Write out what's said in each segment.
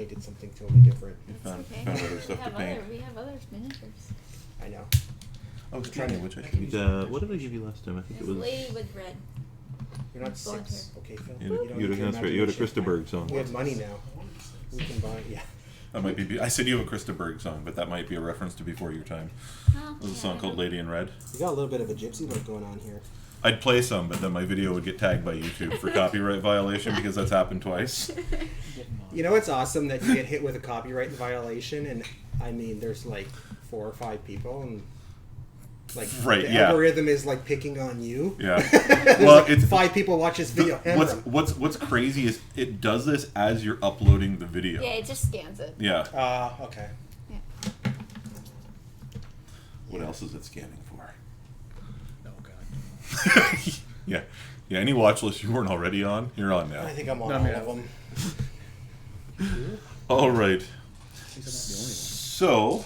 painted something totally different. Found Okay. other stuff to paint. We have other miniatures. I know. I was trying to which I should. What did I give you last time? I think There's it was. lady with red. You're not Blonde 6. Okay, Phil. You don't had, need your that's right. You had a imagination. Christa Berg song. We have money now. We can buy, yeah. That might be. I said you have a Christa Berg song, but that might be a reference to Before Your Time. Oh, There's a song called Lady in Red. You got a little bit of a gypsy look going on here. I'd play some, but then my video would get tagged by YouTube for copyright violation because that's happened twice. You know, it's awesome that you get hit with a copyright violation, and I mean, there's like 4 or 5 people, and like Right, the yeah. algorithm is like picking on you. Yeah. There's Well, like it's 5 people watch this video. hammer 'em. what's crazy is it does this as you're uploading the video. Yeah, it just scans it. Yeah. Okay. Yeah. What else is it scanning for? Oh god. Yeah. Yeah. Any watch list you weren't already on, you're on now. I think I'm on No, all yeah. of them. All right. She's not So,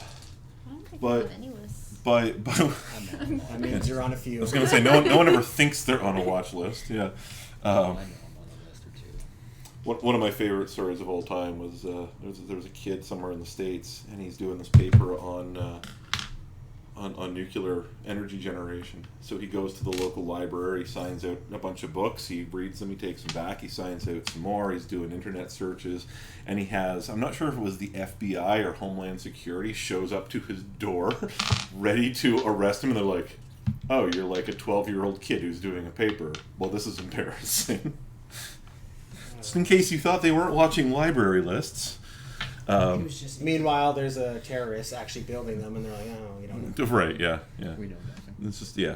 I don't think But- we have any lists. by the only one. That means you're on a few. I was gonna say no one ever thinks they're on a watch list. Yeah. I know I'm on a list or two. One of my favorite stories of all time was there was a kid somewhere in the States, and he's doing this paper on nuclear energy generation. So he goes to the local library, signs out a bunch of books, he reads them, he takes them back, he signs out some more, he's doing internet searches, and he has, I'm not sure if it was the FBI or Homeland Security, shows up to his door ready to arrest him, and they're like, oh, you're like a 12-year-old kid who's doing a paper. Well, this is embarrassing. Just in case you thought they weren't watching library lists. Meanwhile, there's a terrorist actually building them, and they're like, oh, we don't know. Right, yeah. We know nothing. It's just, yeah.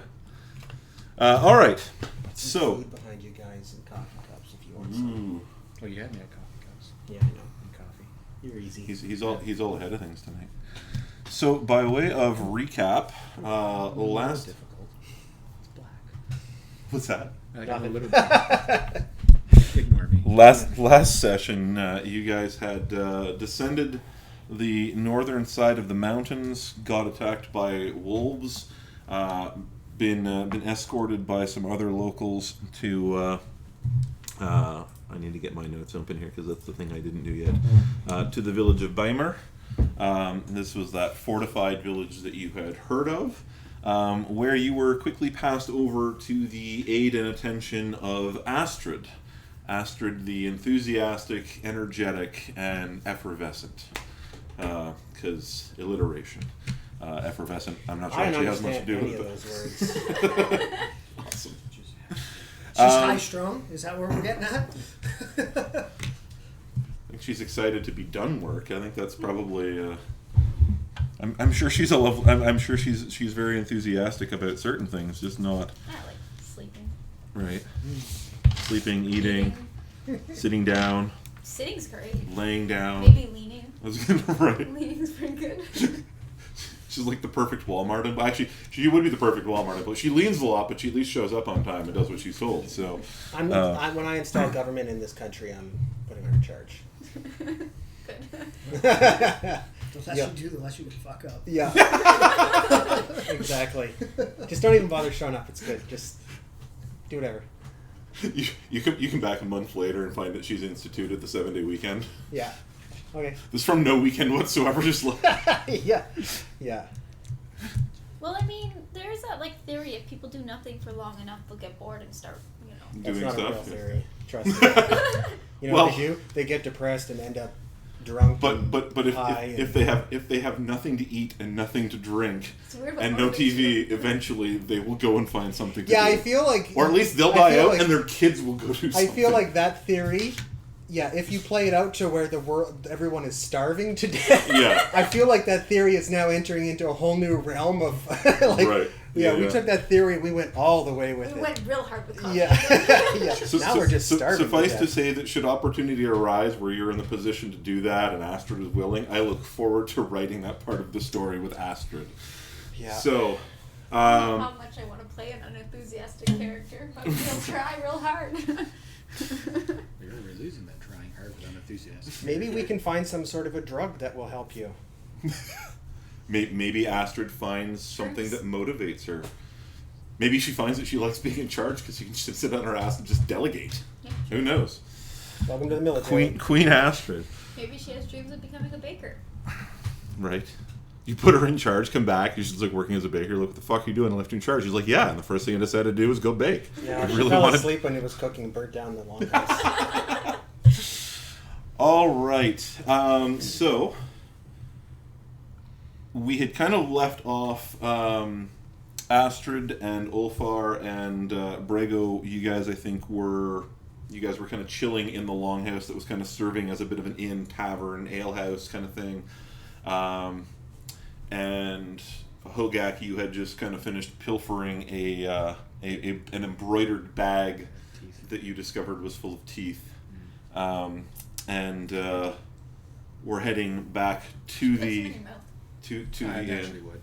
All right. There's So, food behind you guys and coffee cups if you want some. ooh, Oh, you had me at coffee cups Yeah, I know. and coffee. You're easy. he's all ahead of things tonight. So, by way of recap, last Difficult. It's black. what's that? I got a Nothing. little bit. Ignore me. Last session, you guys had descended the northern side of the mountains, got attacked by wolves, been escorted by some other locals to. I need to get my notes open here because that's the thing I didn't do yet. To the village of Bymur. This was that fortified village that you had heard of, where you were quickly passed over to the aid and attention of Astrid. Astrid, the enthusiastic, energetic, and effervescent. Because alliteration. Effervescent, I'm not sure I don't actually has much to understand do any of with those it. words. Awesome. She's high strung. Is that where we're getting at? I think she's excited to be done work. I think that's probably. I'm sure she's I'm sure she's very enthusiastic about certain things, just not I like sleeping. right. Sleeping, eating, sitting down, Sitting's great. laying down. Maybe leaning. I was gonna right. Leaning's pretty good. She's like the perfect Walmart. Actually, she would be the perfect Walmart employee. She leans a lot, but she at least shows up on time and does what she's told. So, When I install government in this country, I'm putting her in charge. Good. The less Yeah. you do, the less you can fuck up. Yeah. Exactly. Just don't even bother showing up. It's good. Just do whatever. you come back a month later and find that she's instituted the 7-day weekend. Yeah. Okay. This from no weekend whatsoever. Just like Yeah. Yeah. Well, I mean, there's that like theory: if people do nothing for long enough, they'll get bored and start, That's doing not stuff. a real theory. Trust me. You know Well- what they do? They get depressed and end up drunk. But and high if they have nothing to eat and nothing to drink It's weird what and no motivates you. TV, eventually they will go and find something to Yeah, do. I feel like. Or at least they'll I die feel out like- and their kids will go do I something. feel like that theory. Yeah, if you play it out to where the world, everyone is starving to death. Yeah. I feel like that theory is now entering into a whole new realm of like. Right. Yeah, we Yeah. took that theory, we went all the way with We it. went real hard with coffee. Yeah. Yeah. Now we're just starving. Suffice to to death. say that should opportunity arise where you're in the position to do that and Astrid is willing, I look forward to writing that part of the story with Astrid. Yeah. So, How much I want to play an unenthusiastic character, but we'll try real hard. You're really losing that trying hard with unenthusiasm. Maybe we can find some sort of a drug that will help you. maybe Astrid finds something that motivates her. Maybe she finds that she likes being in charge because she can just sit on her ass and just delegate. Yeah. Who knows? Welcome to the military. Queen Astrid. Maybe she has dreams of becoming a baker. Right. You put her in charge, come back, she's like working as a baker. Like, what the fuck are you doing? I left you in charge. She's like, yeah. And the first thing I decided to do was go bake. Yeah, I she really fell wanted. asleep when he was cooking and burnt down the longhouse. All right. So we had kind of left off Astrid and Ulfar and Brego. You guys, I think, were kind of chilling in the longhouse that was kind of serving as a bit of an inn, tavern, alehouse kind of thing. And Hogak, you had just kind of finished pilfering an embroidered bag that you discovered was full of teeth. And we're heading back to the to the I inn. actually would.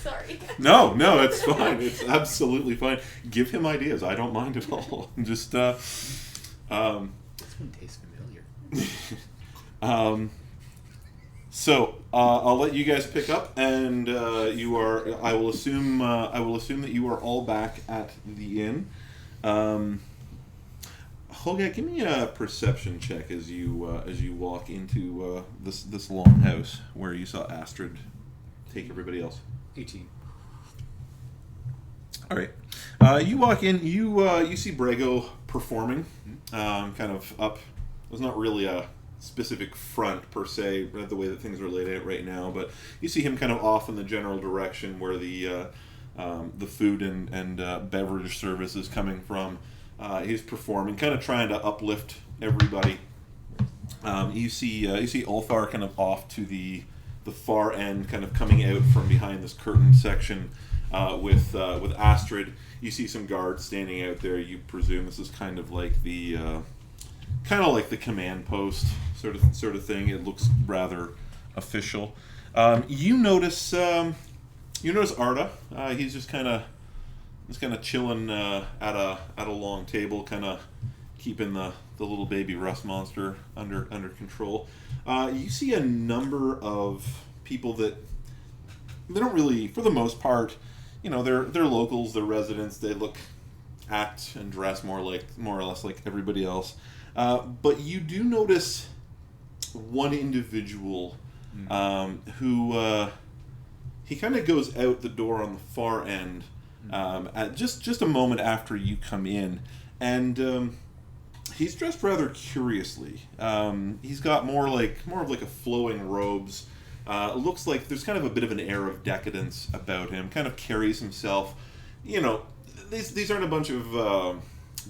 Sorry. No, it's fine. It's absolutely fine. Give him ideas. I don't mind at all. Just This one tastes familiar. So I'll let you guys pick up, and I will assume that you are all back at the inn. Hogak, give me a perception check as you walk into this long house where you saw Astrid take everybody else. 18. All right. You walk in. You see Brego performing, kind of up. There's not really a specific front per se, the way that things are laid out right now, but you see him kind of off in the general direction where the food and beverage service is coming from. He's performing, kind of trying to uplift everybody. You see Ulfar kind of off to the far end, kind of coming out from behind this curtain section with Astrid. You see some guards standing out there. You presume this is kind of like the command post sort of thing. It looks rather official. You notice Arda. He's just kind of chilling at a long table, kind of keeping the little baby rust monster under control. You see a number of people that they don't really, for the most part, they're locals, they're residents. They act and dress more or less like everybody else. But you do notice one individual who he kind of goes out the door on the far end at just a moment after you come in, and he's dressed rather curiously. He's got more of like a flowing robes. It looks like there's kind of a bit of an air of decadence about him. Kind of carries himself. These aren't a bunch of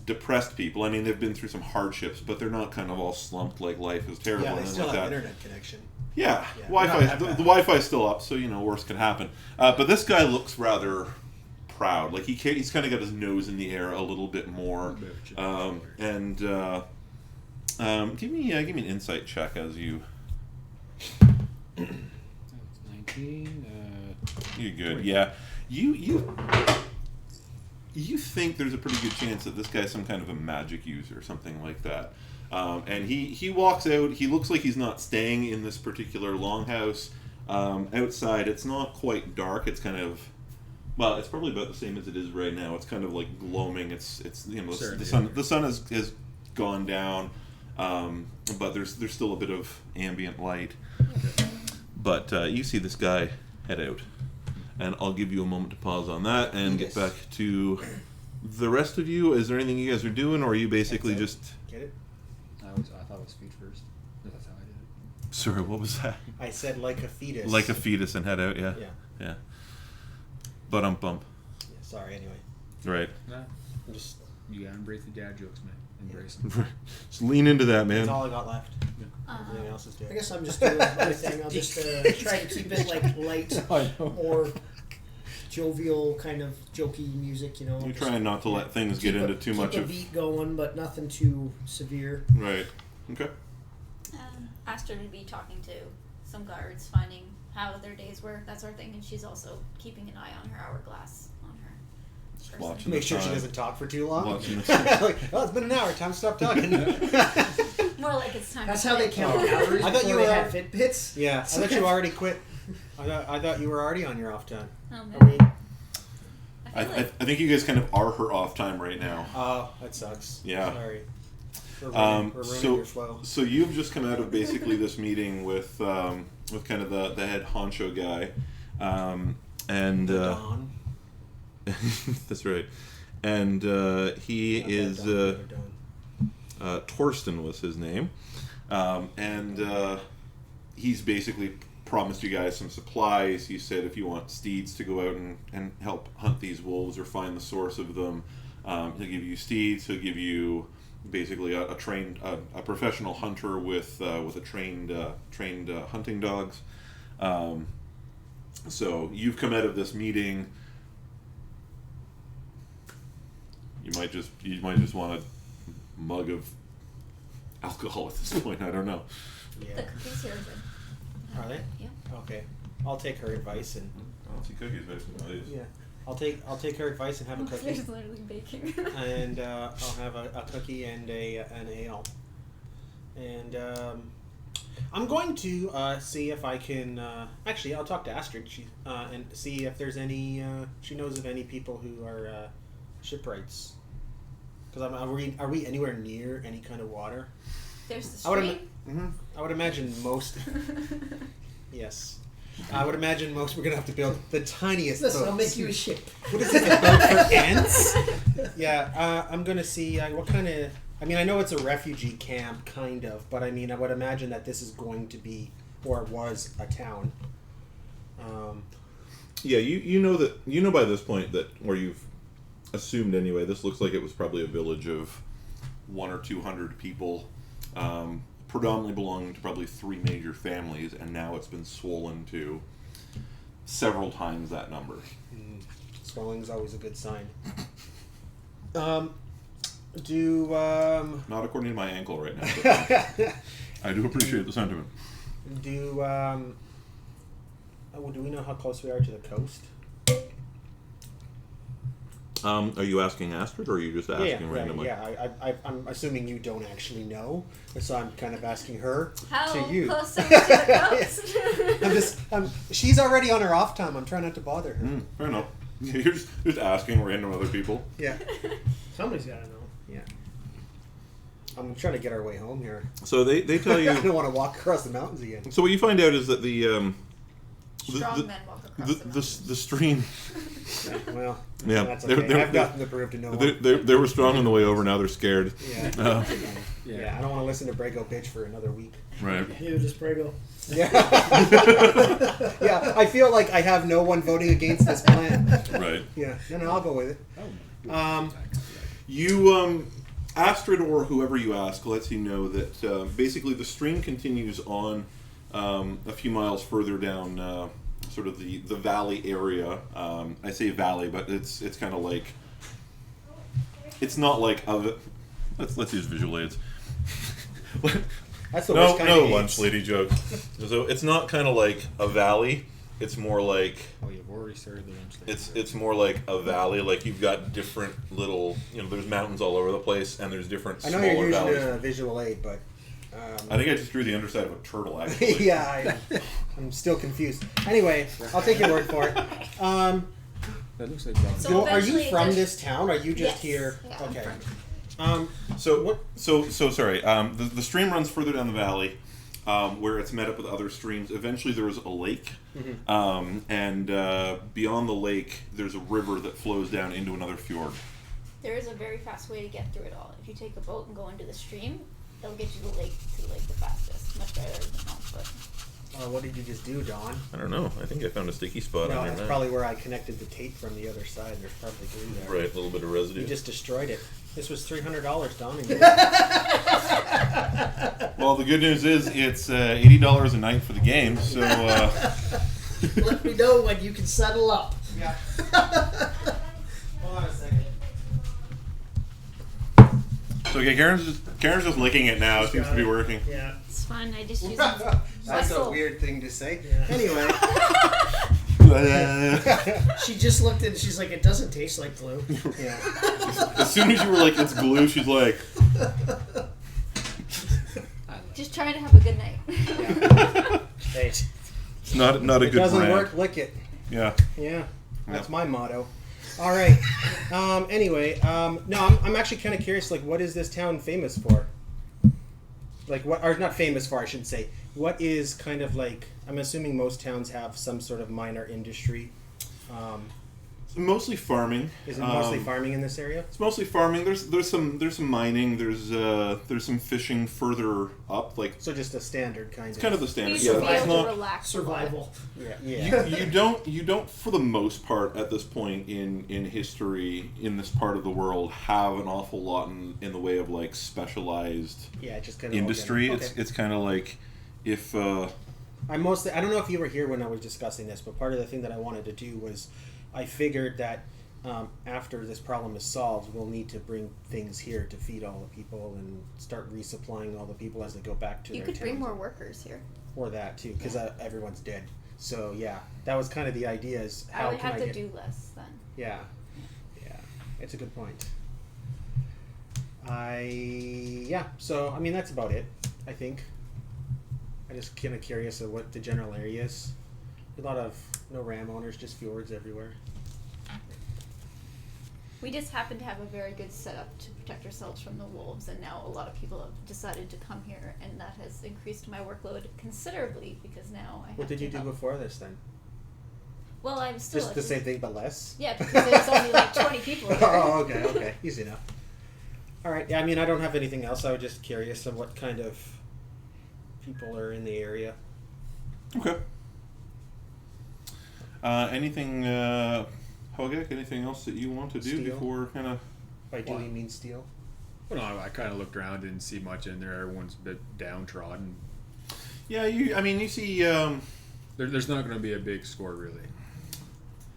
depressed people. I mean, they've been through some hardships, but they're not kind of all slumped like life is terrible. Yeah, they and still like have that. internet connection. Yeah, Yeah, Wi-Fi. not that The bad. Wi-Fi's still up, so worse can happen. But this guy looks rather proud. Like he's kind of got his nose in the air a little bit more. And give me an insight check as you. That's 19. You're good. Yeah, you think there's a pretty good chance that this guy's some kind of a magic user or something like that. And he walks out. He looks like he's not staying in this particular longhouse. Outside, it's not quite dark. It's kind of, well, it's probably about the same as it is right now. It's kind of like gloaming. It's the sun has gone down, but there's still a bit of ambient light. Okay. But you see this guy head out, and I'll give you a moment to pause on that and get back to the rest of you. Is there anything you guys are doing, or are you basically just? Get it? I thought it was speech first. That's how I did it. Sorry, what was that? I said like a fetus. Like a fetus and head out, yeah. Yeah. But bump. Yeah, sorry, anyway. Right. Nah, I'm just, you gotta embrace the dad jokes, man. Embrace them. Just lean into that, man. that's all I got left. Uh-huh. Everything else is I doing. guess I'm just doing my thing. I'll just try to keep it like light, more jovial, kind of jokey music. You're just trying not to let things get into too much keep a of. beat going, but nothing too severe. Right. Okay. Astrid would be talking to some guards, finding how their days were, that sort of thing, and she's also keeping an eye on her hourglass on her Just person. watching Make the sure she time. doesn't talk for too long. Watching like, the- oh, it's been an hour. Time to stop talking. More like it's time That's to how they quit. count calories I thought before you they were- had Fitbits. Yeah, I thought you already quit. I thought you were already on your off time. Oh, I man. mean, I I feel like think you guys kind of are her off time right now. Oh, that sucks. Yeah. Sorry. We're running your flow. So you've just come out of basically this meeting with kind of the head honcho guy, and Don. that's right, and he is Torsten was his name, and he's basically promised you guys some supplies. He said if you want steeds to go out and help hunt these wolves or find the source of them, he'll give you steeds. He'll give you basically a professional hunter with a trained hunting dogs. So you've come out of this meeting. You might just want a mug of alcohol at this point. I don't know. The Yeah. cookies here are good. Are they? Yeah. Okay. I'll take her advice and I don't see cookies, basically. yeah. I'll take her advice and have a cookie. There's literally baking. And I'll have a cookie and an ale. And I'm going to see if I can. Actually, I'll talk to Astrid and see if there's any. She knows of any people who are shipwrights. Because are we anywhere near any kind of water? There's the stream. I would imagine most. Yes. I would imagine most we're gonna have to build the tiniest Listen, boats. I'll make you a ship. What is this, a boat for ants? Yeah, I'm gonna see what kind of. I mean, I know it's a refugee camp, kind of, but I mean, I would imagine that this is going to be, or was, a town. Yeah, you know by this point that, or you've assumed anyway, this looks like it was probably a village of 100 or 200 people, predominantly belonging to probably 3 major families, and now it's been swollen to several times that number. Swelling's always a good sign. Not according to my ankle right now. But I do appreciate the sentiment. Do we know how close we are to the coast? Are you asking Astrid, or are you just asking randomly? Yeah. I'm assuming you don't actually know, so I'm kind of asking her How to you. close are you to the coast? She's already on her off time. I'm trying not to bother her. Fair enough. You're just asking random other people. Yeah. Somebody's got to know. Yeah. I'm trying to get our way home here. So they tell you. I don't want to walk across the mountains again. So what you find out is that Strong men walk across the stream. Well, Yeah, that's okay. I've gotten the proof to know. They were strong on the way over. Now they're scared. Yeah. Yeah. I don't want to listen to Brego bitch for another week. Right. You just Brego. Yeah. Yeah. I feel like I have no one voting against this plan. Right. Yeah. No, I'll go with it. You, Astrid, or whoever you ask, lets you know that basically the stream continues on a few miles further down, sort of the valley area. I say valley, but it's kind of like, it's not like let's use visual aids. That's the worst kind of lunch lady joke. So it's not kind of like a valley. It's more like you've already started the lunch lady. it's more like a valley. Like you've got different little, there's mountains all over the place, and there's different I know smaller you're using valleys. a visual aid, but I think I just drew the underside of a turtle. Actually, yeah, I'm still confused. Anyway, I'll take your word for it. That looks like John. So Are you eventually from there's- this town? Are you just Yes. here? Yeah, I'm Okay. from- So sorry. The stream runs further down the valley, where it's met up with other streams. Eventually, there's a lake, and beyond the lake, there's a river that flows down into another fjord. There is a very fast way to get through it all. If you take a boat and go into the stream, they'll get you to the lake the fastest. Much better than home, but What did you just do, Don? I don't know. I think I found a sticky spot No, on that's there. probably where I connected the tape from the other side. There's probably glue there. Right, a little bit of residue. You just destroyed it. This was $300, Don. And you- Well, the good news is it's $80 a night for the game. So Let me know when you can settle up. Yeah. Hold on a second. okay, Karen's just licking it now. It seems to be working. Yeah. it's fun. I just use them. That's a weird thing to say. Yeah. Anyway. She just looked at it. She's like, it doesn't taste like glue. Yeah. As soon as you were like, it's glue, she's like, Just trying to have a good night. Hey, it's not a it good doesn't brand. work, lick it. Yeah. Yeah. That's Yep. my motto. All right. Anyway, no, I'm actually kind of curious. Like, what is this town famous for? like what are not famous for, I should say. What is kind of like, I'm assuming most towns have some sort of minor industry. Mostly farming. Is it mostly farming in this area? It's mostly farming. There's some mining. There's some fishing further up. Like So just a standard kind it's of. kind of the standard. You should Yeah, be it's able to not. relax. Survival. Yeah. You don't for the most part at this point in history in this part of the world have an awful lot in the way of like specialized Yeah, just kind of industry. Okay. It's kind of like if I don't know if you were here when I was discussing this, but part of the thing that I wanted to do was I figured that after this problem is solved, we'll need to bring things here to feed all the people and start resupplying all the people as they go back to You their could bring towns. more workers here. Or that too, because everyone's dead. So yeah, that was kind of the idea. Is how I would can have I to get? do less then. Yeah, it's a good point. So I mean that's about it. I think. I just kind of curious of what the general area is. A lot of no ram owners, just fjords everywhere. We just happen to have a very good setup to protect ourselves from the wolves, and now a lot of people have decided to come here, and that has increased my workload considerably because now I have What did to you do help. before this then? Well, I'm still Just the same thing but less. Yeah, because there's only like 20 people here. Oh, okay, easy enough. All right. Yeah, I mean, I don't have anything else. I was just curious of what kind of people are in the area. okay. Anything, Hogak? Anything else that you want to do Steel. before kind of? By do What? we mean steel? Well, no, I kind of looked around, didn't see much in there. Everyone's a bit downtrodden. Yeah, you see. There's not going to be a big score really,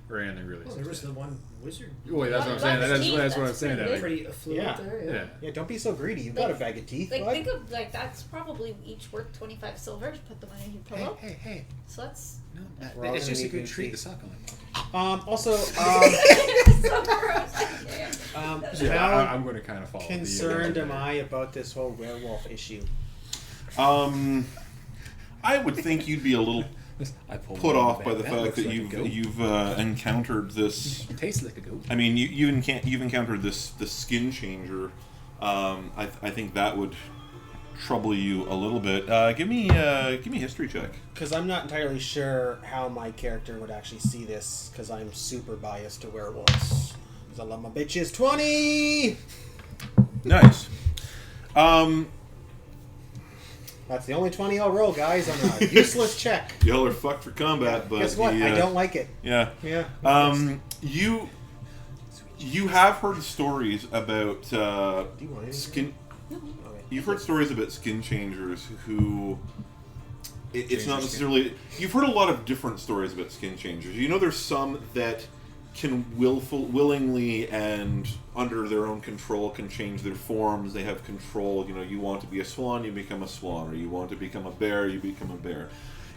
or anything really. There was the one wizard. Wait, that's what I'm saying. That's what I'm saying. That's Like, Pretty affluent Yeah. there. yeah. Yeah, don't be so greedy. You've got a bag of teeth. Like, bud. think of, like, that's probably each worth 25 silver to put them on your pillow. Hey. So that's... No, We're all it's gonna just a need good new treat to teeth. suck on. Also, so gross. Yeah, how I'm going to kind of follow. concerned am I about this whole werewolf issue? I would think you'd be a little I pulled put it off out by of the that fact looks that like a goat. you've encountered this. It tastes like a goat. I mean, you've encountered this skin changer. I think that would trouble you a little bit. Give me a history check. Because I'm not entirely sure how my character would actually see this, because I'm super biased to werewolves. Because I love my bitches. 20! Nice. That's the only 20 I'll roll, guys, on a useless check. Y'all are fucked for combat, but Guess what? I don't like it. Yeah. Yeah. You have heard stories about Do you want anything? skin. Okay. You've heard stories about skin changers who. It's Change not their necessarily. You've heard a lot of different stories about skin changers. You know, there's some that can willingly and under their own control can change their forms. They have control. You know, you want to be a swan, you become a swan, or you want to become a bear, you become a bear.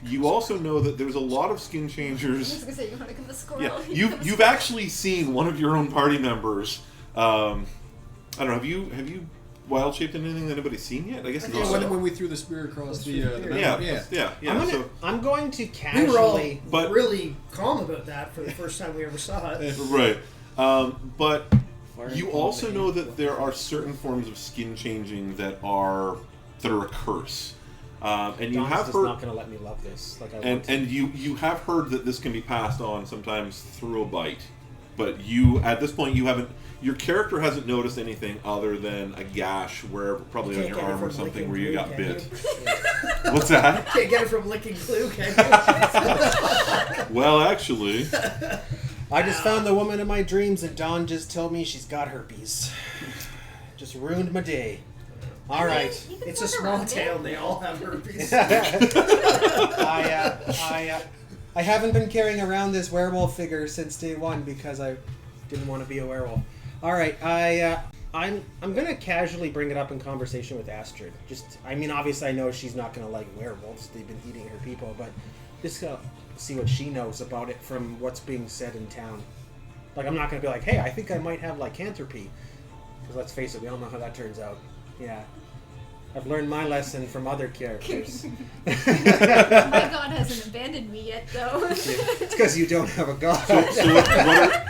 You also know that there's a lot of skin I was changers. going to say, you want to become a squirrel? Yeah, You become a you've squirrel. actually seen one of your own party members. I don't know. Have you wild shaped into anything that anybody's seen yet? I guess Yeah, not. When we threw the spear across the Yeah, yeah. I'm going to We were all casually... But- really calm about that for the first time we ever saw it. Right. But Fire you and also flame. know that there are certain forms of skin changing that are a curse. And you Don's have just heard, not going to let me love this. Like I want to. and you have heard that this can be passed on sometimes through a bite. But you, at this point, you haven't. Your character hasn't noticed anything other than a gash where probably You on can't your get it arm or from something licking where you glue, got can bit. you? What's that? Can't get it from licking glue, can you? Well, actually, I just found the woman of my dreams, and Dawn just told me she's got herpes. Just ruined my day. All right. You can It's a work small around it. town. They all have herpes. I haven't been carrying around this figure since day one because I didn't want to be a werewolf. All right, I'm gonna casually bring it up in conversation with Astrid. Obviously I know she's not gonna like werewolves. They've been eating her people, but just gonna see what she knows about it from what's being said in town. Like I'm not gonna be like, hey, I think I might have lycanthropy, because let's face it, we all know how that turns out. Yeah. I've learned my lesson from other characters. My god hasn't abandoned me yet, though. It's because you don't have a god. So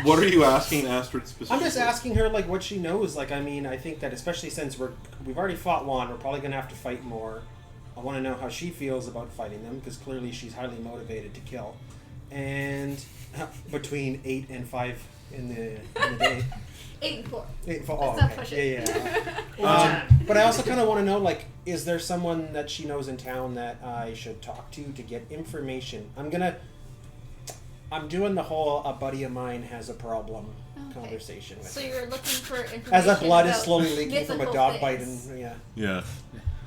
what are you asking Astrid specifically? I'm just asking her like what she knows. Like, I mean, I think that especially since we've already fought one, we're probably gonna have to fight more. I want to know how she feels about fighting them because clearly she's highly motivated to kill. And between 8 and 5 in the day. 8 and 4. 8 and 4. Let's Oh, not okay. push it. Yeah. But I also kind of want to know, like, is there someone that she knows in town that I should talk to get information? I'm doing the whole a buddy of mine has a problem conversation with So her. you're looking for information As the blood is about slowly leaking from a mythical dog bite, things. and Yeah.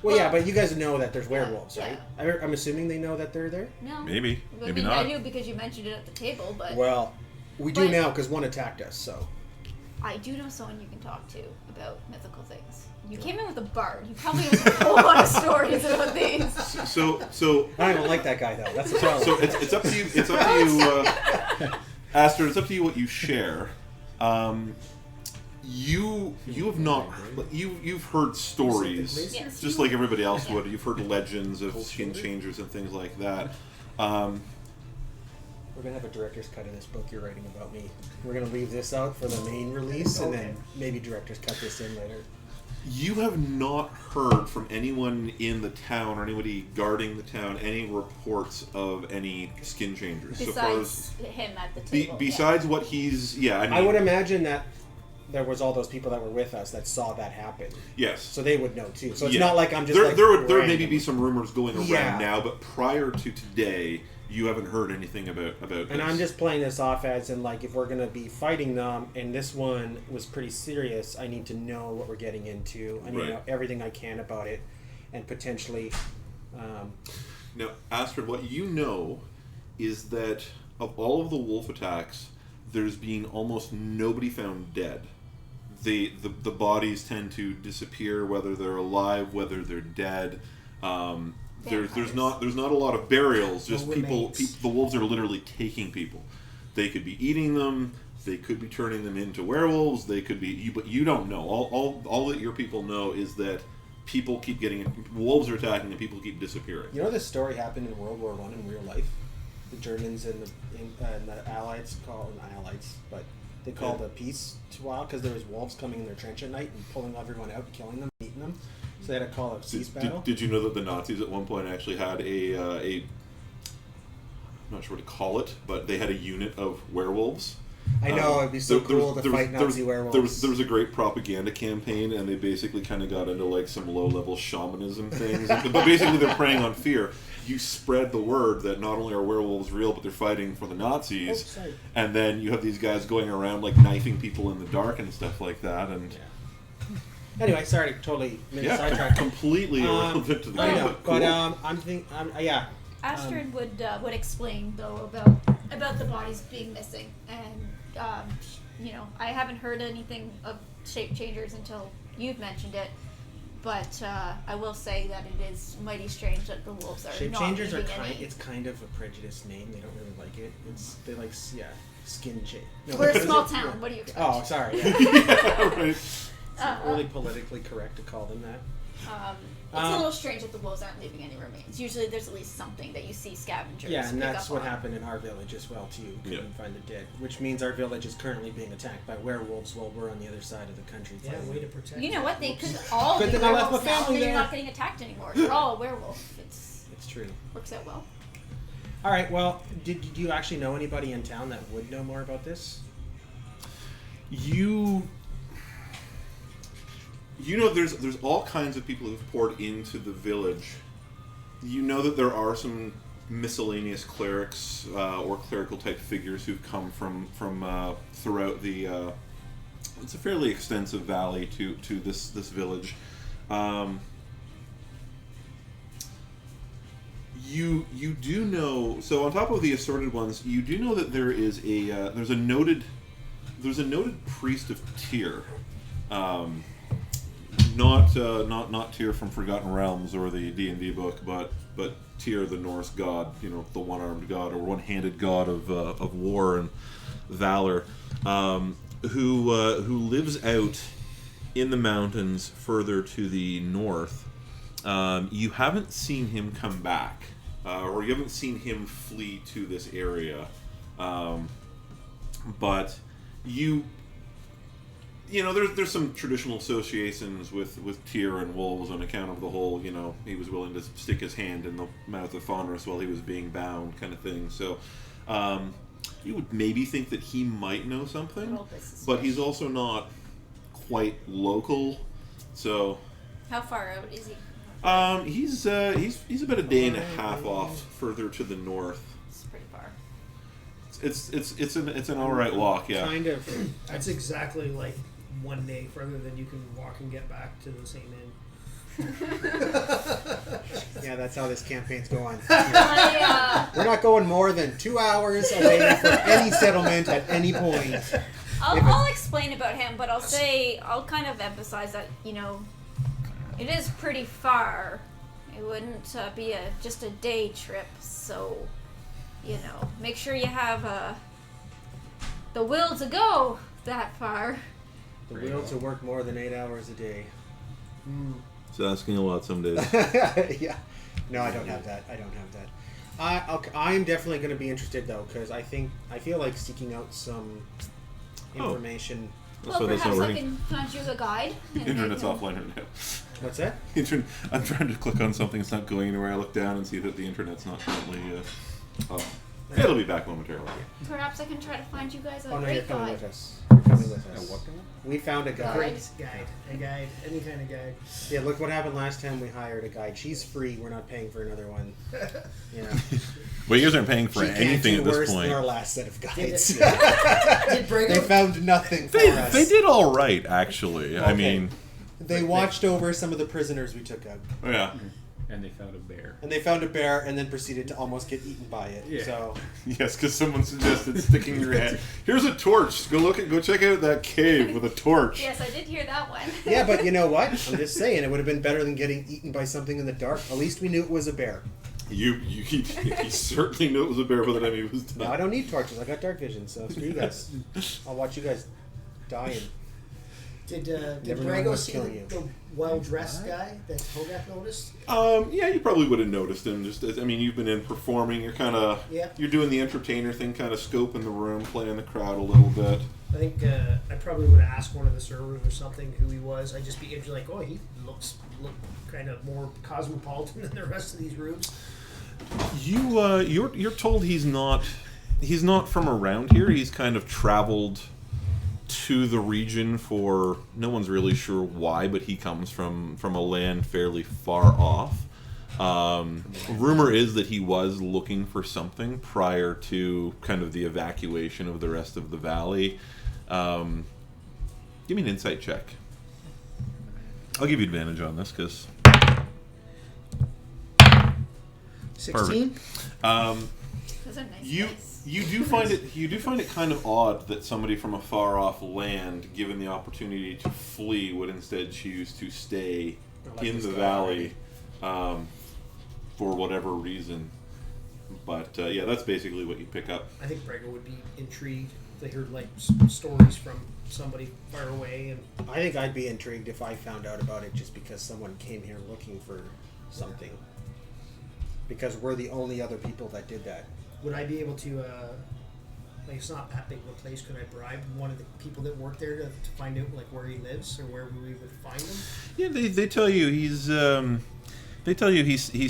well, yeah, but you guys know that there's werewolves, Yeah. right? I'm assuming they know that they're there. No. Maybe. I Maybe mean, not. I knew because you mentioned it at the table, but Well, we do But- now because one attacked us. So I do know someone you can talk to about mythical things. You came in with a bard. You probably know a whole lot of stories about these. So I don't like that guy though. That's the problem. So it's up to you. It's up to you, Astrid. It's up to you what you share. You have not. You've heard stories, Yes. just like everybody else would. You've heard legends of skin changers and things like that. We're gonna have a director's cut of this book you're writing about me. We're gonna leave this out for the main release, and then maybe director's cut this in later. You have not heard from anyone in the town or anybody guarding the town any reports of any skin changers. Besides him at the table. Besides what he's I would imagine that there was all those people that were with us that saw that happen, yes. so they would know too. So it's Yeah. not like I'm just there. like There maybe random. be some rumors going around Yeah. now, but prior to today, you haven't heard anything about this. And I'm just playing this off as in like if we're gonna be fighting them, and this one was pretty serious, I need to know what we're getting into. I need to know everything I can about it, and potentially. Now, Astrid, what you know is that of all of the wolf attacks, there's been almost nobody found dead. The bodies tend to disappear, whether they're alive, whether they're dead. There's not a lot of burials. Just No people. remains. The wolves are literally taking people. They could be eating them. They could be turning them into werewolves. They could be. But you don't know. All that your people know is that people keep getting. Wolves are attacking and people keep disappearing. You know, this story happened in World War I in real life. The Germans and the Allies they called a peace to while because there was wolves coming in their trench at night and pulling everyone out and killing them, eating them. So they had to call a peace battle. Did you know that the Nazis at one point actually had a I'm not sure what to call it, but they had a unit of werewolves. I know, it'd be so cool to fight Nazi werewolves. There was a great propaganda campaign, and they basically kind of got into like some low-level shamanism things. But basically, they're preying on fear. You spread the word that not only are werewolves real, but they're fighting for the Nazis. And then you have these guys going around like knifing people in the dark and stuff like that. And Anyway, sorry, totally sidetracked. completely irrelevant to the I game. know, But cool. I'm thinking, Astrid would explain though about the bodies being missing, and I haven't heard anything of shape changers until you've mentioned it. But I will say that it is mighty strange that the wolves are shape not changers are leaving kind. any. It's kind of a prejudiced name. They don't really like it. They like skin shape. No, We're a what is small it? town. Yeah. What do you expect? Oh, sorry. Yeah. Yeah, right. It's really politically correct to call them that. It's a little strange that the wolves aren't leaving any remains. Usually there's at least something that you see scavengers Yeah, and pick that's up what on. happened in our village as well too. Couldn't Yeah. find the dead, which means our village is currently being attacked by werewolves while we're on the other side of the country. Yeah, fighting. way to protect. You know what? They could all Good be thing I left werewolves my now, family and then you're there. not getting attacked anymore. You're all a werewolf. It's true. Works out well. All right. Well, did you actually know anybody in town that would know more about this? You know, there's all kinds of people who've poured into the village. You know that there are some miscellaneous clerics or clerical type figures who've come from throughout the. It's a fairly extensive valley to this village. You do know, so on top of the assorted ones, you do know that there is there's a noted priest of Tyr. Not Tyr from Forgotten Realms or the D&D book, but Tyr, the Norse god, the one-armed god or one-handed god of war and valor, who lives out in the mountains further to the north, You haven't seen him come back, or you haven't seen him flee to this area, but you know, there's some traditional associations with Tyr and wolves on account of the whole, you know, he was willing to stick his hand in the mouth of Fenris while he was being bound kind of thing. So you would maybe think that he might know something, but he's also not quite local. So how far out is he? He's about a day and a half off further to the north. It's pretty far. It's an all right walk, yeah. Kind of. That's exactly like 1 day further than you can walk and get back to the same inn. Yeah, that's how this campaign's going. We're not going more than 2 hours away from any settlement at any point. I'll explain about him, but I'll kind of emphasize that, you know, it is pretty far. It wouldn't be just a day trip, so, you know, make sure you have the will to go that far. The will to work more than 8 hours a day. It's asking a lot some days. Yeah. No, I don't have that. I'm definitely going to be interested, though, because I feel like seeking out some information. Well, perhaps I can find you a guide. Internet's offline right now. What's that? I'm trying to click on something, it's not going anywhere. I look down and see that the internet's not currently up. It'll be back momentarily. Perhaps I can try to find you guys a Oh, no, you're great coming guide. with us. You're coming with us. What? We found a guide. A guide, any kind of guide. Yeah, look what happened last time we hired a guide. She's free. We're not paying for another one. You know. Well, you guys aren't paying for She anything can't at do this worse point. than our last set of guides. Did Brego? They found nothing for us. They did all right, actually. I Okay. mean, They watched over some of the prisoners we took out. yeah. And they found a bear. And they found a bear and then proceeded to almost get eaten by it. Yeah. So Yes, because someone suggested sticking your hand. Here's a torch. Go check out that cave with a torch. Yes, I did hear that one. yeah, but you know what? I'm just saying it would have been better than getting eaten by something in the dark. At least we knew it was a bear. He certainly knew it was a bear by the time he was done. No, I don't need torches. I got dark vision, so screw you guys. I'll watch you guys dying. Did Never know Brego what's see killing you. the well-dressed guy that Hogak noticed? Yeah, you probably would have noticed him. You've been in performing. You're doing the entertainer thing, kind of scoping the room, playing the crowd a little bit. I think I probably would have asked one of the servers or something who he was. I'd just be interested, like, oh, he look kind of more cosmopolitan than the rest of these rooms. You're told he's not from around here. He's kind of traveled to the region for no one's really sure why, but he comes from a land fairly far off. Rumor is that he was looking for something prior to kind of the evacuation of the rest of the valley. Give me an insight check. I'll give you advantage on this because 16? Those are nice dice. You do find it kind of odd that somebody from a far off land, given the opportunity to flee, would instead choose to stay in the valley for whatever reason. But yeah, that's basically what you pick up. I think Brego would be intrigued. They heard like stories from somebody far away, and I think I'd be intrigued if I found out about it just because someone came here looking for something. Because we're the only other people that did that. would I be able to? Like, it's not that big of a place. Could I bribe one of the people that work there to find out like where he lives or where we would find him? Yeah, they tell you he's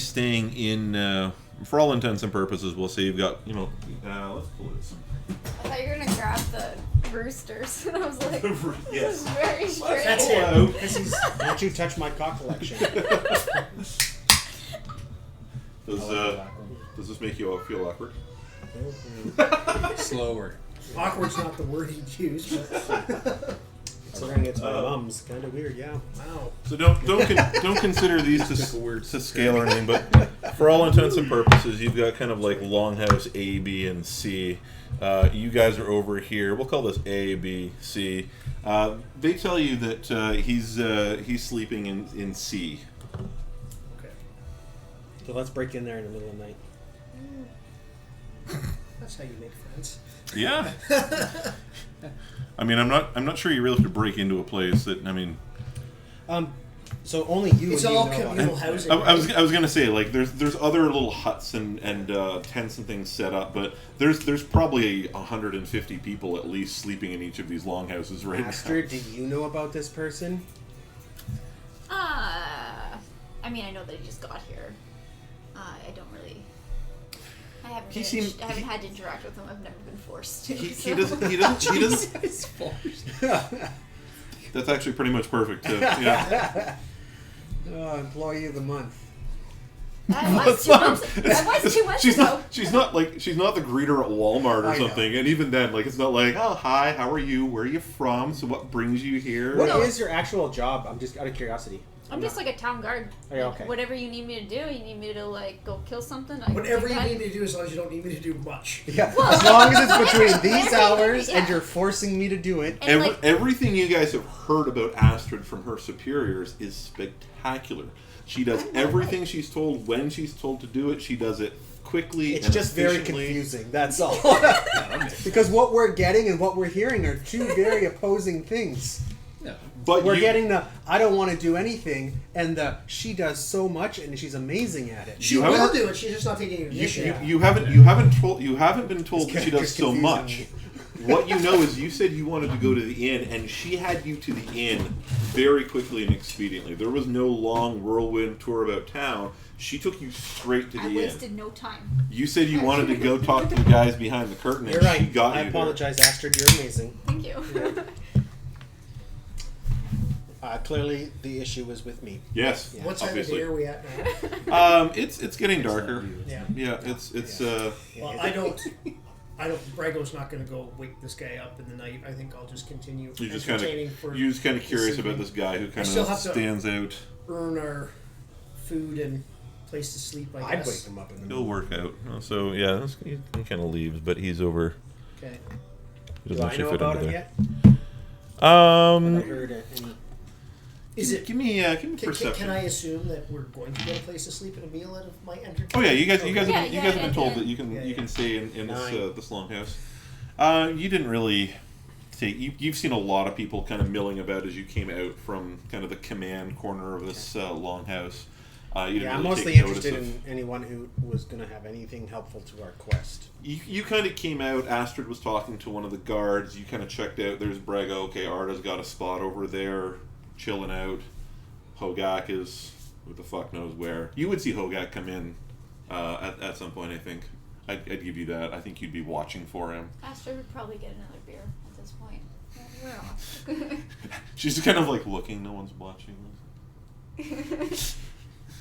staying in. For all intents and purposes, we'll say you've got let's pull this. I thought you were gonna grab the roosters, and I was like, Yes. "This is very strange." That's it. Don't you touch my cock collection. Does this make you all feel awkward? Slower. Awkward's not the word he'd use, but Considering it's my mom's, kind of weird, yeah. wow. So don't consider these to scale or anything, but for all intents and purposes, you've got kind of like longhouse A, B, and C. You guys are over here. We'll call this A, B, C. They tell you that he's sleeping in C. Okay. So let's break in there in the middle of the night. That's how you make friends. Yeah. I mean, I'm not sure you really have to break into a place that. I mean, So only you. It's and all you know about communal it. housing. I was gonna say, like, there's other little huts and tents and things set up, but there's probably 150 people at least sleeping in each of these longhouses right Astrid, do you know about this person? I mean, I know that he just got here. I don't really. I haven't. I haven't had to interact with him. I've never been forced to. He doesn't. It's forced. That's actually pretty much perfect. Yeah. Employee of the month. That was 2 months. That was 2 months ago. She's not the greeter at Walmart or I know. something. And even then, like, it's not like, oh, hi, how are you? Where are you from? So what brings you here? What is your actual job? I'm just out of curiosity. I'm just like a town guard. Oh, yeah, Like, okay. whatever you need me to do, you need me to like go kill something. Whatever you need me to do, as long as you don't need me to do much. Yeah, Well, as long as it's between these whatever- hours yeah. and you're forcing me to do it. And Everything you guys have heard about Astrid from her superiors is spectacular. She does everything she's told when she's told to do it. She does it quickly. It's and just very efficiently. confusing, that's all. Because what we're getting and what we're hearing are two very opposing things. Yeah. But We're you, getting the I don't want to do anything and the she does so much and she's amazing at it. She You will haven't- do it. She's just not taking initiative. you haven't been told that It's she does just so confusing much. me. What you know is you said you wanted to go to the inn, and she had you to the inn very quickly and expediently. There was no long whirlwind tour about town. She took you straight to the I inn. wasted no time. You said you wanted to go talk to the guys behind the curtain, and You're right. she got I you apologize, Astrid. You're amazing. Thank you. Clearly, the issue was with me. there. Yes, Yeah. What time obviously. of day are we at now? It's getting darker. Yeah. Yeah, it's Well, I don't. Brego's not going to go wake this guy up in the night. I think I'll just continue you're just entertaining for you're just kind of curious this about evening. this guy who kind still of have to- stands out. earn our food and place to sleep. I I'd guess. wake him up in the He'll morning. work out. So yeah, he kind of leaves, but he's over. Okay. He Do I know about him yet? I heard it. And Is it? Give me Can perception. I assume that we're going to get a place to sleep and a meal out of my entertainment? Oh yeah, you guys Yeah, have yeah, been told yeah. that you can Yeah, you can yeah. stay in Nine. this longhouse. You didn't really take. You've seen a lot of people kind of milling about as you came out from kind of the command corner of this longhouse. You didn't yeah, I'm really mostly take notice interested of- in anyone who was going to have anything helpful to our quest. You kind of came out. Astrid was talking to one of the guards. You kind of checked out. There's Brego. Okay, Arda's got a spot over there, chilling out. Hogak is who the fuck knows where. You would see Hogak come in at some point. I think I'd give you that. I think you'd be watching for him. Astrid would probably get another beer at this point. Yeah, we're off. She's just kind of like looking. No one's watching.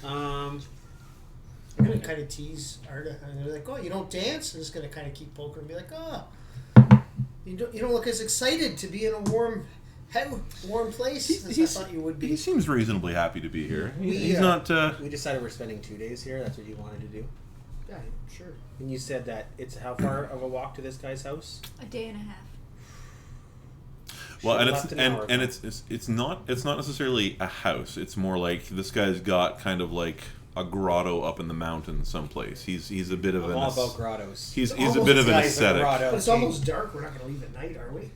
Um, I'm gonna kind of tease Arda, and they're like, "Oh, you don't dance?" I'm just gonna kind of keep poking her and be like, "Oh, you don't look as excited to be in a warm place as I thought you would He be." seems reasonably happy to be here. We, He's uh, not. we decided we're spending 2 days here. That's what you wanted to do. Yeah, sure. And you said that it's how far of a walk to this guy's house? A day and a half. Well, and Should've it's left an hour and ago. it's not necessarily a house. It's more like this guy's got kind of like a grotto up in the mountains someplace. He's a bit of I'm an all about grottos. he's a Almost bit of an Guy's a ascetic. grotto. But it's almost dark. We're not gonna leave at night, are we?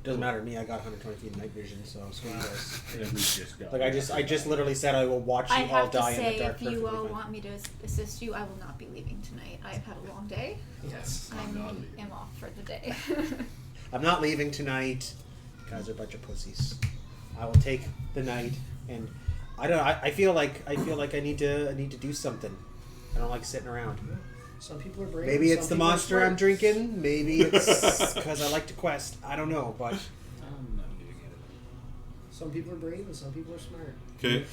Doesn't matter to me. I got 120 feet of night vision, so screw this. Yeah, we just got Like I just literally said I will watch you I all have to die in say, the dark. if you perfectly fine. want me to assist you, I will not be leaving tonight. I've had a long day. Yes. I not leaving. am off for the day. I'm not leaving tonight. You guys are a bunch of pussies. I will take the night, and I don't. I feel like I need to do something. I don't like sitting around. Some people are brave. Maybe and it's some the people are monster I'm smart. drinking. Maybe it's because I like to quest. I don't know, but I'm not doing it. Some people are brave and some people are smart. Okay,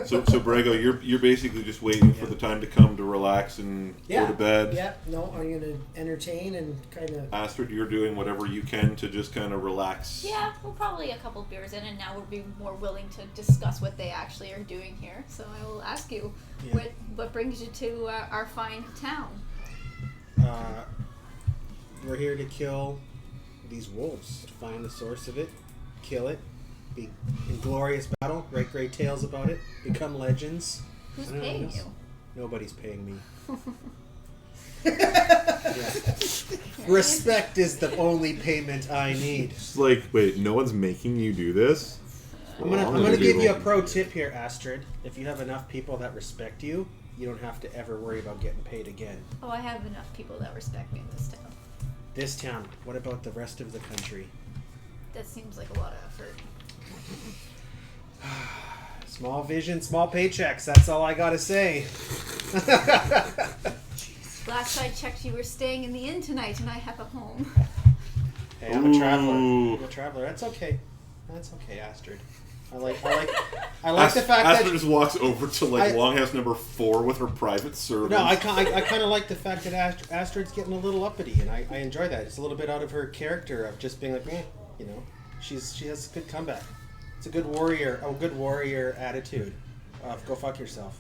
so Brego, you're basically just waiting for the time to come to relax and go to bed. Yeah. No, I'm gonna entertain and kind of. Astrid, you're doing whatever you can to just kind of relax. Yeah, we're probably a couple beers in, and now we'll be more willing to discuss what they actually are doing here. So I will ask you, Yeah. what brings you to our fine town? we're here to kill these wolves. Find the source of it, kill it, be in glorious battle, write great tales about it, become legends. Who's I don't know, paying yes. you? Nobody's paying me. Yeah. Respect is the only payment I need. It's like, wait, no one's making you do this? I'm gonna give you a pro tip here, Astrid. If you have enough people that respect you, you don't have to ever worry about getting paid again. Oh, I have enough people that respect me in this town. This town. What about the rest of the country? That seems like a lot of effort. Small vision, small paychecks. That's all I gotta say. Last I checked, you were staying in the inn tonight, and I have a home. Hey, I'm a traveler. I'm a traveler. That's okay. That's okay, Astrid. I like the fact that Astrid just walks over to Longhouse number 4 with her private servant. No, I kind of like the fact that Astrid's getting a little uppity, and I enjoy that. It's a little bit out of her character of just being like, you know, she has a good comeback. It's a good warrior attitude of go fuck yourself.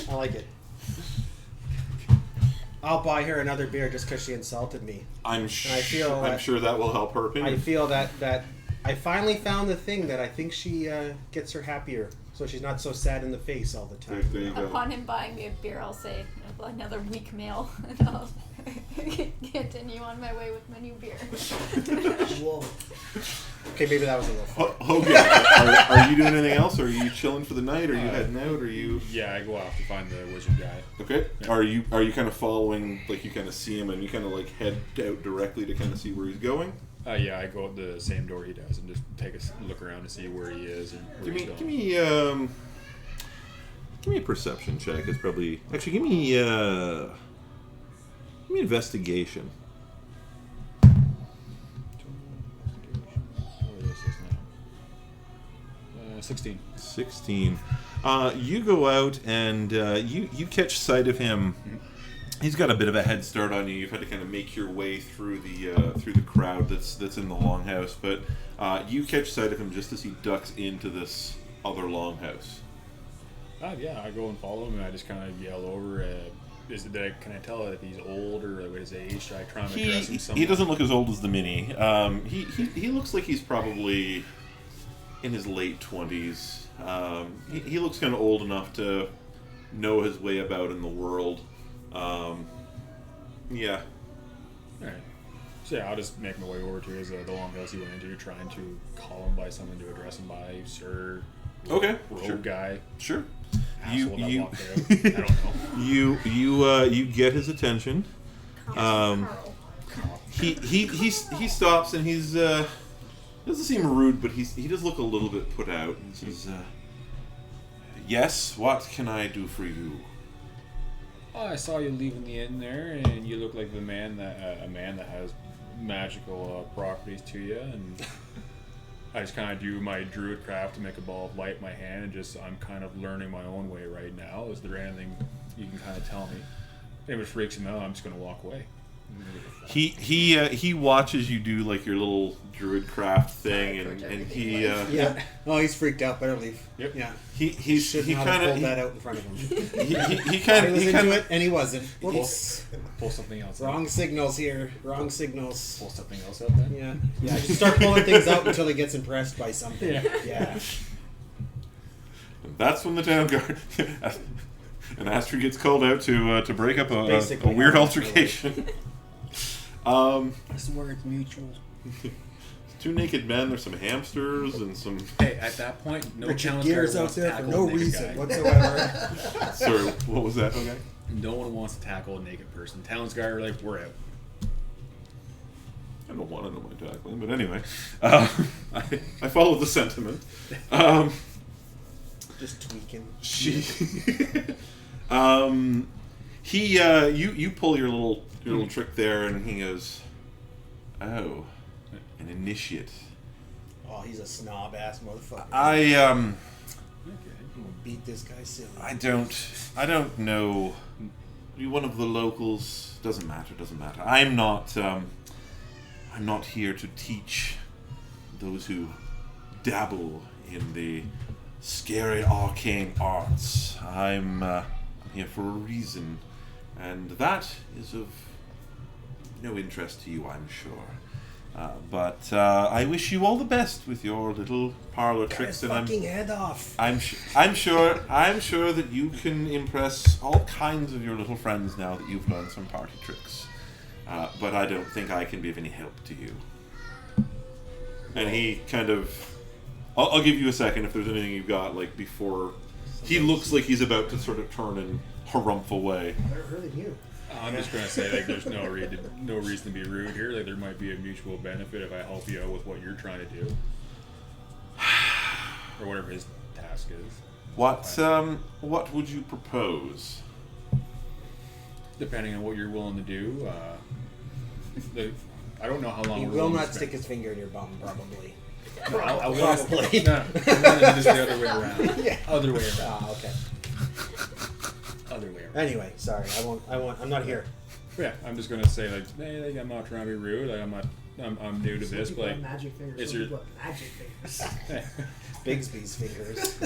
I like it. I'll buy her another beer just because she insulted me. I'm sure that will help her opinion. I feel that I finally found the thing that I think she gets her happier, so she's not so sad in the face all the time. There you go. Upon him buying me a beer, I'll say another weak meal, and I'll continue on my way with my new beer. Whoa. Okay, maybe that was a little far. Hogan, are you doing anything else? Are you chilling for the night? Are you heading out? Are you? Yeah, I go out to find the wizard guy. Okay. Yeah. Are you kind of following? Like you kind of see him, and you kind of like head out directly to kind of see where he's going. Yeah, I go out the same door he does and just take a look around to see where he is and where he's going. Give me a perception check. It's probably actually give me investigation. What is this now? 16. 16. You go out and you catch sight of him. He's got a bit of a head start on you. You've had to kind of make your way through the crowd that's in the longhouse, but you catch sight of him just as he ducks into this other longhouse. Yeah, I go and follow him, and I just kind of yell over. Can I tell if he's old or what his age? Should I try and address him somewhere? He doesn't look as old as the mini. He looks like he's probably in his late 20s. He looks kind of old enough to know his way about in the world. Yeah. Alright. So yeah, I'll just make my way over to his the longhouse he went into, trying to call him by something to address him by, sir. Okay. Rogue Sure. guy. Sure. Asshole that walked out. I don't know. You get his attention. Carl. He stops and he's doesn't seem rude, but he does look a little bit put out. And says, "Yes, what can I do for you?" Oh, I saw you leaving the inn there, and you look like a man that has magical properties to you, and I just kind of do my druid craft to make a ball of light in my hand, and I'm kind of learning my own way right now. Is there anything you can kind of tell me? If it freaks him out, I'm just going to walk away. He watches you do like your little druid craft thing, and he Yeah. Oh, he's freaked out. Better leave. Yep. Yeah. he Not have pulled that out in front of him. he kind He was of into it, and he wasn't. Whoops. Pull something else. Wrong out. signals here. Wrong signals. Pull something else out then. Yeah. Yeah. Just start pulling things out until he gets impressed by something. Yeah. That's when the town guard and Astrid gets called out to break up a Basically weird how I altercation. This word's mutual. Two naked men. There's some hamsters and some. Hey, at that point, no Richard town Gere's guard out wants to there for tackle no a naked reason guy. whatsoever. Sorry, what was that? Okay. No one wants to tackle a naked person. Town's guard are like, we're out. I don't want to know my tackling, but anyway, I follow the sentiment. Just tweaking. You pull your little trick there, and he goes, "Oh, an initiate." Oh, he's a snob ass motherfucker. I'm gonna beat this guy silly. I don't know. You one of the locals? Doesn't matter. I'm not here to teach those who dabble in the scary arcane arts. I'm here for a reason, and that is of no interest to you, I'm sure. But I wish you all the best with your little parlor tricks, and head off. I'm sure that you can impress all kinds of your little friends now that you've learned some party tricks. But I don't think I can be of any help to you. And he kind of I'll give you a second if there's anything you've got like before. He looks like he's about to sort of turn and harumph away. They're really new. I'm just gonna say like there's no reason to be rude here. Like there might be a mutual benefit if I help you out with what you're trying to do, or whatever his task is. What would you propose? Depending on what you're willing to do. I don't know how long. He we're will willing to not spend. stick his finger in your bum, probably. I want Probably. to do this the other way around. Yeah. Other way around. Ah, okay. Other way around. Anyway, sorry. I'm not here. Yeah, I'm just gonna say like, hey, like, I'm not trying to be rude. Like I'm new to Some this, people but have like, magic fingers. it's Some your- people have magic fingers. Bigsby's fingers.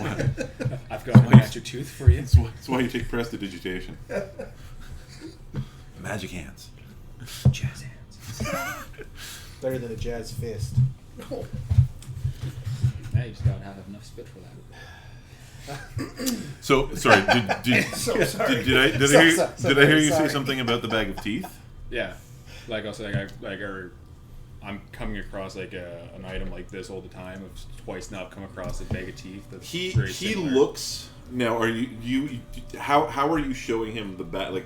I've got a magic tooth for you. That's why you take prestidigitation. Magic hands. Jazz hands. Better than a jazz fist. Now you just gotta have enough spit for that. So sorry. Did So sorry. did I hear you say sorry. something about the bag of teeth? Yeah, like I was saying, I'm coming across like an item like this all the time. I've twice now I've come across a bag of teeth. That's He very similar. looks now. Are you how are you showing him the bag? Like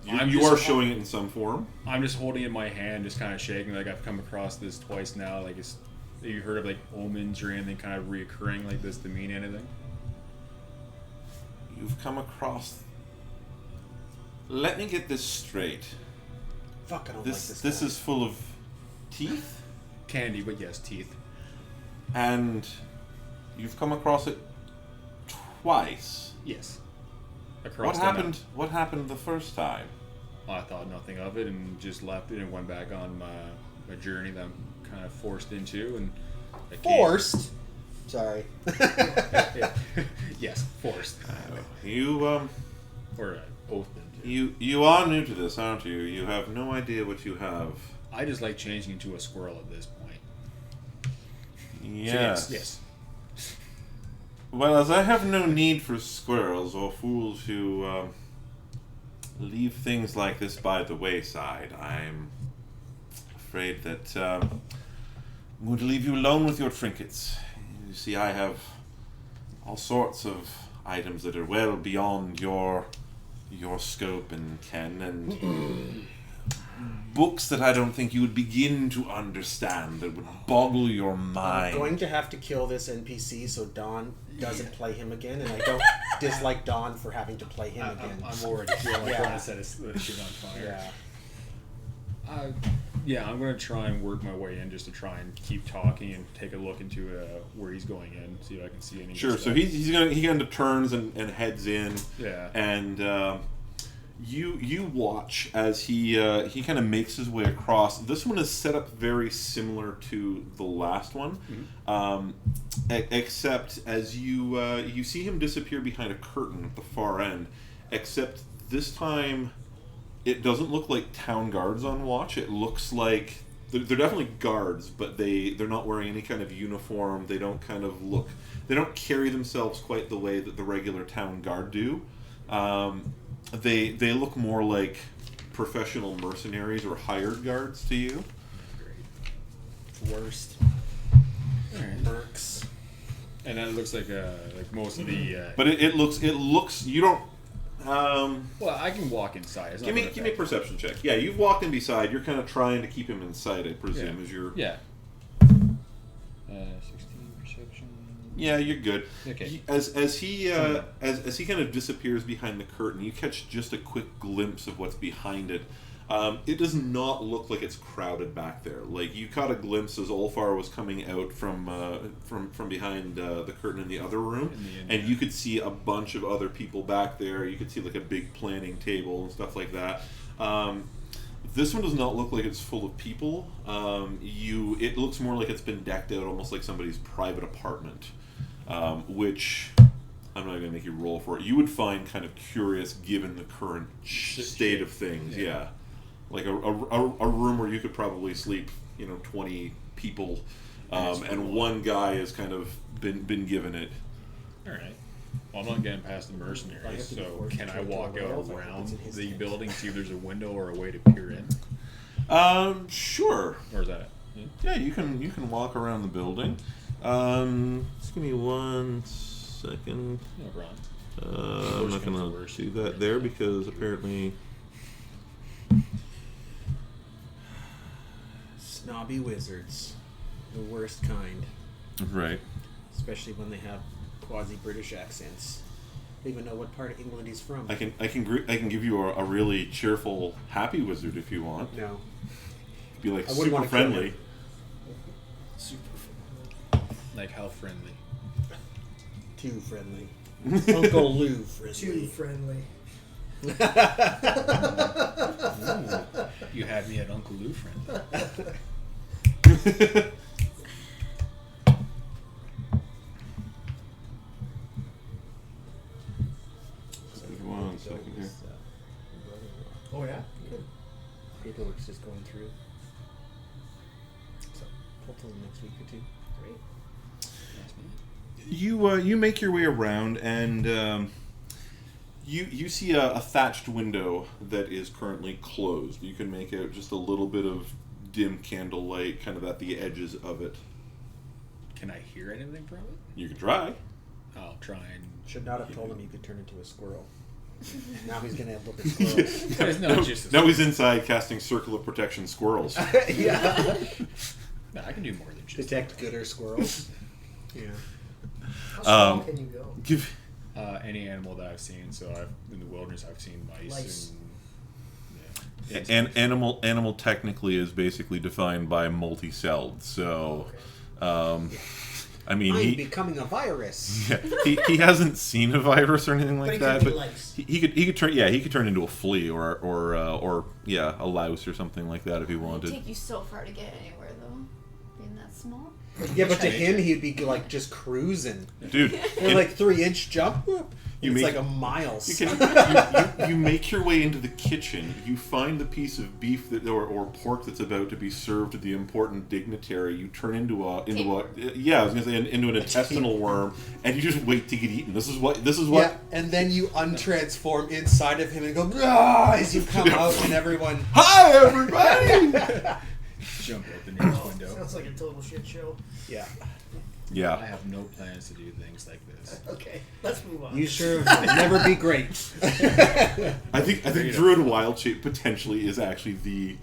I'm you just- are showing it in some form. I'm just holding it in my hand, just kind of shaking. Like I've come across this twice now. Like have you heard of like omens or anything kind of reoccurring like this to mean anything? You've come across. Let me get this straight. Fuck, I don't This like this guy. is full of teeth, Candy, but yes, teeth. and you've come across it twice. Yes. What Across the happened? What happened the first time? I thought nothing of it and just left it and went back on my journey that I'm kind of forced into and I came- Forced? Sorry. Yes, forced. You Or oathed into. you are new to this, aren't you? You have no idea what you have. I just like changing into a squirrel at this point. Yes. So yes. Well, as I have no need for squirrels or fools who leave things like this by the wayside, I'm afraid that I'm going to leave you alone with your trinkets. You see, I have all sorts of items that are well beyond your scope and ken, and books that I don't think you would begin to understand, that would boggle your I'm mind. going to have to kill this NPC so Don doesn't play him again, and I don't dislike Don for having to play him again. I'm already feeling like Yeah. trying to set his shit on fire. Yeah. Yeah, I'm gonna try and work my way in just to try and keep talking and take a look into where he's going in, see if I can see any. Sure. good So stuff. he kind of turns and heads in, Yeah. and you watch as he kind of makes his way across. This one is set up very similar to the last one, except as you see him disappear behind a curtain at the far end. Except this time, it doesn't look like town guards on watch. It looks like they're definitely guards, but they're not wearing any kind of uniform. They don't kind of look. They don't carry themselves quite the way that the regular town guard do. They look more like professional mercenaries or hired guards to you. Worst. Alright. Mercs. And that looks like most of the. But it looks you don't. Well, I can walk inside. It's not Give me gonna a perception check. Yeah, you've walked in beside. You're kind of trying to keep him in sight, I presume, Yeah. as you're. Yeah. 16 perception. Yeah, you're good. Okay. As he kind of disappears behind the curtain, you catch just a quick glimpse of what's behind it. It does not look like it's crowded back there. Like you caught a glimpse as Ulfar was coming out from behind the curtain in the other room, and you could see a bunch of other people back there. You could see like a big planning table and stuff like that. This one does not look like it's full of people. It looks more like it's been decked out, almost like somebody's private apartment, which I'm not going to make you roll for it. You would find kind of curious given the current state of things. Yeah. Like a room where you could probably sleep, 20 people, and one guy has kind of been given it. All right. Well, I'm not getting past the I mercenaries, have to be so forced can to I go to walk a out werewolf, I around think it's in his the case. building, see if there's a window or a way to peer in? Sure. Or is that it? Yeah, you can walk around the building. Just give me 1 second. No problem. I'm not gonna do that there because apparently. Snobby wizards, the worst kind. Right. Especially when they have quasi-British accents. I don't even know what part of England he's from. I can give you a really cheerful, happy wizard if you want. No. Be like I wouldn't super wanna kill friendly. him. Super. Like how friendly? Too friendly. Uncle Lou friendly. Too friendly. You had me at Uncle Lou friendly. One second here. Oh yeah. Good. Paperwork's just going through. So hopefully next week or two. Great. You make your way around and you see a thatched window that is currently closed. You can make out just a little bit of dim candlelight kind of at the edges of it. Can I hear anything from it? You can try. I'll try and. Should not have told him you could turn into a squirrel. Now he's gonna look at squirrels. It's not just a Now he's inside casting Circle of Protection squirrels. Yeah. No, I can do more than just Detect gooder squirrels. Yeah. How small can you go? Give any animal that I've seen. So in the wilderness, I've seen mice. Lice. And, and animal technically is basically defined by multi-celled. So, I mean, I'm becoming a virus. yeah, he hasn't seen a virus or anything like But it that, could be but lice. he could turn into a flea or a louse or something like that if he It would wanted. take you so far to get anywhere, though. Being that small. Yeah, but to him, he'd be like just cruising. Dude, And like 3-inch jump. You It's make- like a mile. you make your way into the kitchen. You find the piece of beef or pork that's about to be served to the important dignitary. You turn into a yeah, I was gonna say into an intestinal worm, and you just wait to get eaten. This is what. Yeah, and then you untransform inside of him and go "Ah!" as you come out, and everyone. Hi everybody. jump out the nearest window. Sounds like a total shit show. Yeah. I Yeah. have no plans to do things like this. Okay, let's move on. You sure will never be great. I think Druid Wild Shape potentially is the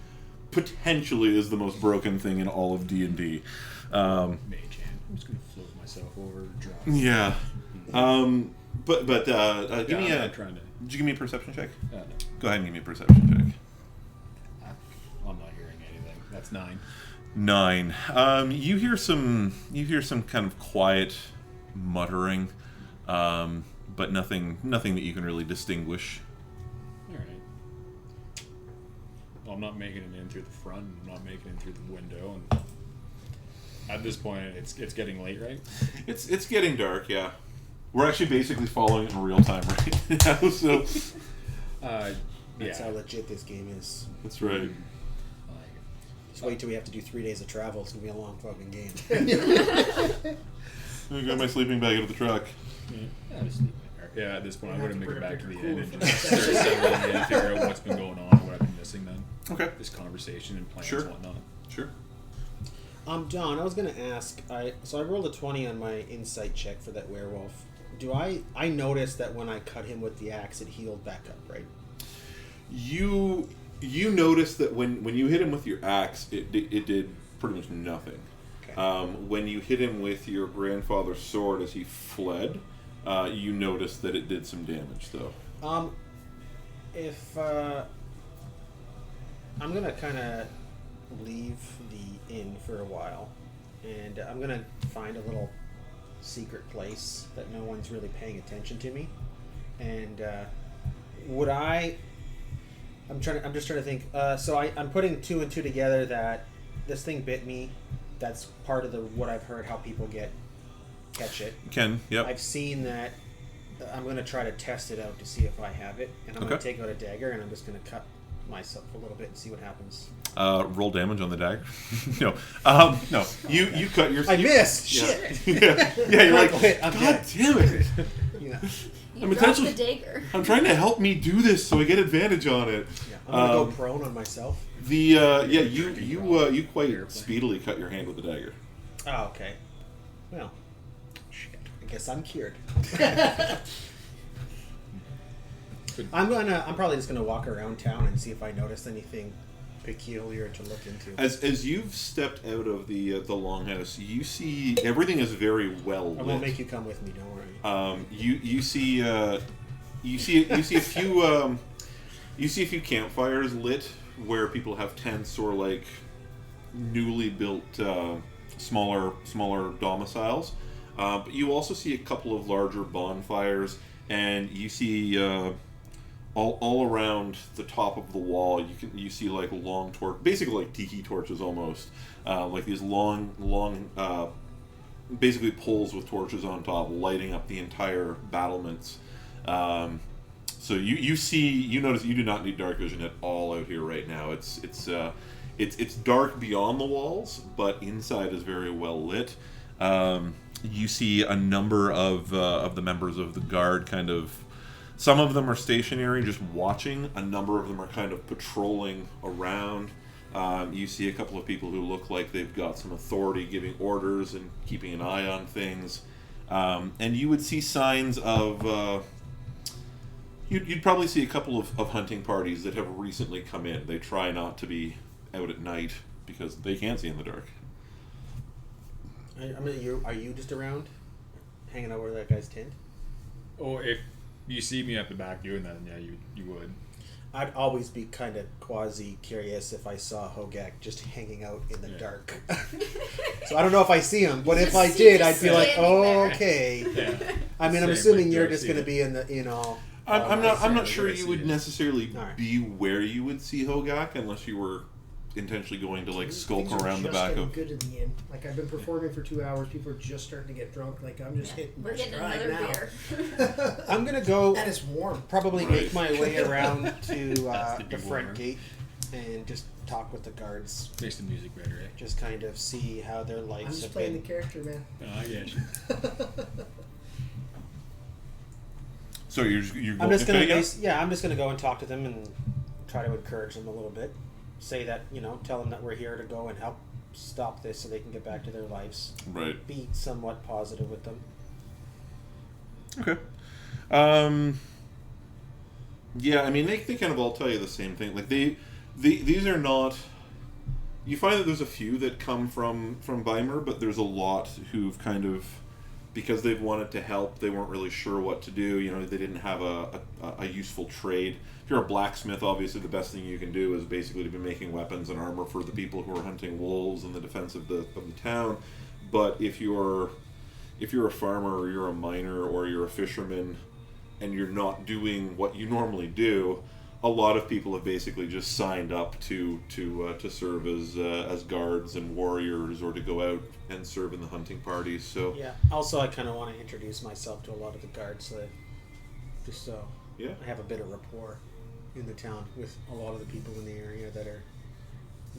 most broken thing in all of D&D. Mage hand. I'm just gonna float myself over and drop. Yeah. But give me I'm a. not trying to. Did you give me a perception check? No, Go ahead and give me a perception check. I'm not hearing anything. That's 9. 9. You hear some kind of quiet muttering, but nothing that you can really distinguish. All right. Well, I'm not making it in through the front. I'm not making it through the window. And at this point, it's getting late, right? It's getting dark. Yeah. We're actually basically following it in real time right now. So That's how Yeah. legit this game is. that's right. Just wait till we have to do 3 days of travel. It's gonna be a long fucking game. I got my sleeping bag out of the truck. Yeah, just leave it there. Yeah, at this point, I'm We'll going to have make to it back to bring the a end bigger and just cool start settling in and figure out what's been going on and what I've been missing then. Okay. This conversation and plans Sure. and whatnot. Sure. Don, I was gonna ask. I rolled a 20 on my insight check for that werewolf. I noticed that when I cut him with the axe, it healed back up, right? You notice that when you hit him with your axe, it did pretty much nothing. Okay. When you hit him with your grandfather's sword as he fled, you noticed that it did some damage, though. If I'm gonna kind of leave the inn for a while, and I'm gonna find a little secret place that no one's really paying attention to me, and I'm just trying to think. So I'm putting 2 and 2 together that this thing bit me. That's part of what I've heard how people catch it. Ken, yep. I've seen that. I'm going to try to test it out to see if I have it, and I'm going to take out a dagger, and I'm just going to cut myself a little bit and see what happens. Roll damage on the dagger. No, no. You cut your. I missed. Yeah. Shit. Yeah, you're like, Wait, I'm God dead." damn it! Yeah. You I'm dropped the potentially- dagger. I'm trying to help me do this so I get advantage on it. Yeah. I'm going to go prone on myself. You quite speedily cut your hand with the dagger. Oh, okay. Well, shit. I guess I'm cured. I'm probably just gonna walk around town and see if I notice anything peculiar to look into. As you've stepped out of the longhouse, you see everything is very well lit. I won't make you come with me. Don't worry. You see a few campfires lit where people have tents or like newly built smaller domiciles. But you also see a couple of larger bonfires, and you see all around the top of the wall. You see like long basically like tiki torches almost, like these long basically poles with torches on top, lighting up the entire battlements. So you notice you do not need dark vision at all out here right now. It's dark beyond the walls, but inside is very well lit. You see a number of the members of the guard kind of. Some of them are stationary, just watching. A number of them are kind of patrolling around. You see a couple of people who look like they've got some authority, giving orders and keeping an eye on things. And you would see signs of... You'd probably see a couple of hunting parties that have recently come in. They try not to be out at night because they can't see in the dark. Are you just around, hanging over that guy's tent? Oh, if you see me at the back doing that, then yeah, you would. I'd always be kind of quasi-curious if I saw Hogak just hanging out in the dark. So I don't know if I see him, but if I did, I'd be like, oh, okay. Yeah. I mean, I'm assuming you're just going to be in the, I'm not sure you would necessarily be where you would see Hogak unless you were intentionally going to like skulk around the back of. Good in the end. Like I've been performing for 2 hours. People are just starting to get drunk. Like I'm just hitting my stride now. Beer. I'm gonna go. And it's warm. Probably make my way around to the front gate and just talk with the guards. Makes the music better, eh? Just kind of see how their lives I'm just have playing been. the character, man. Oh, I get you. So you're I'm just gonna go and talk to them and try to encourage them a little bit. Say that, tell them that we're here to go and help stop this so they can get back to their lives. Right. Be somewhat positive with them. Okay. Yeah, I mean, they kind of all tell you the same thing. Like, these are not... You find that there's a few that come from Bymur, but there's a lot who've kind of... Because they've wanted to help, they weren't really sure what to do. They didn't have a useful trade. If you're a blacksmith, obviously the best thing you can do is basically to be making weapons and armor for the people who are hunting wolves in the defense of the town. But if you're a farmer or you're a miner or you're a fisherman and you're not doing what you normally do, a lot of people have basically just signed up to serve as guards and warriors or to go out and serve in the hunting parties. So yeah. Also, I kind of want to introduce myself to a lot of the guards, just so I have a bit of rapport in the town with a lot of the people in the area that are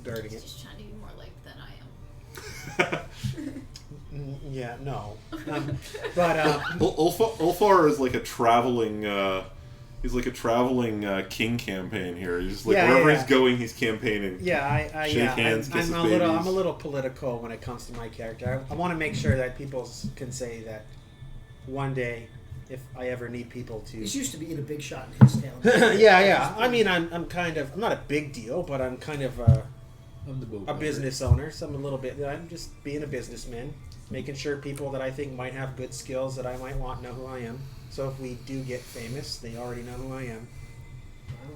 guarding it. Just trying to be more like than I am. Yeah, no. Ulfar is like a traveling. He's like a traveling king campaign here. He's just like wherever he's going, he's campaigning. Yeah, shake hands, kiss his I'm a little political when it comes to my character. I want to make sure that people can say that one day, if I ever need people to. He's used to being a big shot in his town. Yeah. I mean, I'm not a big deal, but I'm kind of a business owner. So I'm just being a businessman, making sure people that I think might have good skills that I might want know who I am. So if we do get famous, they already know who I am. Wow.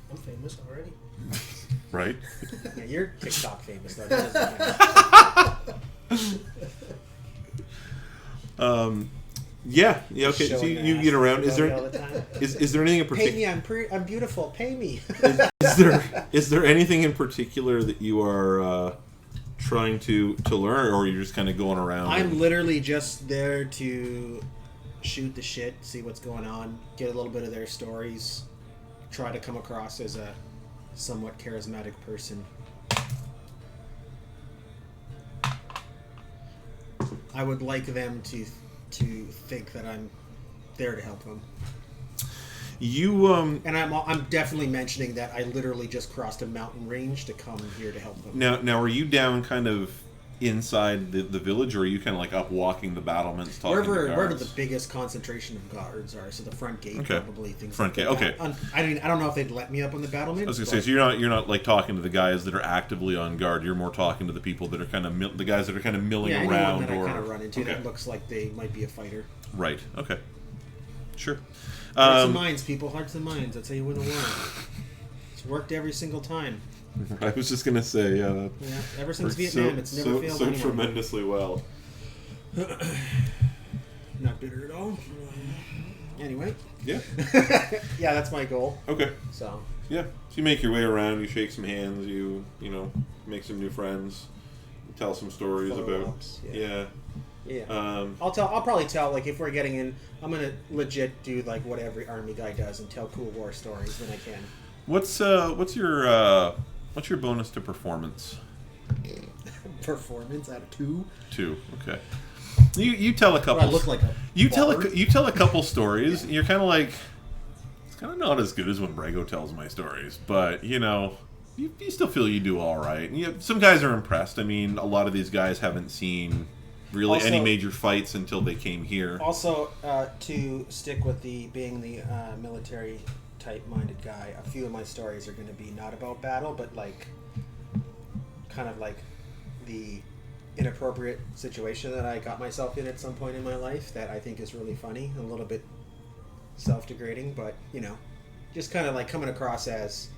I'm famous already. Right? Yeah, you're TikTok famous though. That doesn't count. Yeah. Okay. So you get around. Is there anything in particular? Pay me. I'm beautiful. Pay me. Is there anything in particular that you are trying to learn, or you're just kind of going around? I'm literally just there to shoot the shit, see what's going on, get a little bit of their stories, try to come across as a somewhat charismatic person. I would like them to think that I'm there to help them. And I'm definitely mentioning that I literally just crossed a mountain range to come here to help them. Now are you down kind of inside the village, or are you kind of like up walking the battlements, talking to Wherever guards? the biggest concentration of guards are, so the front gate Okay. probably things. Front like gate, that. okay. I mean, I don't know if they'd let me up on the battlement. I was gonna say, so you're not like talking to the guys that are actively on guard. You're more talking to the people that are kind of the guys that are kind of milling yeah, around, anyone that or I kind of run into okay. that looks like they might be a fighter. Right. Okay. Sure. Hearts and minds, people. Hearts and minds. That's how you win a war. It's worked every single time. I was just gonna say, Yeah, ever since Vietnam, it's never failed so anyone. tremendously well. Not bitter at all. Anyway. Yeah. Yeah, that's my goal. Okay. So. Yeah. So you make your way around. You shake some hands. You make some new friends. Tell some stories about. Follow-ups, Yeah. Yeah. I'll probably tell, like, if we're getting in, I'm gonna legit do like what every army guy does and tell cool war stories when I can. What's your bonus to performance? Performance out of 2. 2. Okay. You tell a couple. I look like a. You tell bard. you tell a couple stories. You're kind of like, it's kind of not as good as when Brego tells my stories, but you still feel you do all right. And some guys are impressed. I mean, a lot of these guys haven't seen really any Also- major fights until they came here. Also, to stick with being the military type-minded guy, a few of my stories are going to be not about battle, but like, kind of like the inappropriate situation that I got myself in at some point in my life that I think is really funny, a little bit self-degrading, but just kind of like coming across as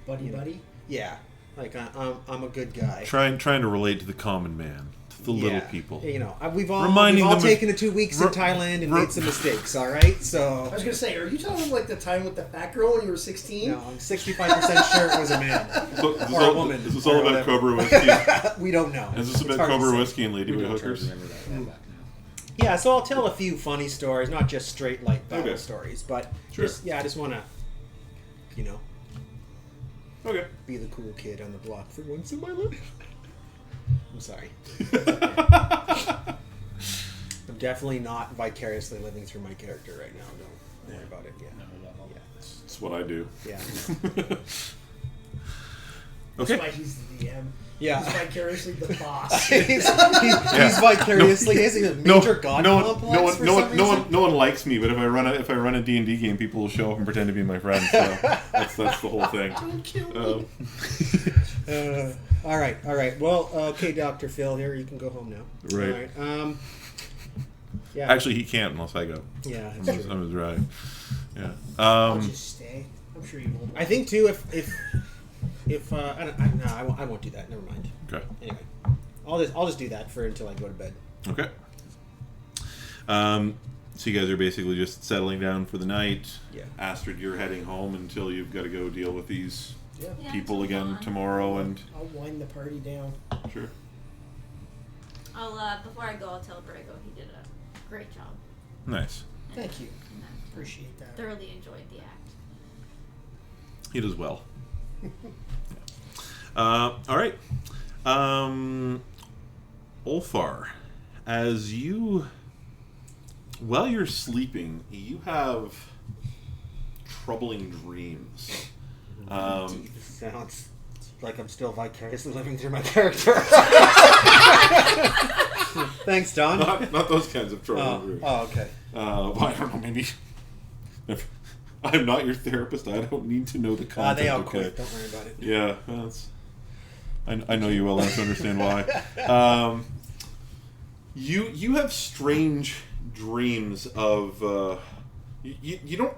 Buddy. yeah, like I'm a good guy. Trying to relate to the common man, to the little people. We've all Reminding them taken the 2 weeks in Thailand and made some mistakes. All right, so I was gonna say, are you talking like the time with the fat girl when you were 16? no, I'm 65% sure it was a man So, is this or a all, woman. Is this or all about whatever. Cobra whiskey? We don't know. Is this It's about hard to Cobra say. whiskey and We ladybird don't try to hookers? remember that one back now. Yeah, so I'll tell a few funny stories, not just straight like battle Okay. stories, but Sure. I just want to, Okay. be the cool kid on the block for once in my life. I'm sorry. I'm definitely not vicariously living through my character right now. Don't worry about it. Yeah. Yeah. That's what I do. Yeah. That's Okay. why he's the DM. Yeah. He's vicariously the boss. he's vicariously has a major god complex for some reason. No one likes me. But if I run a D&D game, people will show up and pretend to be my friend. So that's the whole thing. Don't kill me. All right. Well, okay, Dr. Phil, here you can go home now. Right. All right. Yeah. Actually, he can't unless I go. Yeah. I'm That's true. right. Yeah. I'll just stay. I'm sure you won't. I think too. If I won't do that. Never mind. Okay. Anyway, I'll just do that until I go to bed. Okay. So you guys are basically just settling down for the night. Yeah. Astrid, you're heading home until you've got to go deal with these Yeah. Yeah, people it's again fun. tomorrow, and I'll wind the party down. sure. I'll before I go, I'll tell Brego he did a great job. Nice. Thank you. And Appreciate that. thoroughly enjoyed the act. He does well. All right. Ulfar, while you're sleeping, you have troubling dreams. Sounds like I'm still vicariously living through my character. Thanks, Don. Not those kinds of troubling dreams. Oh, okay. Well, I don't know, maybe. I'm not your therapist. I don't need to know the content. They all okay. quit. Don't worry about it. Yeah, that's. I know you well enough to understand why. You have strange dreams of. You don't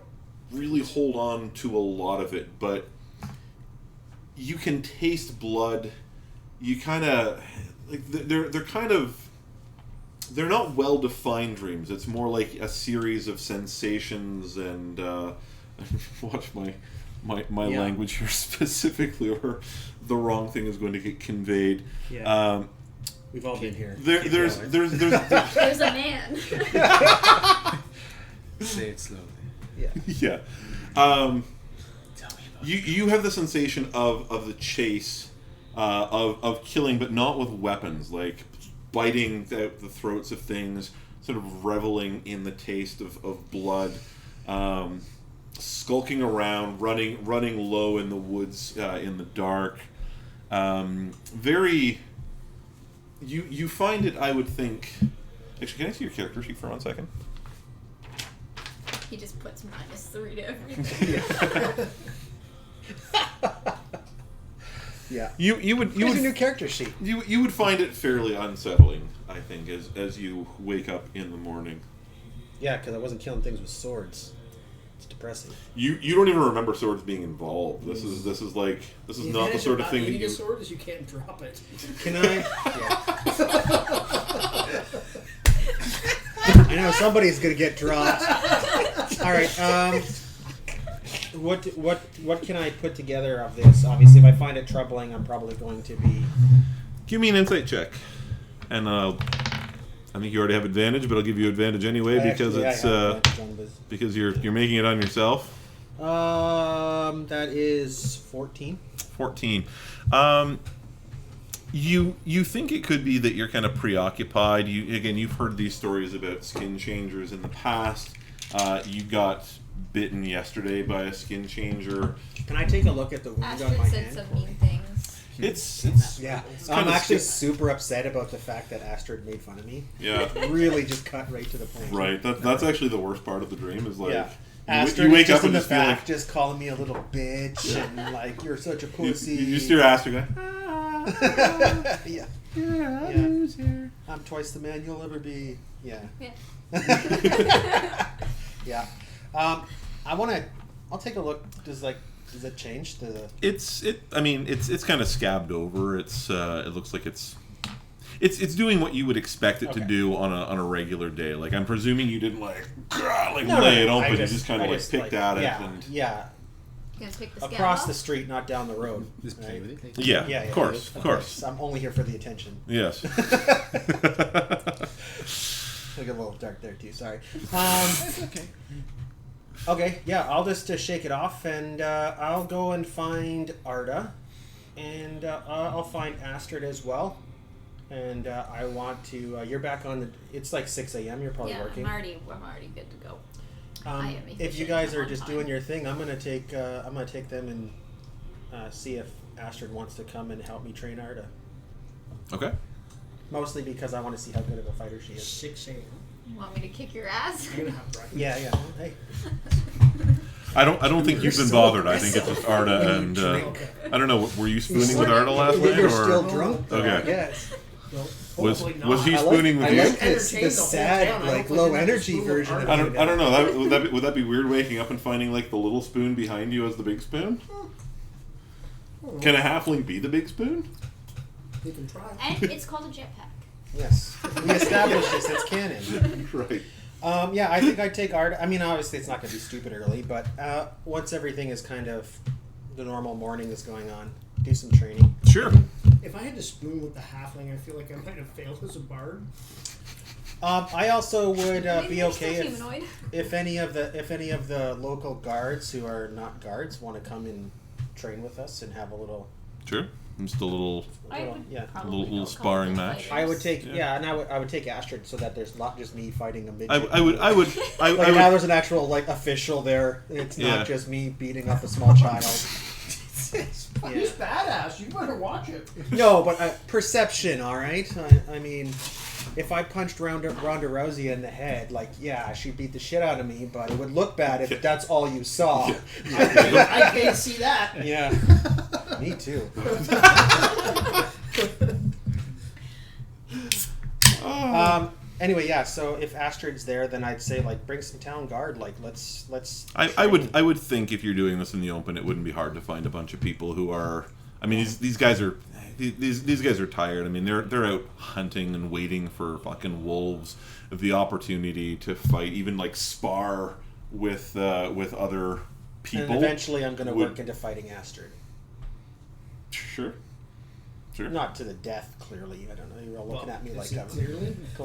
really hold on to a lot of it, but you can taste blood. You kind of like they're kind of. They're not well-defined dreams. It's more like a series of sensations and watch my Yeah. language here specifically, or the wrong thing is going to get conveyed. Yeah. We've all been here. There's There's a man. Say it slowly. Yeah. yeah. Tell me about You have the sensation of the chase, of killing, but not with weapons, like biting the throats of things, sort of reveling in the taste of blood, skulking around, running low in the woods in the dark. Very You find it, I would think. Actually, can I see your character sheet for 1 second? He just puts -3 to everything. Yeah. You would Here's a new character sheet. you would find it fairly unsettling, I think, as you wake up in the morning. Yeah, because I wasn't killing things with swords. It's depressing. You don't even remember swords being involved. This is not the sort of thing that you you. a sword is you can't drop it. Can I? Yeah. I know somebody's gonna get dropped. All right. What can I put together of this? Obviously, if I find it troubling, I'm probably going to be. Give me an insight check, and I think you already have advantage, but I'll give you advantage anyway because because you're making it on yourself. That is 14. 14. You think it could be that you're kind of preoccupied. You've heard these stories about skin changers in the past. You got bitten yesterday by a skin changer. Can I take a look at the wound on Astrid my said hand? some mean things. It's Yeah, it's I'm kinda actually sti- super upset about the fact that Astrid made fun of me. Yeah. It really just cut right to the point. Right. That's actually the worst part of the dream is like Yeah. you Astrid wake is just up in and the just feel like back, just calling me a little bitch and like you're such a pussy. you just hear Astrid going, Yeah. I'm twice the man you'll ever be. Yeah. Yeah. Yeah. I'll take a look. Does it change the? It's kind of scabbed over. It looks like it's doing what you would expect it to do on a regular day. Like I'm presuming you didn't lay it open. You just kind of picked at it and yeah. You gonna pick the scab Across off? the street, not down the road. Just play with it. yeah, of course. I'm only here for the attention. Yes. Look a little dark there too. Sorry. That's okay. Okay, yeah, I'll just shake it off, and I'll go and find Arda, and I'll find Astrid as well. And I want to. You're back on the. It's like 6 a.m. You're probably working. I'm already good to go. I am If you efficient guys are on just time. doing your thing, I'm gonna take them and see if Astrid wants to come and help me train Arda. Okay. Mostly because I want to see how good of a fighter she is. 6 a.m. You want me to kick your ass? You're gonna have breakfast. Yeah. Hey. I don't think you've been so bothered. I think it's just Arda and Okay. I don't know. Were you spooning with Arda last night You're or still drunk. Though, Okay. Yes. Well, was hopefully not. was he I like- spooning with I you? like this, Entertain the the whole sad, town. I like don't low think energy it's version of Arda. I don't know. Would that be weird waking up and finding like the little spoon behind you as the big spoon? Can a halfling be the big spoon? You can try. And it's called a jetpack. Yes. We established this. It's canon. Right. Yeah, I think I'd take Arda. I mean, obviously it's not going to be stupid early, but once everything is kind of the normal morning is going on, do some training. Sure. If I had to spoon with the halfling, I feel like I might have failed as a bard. I also would Maybe be you're okay still if, humanoid. if any of the local guards who are not guards want to come and train with us and have a little. Sure. Just a little. I would yeah. probably Little know a sparring couple of match. fighters. I would take Yeah. and I would take Astrid so that there's not just me fighting a midget. I would. Like now there's an actual like official there. It's Yeah. not just me beating up a small child. He's Yeah. badass. You better watch it. No, but perception, all right. I mean, if I punched Ronda Rousey in the head, like, yeah, she'd beat the shit out of me, but it would look bad if that's all you saw. I can't see that. Yeah, me too. Anyway, yeah. So if Astrid's there, then I'd say like bring some town guard. Like let's. I would think if you're doing this in the open, it wouldn't be hard to find a bunch of people who are. I mean, these guys are. These guys are tired. I mean, they're out hunting and waiting for fucking wolves, the opportunity to fight, even like spar with other people. And eventually, I'm going to would- work into fighting Astrid. Sure. Sure. Not to the death, clearly. I don't know. You're all looking at me like I'm clearly. No.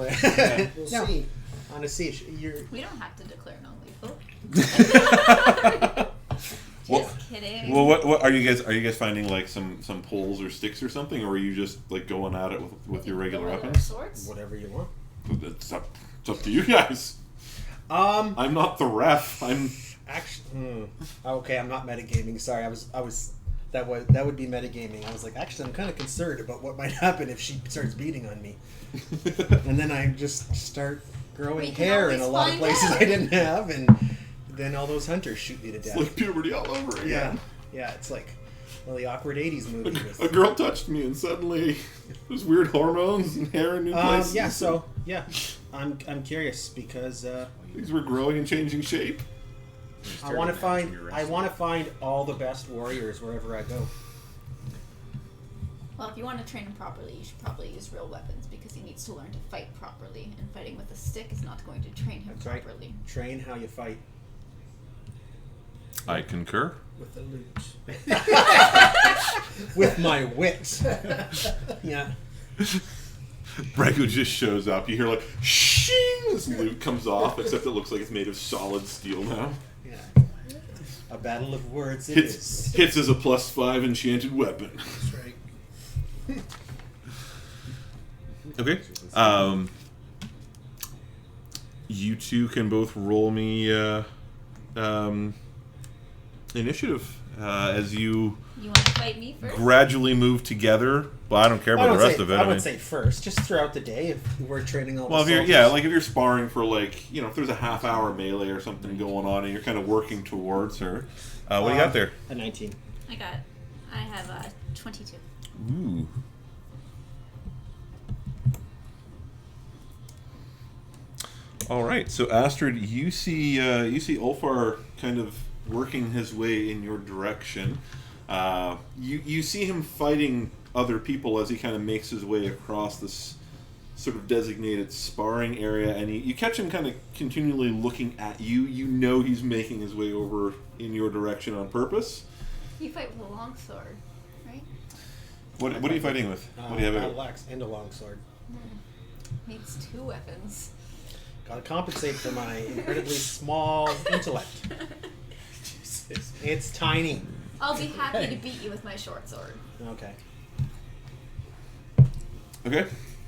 We'll see. On a siege, you're. We don't have to declare non-lethal. Well- Just kidding. Well, what are you guys finding like some poles or sticks or something, or are you just like going at it with your regular Regular weapons? swords. Whatever you want. It's up to you guys. I'm not the ref. I'm. Actually, okay, I'm not metagaming. Sorry, I was That would be metagaming. I was like, actually, I'm kind of concerned about what might happen if she starts beating on me. And then I just start growing We can hair in a always lot of find places out. I didn't have, and then all those hunters shoot me to It's death. like puberty all over again. Yeah, it's like the awkward '80s movie. A girl touched me and suddenly there's weird hormones and hair in new places. I'm curious because Things were growing and changing shape. I want to find all the best warriors wherever I go. Well, if you want to train him properly, you should probably use real weapons because he needs to learn to fight properly, and fighting with a stick is not going to train him That's right. properly. Train how you fight. I concur. With the loot. With my wit. Yeah. Brego just shows up. You hear like, shing! This loot comes off, except it looks like it's made of solid steel now. Yeah. A battle of words it Hits is. hits as a +5 enchanted weapon. That's right. Okay. You two can both roll me initiative as you You want to fight me first? gradually move together. Well, I don't care about the rest of it. I mean, would say first, just throughout the day, if we're training all well, the if you're soldiers. like if you're sparring for like if there's a half-hour melee or something going on, and you're kind of working towards her. What do you got there? A 19. I have 22. Ooh. All right, so Astrid, you see Ulfar kind of working his way in your direction. You see him fighting other people as he kind of makes his way across this sort of designated sparring area, and you catch him kind of continually looking at you. You know he's making his way over in your direction on purpose. You fight with a longsword, right? What are you fighting with? What do you have? Battle axe and a longsword. Needs 2 weapons. Gotta compensate for my incredibly small intellect. It's tiny. I'll be happy to beat you with my short sword. Okay. Okay,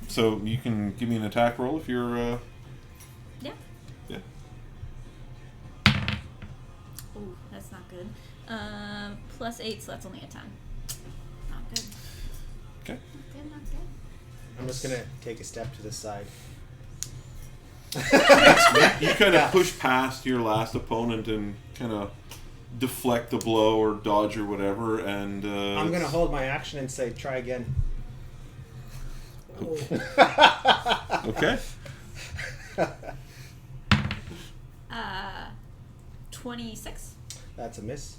so you can give me an attack roll if you're. Yeah. Yeah. Ooh, that's not good. +8, so that's only a 10. Not good. Okay. Not good. I'm just gonna take a step to the side. You kind of push past your last opponent and kind of deflect the blow or dodge or whatever, and I'm gonna hold my action and say, try again. Okay. 26. That's a miss.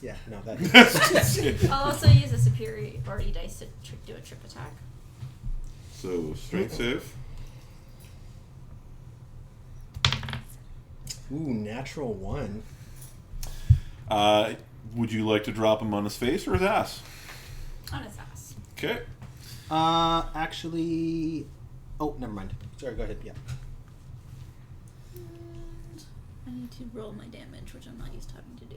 Yeah, no, that. I'll also use a superiority dice to do a trip attack. So strength save. Ooh, natural 1. Would you like to drop him on his face or his ass? On his ass. Okay. Actually. Oh, never mind. Sorry, go ahead. Yeah. And I need to roll my damage, which I'm not used to having to do.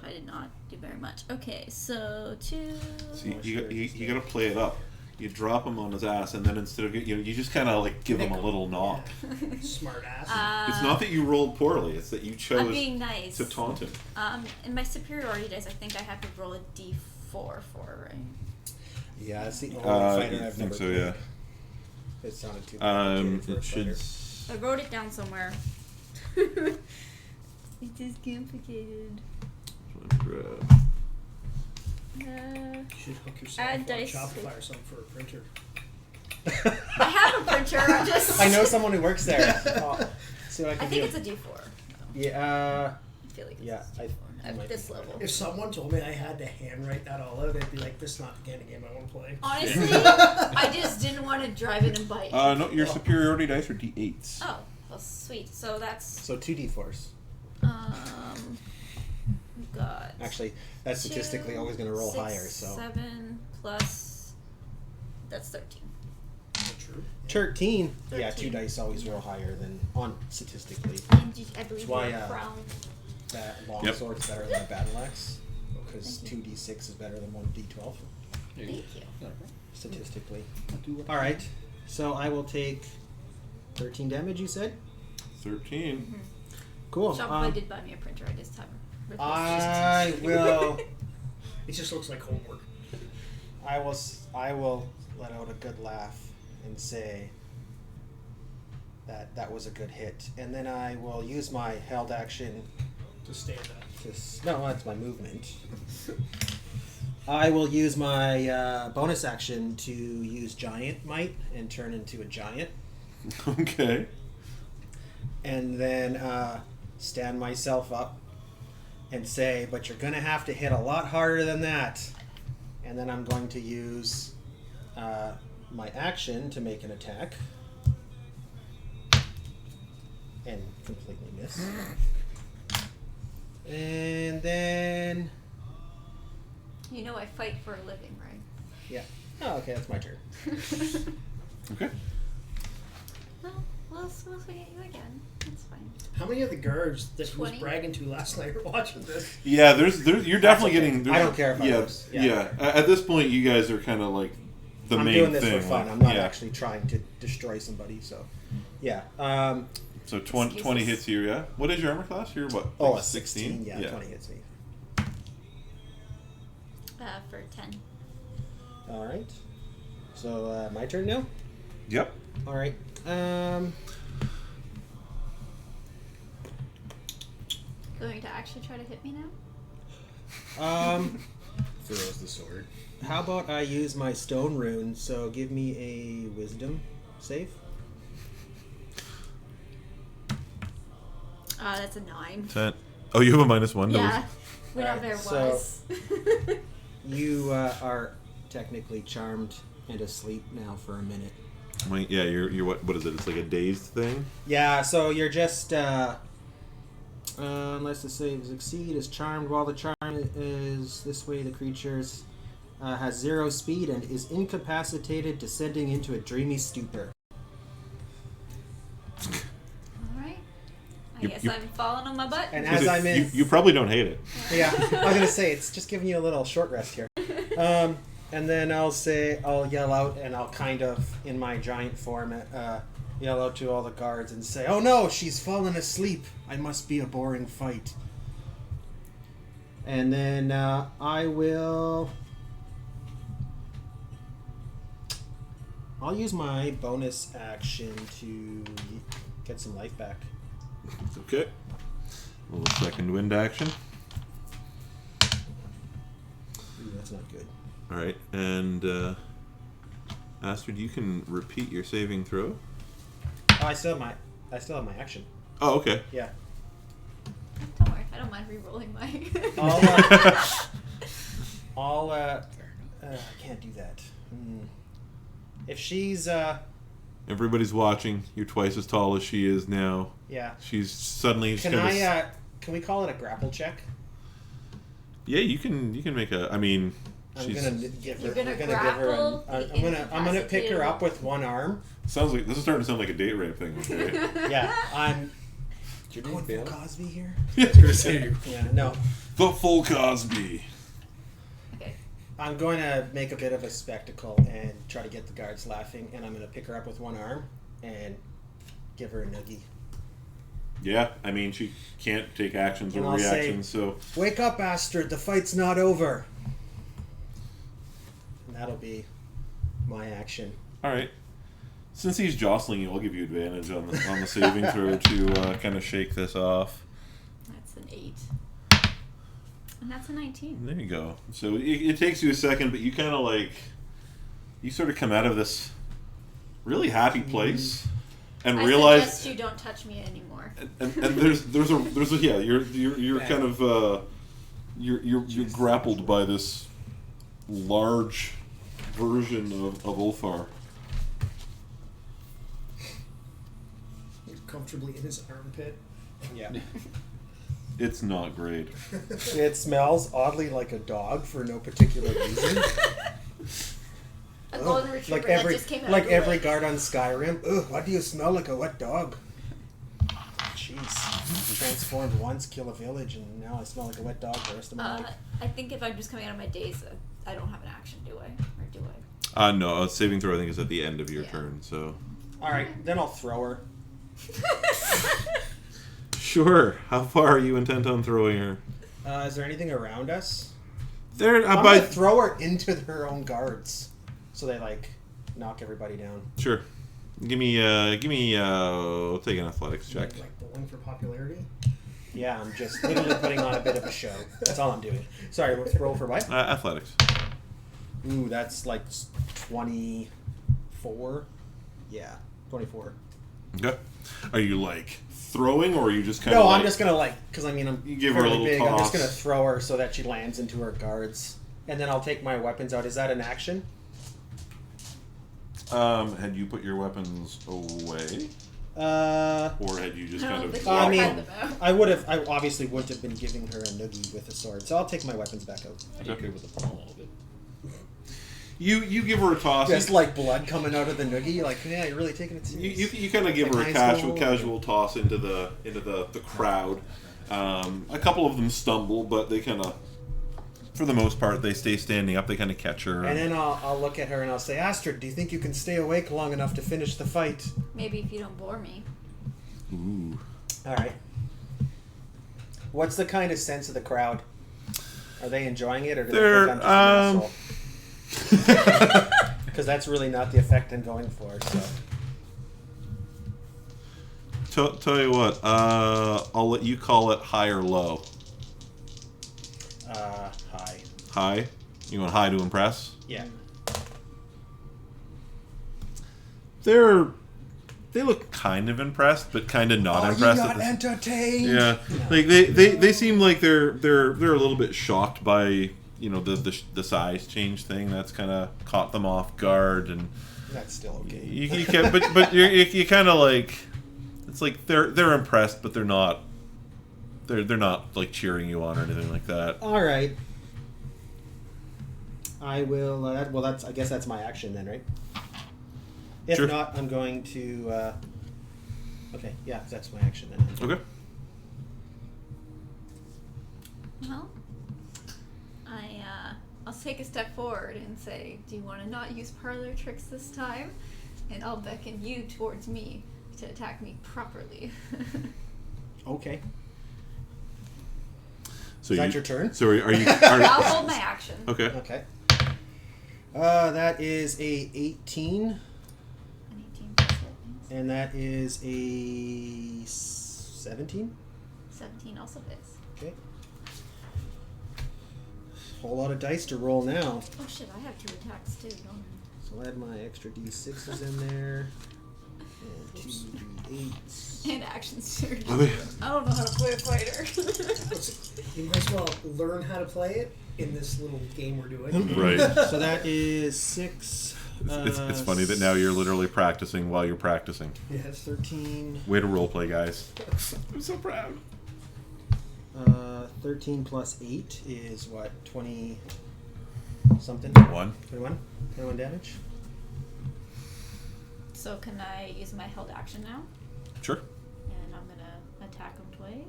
I did not do very much. Okay, so 2. So you got to play it up. You drop him on his ass, and then instead of you just kind of like give him a little knock. Smart ass. It's not that you rolled poorly; it's that you I'm chose being nice. to taunt him. In my superiority dice, I think I have to roll a d4 for, right? Yeah, it's the only I fighter I've think never so. played. Yeah. It sounded too complicated for a It should. fighter. I wrote it down somewhere. It is complicated. You should hook yourself add on dice. Shopify or something for a printer. I have a printer. I'm just. I know someone who works there. Oh, see what I I can think do. it's a d4. Yeah. I feel like it's Yeah, a D4 might at this be. level. If someone told me I had to handwrite that all out, I'd be like, this is not the kind of game I want to play. Honestly, I just didn't want to drive in and bite. No, your superiority dice are d8s. Oh, well, sweet. So that's So 2 d4s. we've got. Actually, that's statistically 2, always going to roll 6, higher. So 7 plus. That's 13. True. 13. Yeah, 2 13. dice always roll higher than on statistically. And I believe That's why, you're a crown. That long Yep. sword's better than a battle axe because Thank 2d6 is better than 1d12 Thank you. statistically. All right, so I will take 13 damage. You said 13. Mm-hmm. cool. Shopify did buy me a printer. I just haven't I will. It just looks like homework. I will let out a good laugh and say that was a good hit, and then I will use my held action To stand up. No, that's my movement. I will use my bonus action to use giant might and turn into a giant, Okay. and then stand myself up and say, "But you're gonna have to hit a lot harder than that." And then I'm going to use my action to make an attack. And completely miss. And then... You know I fight for a living, right? Yeah. Oh, okay, that's my turn. Okay. Well, we'll swing at you again. That's fine. How many of the guards that he was 20? bragging to last night are watching this? Yeah, there's you're definitely okay. getting. I don't care if I yeah, lose. Yeah. Yeah. At this point, you guys are kind of like the I'm main doing this thing. for fun. like, I'm not yeah. actually trying to destroy somebody, so... Yeah. So 20 Excuses. hits you, yeah? What is your armor class? You're what? Oh, like a 16. Yeah, 20 hits me. For 10. All right. So, my turn now? Yep. All right. Going to actually try to hit me now? Throws the sword. How about I use my stone rune, so give me a wisdom save. That's a 9. 10. Oh, you have a -1? Yeah. Whatever Alright, it so- was. You are technically charmed and asleep now for a minute. Wait, yeah, you're what is it? It's like a dazed thing? Yeah, so you're just, unless the save succeed, is charmed while the charm is this way, the creature's has 0 speed and is incapacitated, descending into a dreamy stupor. Alright. I You- guess you- I'm falling on my butt. And as I'm in... You probably don't hate it. Yeah, I was gonna say it's just giving you a little short rest here. And then I'll yell out, and I'll kind of, in my giant form, yell out to all the guards and say, "Oh no, she's fallen asleep. I must be a boring fight." And then I'll use my bonus action to get some life back. Okay. A little second wind action. Ooh, that's not good. All right, and Astrid, you can repeat your saving throw. Oh, I still have my action. Oh, okay. Yeah. Don't worry, I don't mind re-rolling my... I can't do that. If she's, Everybody's watching. You're twice as tall as she is now. yeah. She's suddenly. Can can we call it a grapple check? Yeah, you can make a. I mean, I'm she's. gonna give her. You're gonna I'm gonna give her. grapple I'm gonna pick her up with one arm. Sounds like this is starting to sound like a date rape thing. Okay? Yeah, I'm Your going name full Bill? Cosby here. I was gonna say Yeah, no. The full Cosby. Okay. I'm going to make a bit of a spectacle and try to get the guards laughing, and I'm going to pick her up with one arm and give her a noogie. Yeah, I mean she can't take actions And or I'll say- reactions, so Wake up, Astrid! The fight's not over. And that'll be my action. all right. Since he's jostling you, I'll give you advantage on the saving throw to kind of shake this off. That's an 8. And that's a 19. There you go. So it takes you a second, but you kind of you sort of come out of this really happy place and I realize. suggest you don't touch me anymore. And there's a yeah you're kind of you're grappled by this large version of Ulfar. He's comfortably in his armpit. Yeah. It's not great. It smells oddly like a dog for no particular reason. A golden retriever Like every that just came out like of the every lake. guard on Skyrim. Ugh, why do you smell like a wet dog? Jeez. Transformed once, kill a village, and now I smell like a wet dog the rest of my life. I think if I'm just coming out of my daze, I don't have an action, do I? Or do I? No, a saving throw I think is at the end of your Yeah. turn. So Alright, then I'll throw her. sure. How far are you intent on throwing her? Is there anything around us? There, I'm gonna throw her into their own guards, so they like knock everybody down. Sure. Give me. We'll take an athletics check. Like bowling for popularity. Yeah, I'm just literally putting on a bit of a show. That's all I'm doing. Sorry, roll for what? Athletics. Ooh, that's like 24. Yeah, 24. Okay. Are you like throwing, or are you just kind of? No, like, I'm just gonna because I mean I'm You give her a fairly little big. I'm just toss. gonna throw her so that she lands into her guards, and then I'll take my weapons out. Is that an action? Had you put your weapons away, or had you just I kind don't of? think I I mean, had them out. I would have. I obviously wouldn't have been giving her a noogie with a sword, so I'll take my weapons back out. I did good with the pommel of it. You give her a toss. Just like blood coming out of the noogie, like yeah, you're really taking it serious. You kind of give her a Like high school. casual toss into the crowd. A couple of them stumble, but they kind of, for the most part, they stay standing up. They kind of catch her. And then I'll look at her and I'll say, Astrid, do you think you can stay awake long enough to finish the fight? Maybe if you don't bore me. Ooh. All right. What's the kind of sense of the crowd? Are they enjoying it, or do they They're, think I'm just an asshole? Because that's really not the effect I'm going for. So Tell you what, I'll let you call it high or low. high. High? You want high to impress? Yeah. They look kind of impressed, but kind of not impressed. Are you not entertained? Yeah, like they seem like they're a little bit shocked by the size change thing. That's kind of caught them off guard, and That's still okay. you can, but you kind of like, it's like they're impressed, but they're not like cheering you on or anything like that. All right. I will. I guess that's my action then, right? If Sure. not, I'm going to. Okay, yeah, that's my action then. Okay. Well, I'll take a step forward and say, do you want to not use parlor tricks this time? And I'll beckon you towards me to attack me properly. Okay. So Is that your turn? So are you? I'll hold my action. Okay. Okay. That is a 18, An 18 plus what? and that is a 17. 17 also hits. Okay. Whole lot of dice to roll now. Oh shit, I have 2 attacks too, don't I? So I'll add my extra d6s in there. And 2 d8s. And action surge. I mean, I don't know how to play a fighter. You might as well learn how to play it in this little game we're doing. right. So that is 6. It's funny that now you're literally practicing while you're practicing. That's 13. Way to roleplay, guys. I'm so proud. 13 plus 8 is what? 20 something? 1. 21? 21 damage? So can I use my held action now? Sure. And I'm gonna attack him twice.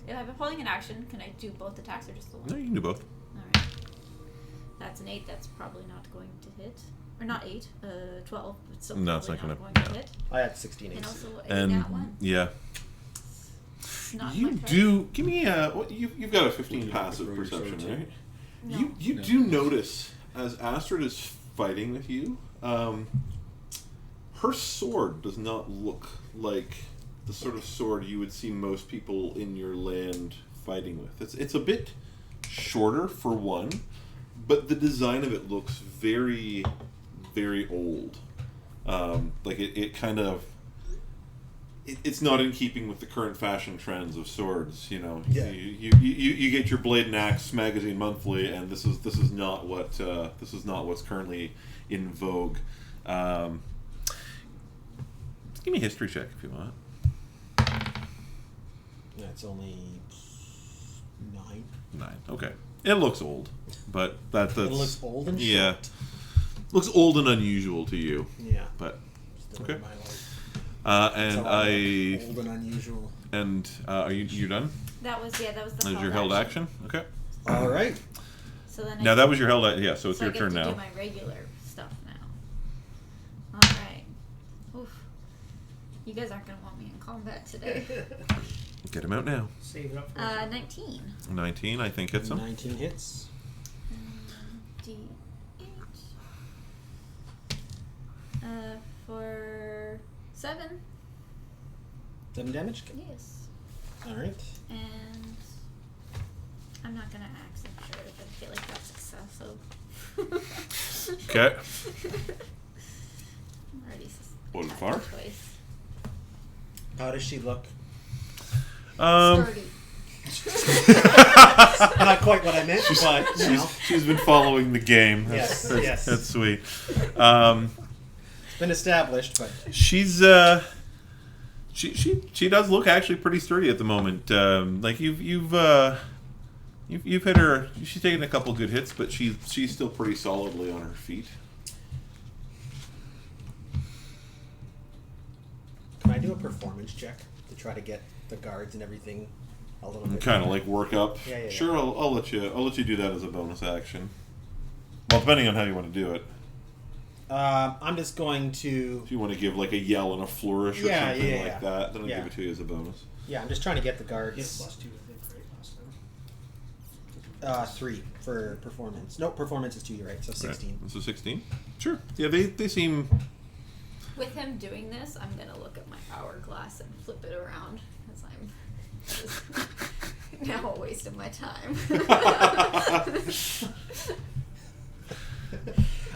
If I'm holding an action, can I do both attacks or just the one? No, you can do both. Alright. That's an 8, that's probably not going to hit. Or not 8, 12, but still No, it's probably not not gonna- going to hit. I had 16 And aces. also And that one. yeah, Not you my turn. do. Give me a. What you've got a 15 You passive throw your sword perception, too? right? No. You No. do notice as Astrid is fighting with you, her sword does not look like the sort of sword you would see most people in your land fighting with. It's a bit shorter for one, but the design of it looks very, very old. Like it kind of. It's not in keeping with the current fashion trends of swords. You know, Yeah. you get your Blade and Axe magazine monthly, and this is not what's currently in vogue. Give me a history check if you want. That's only 9. 9. Okay, it looks old, but that's It looks old and yeah, short. looks old and unusual to you. Yeah. But Still okay. in my life. And So old and unusual. are you done? That was the That was your held action. Okay. All right. So then Now that was your held action. Yeah, so it's I your get turn to now. do my regular stuff now. Alright. Oof. You guys aren't gonna want me in combat today. Get him out now. Save it up for 19. 19, I think hits him. 19 hits. D8. For 7. 7 damage? Yes. Alright. And I'm not gonna accent sure, but I feel like that's excessive. Okay. Already Ulfar? twice. How does she look? Sturdy. Not quite what I meant, but you know. She's been following the game. Yes, That's, yes. That's sweet. It's been established, but She's she does look actually pretty sturdy at the moment. Like you've hit her. She's taken a couple good hits, but she's still pretty solidly on her feet. can I do a performance check to try to get the guards and everything a little bit? Kind of like work up. Yeah. Sure, I'll let you do that as a bonus action. Well, depending on how you want to do it. I'm just going to. If you want to give like a yell and a flourish or something like that, then I'll Yeah. give it to you as a bonus. Yeah, I'm just trying to get the you guards. have +2, I think, right? Last time. 3 for performance. No, performance is 2. You're right. So 16. Right. So 16. Sure. Yeah, they seem. With him doing this, I'm gonna look at my hourglass and flip it around because I'm just now a waste of my time.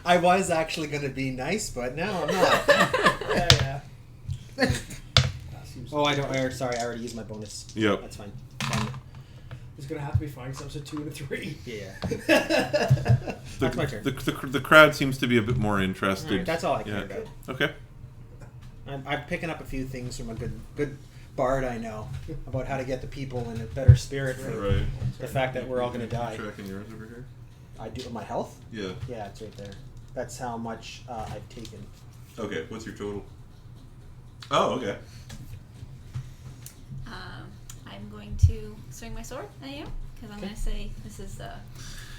I was actually going to be nice, but now I'm not. Yeah. That seems Oh, I don't. Sorry, I already used my bonus. Yep. That's fine. It's gonna have to be fine because I was a 2 and a 3. Yeah. The, That's my turn. The crowd seems to be a bit more interested. Alright, that's all I care Yeah. about. Okay. I'm picking up a few things from a good bard I know about how to get the people in a better spirit for Right. the fact that we're all going to die. Tracking yours over here. I do my health. Yeah. Yeah, it's right there. That's how much I've taken. Okay. What's your total? Oh, okay. I'm going to swing my sword at you because I'm going to say this is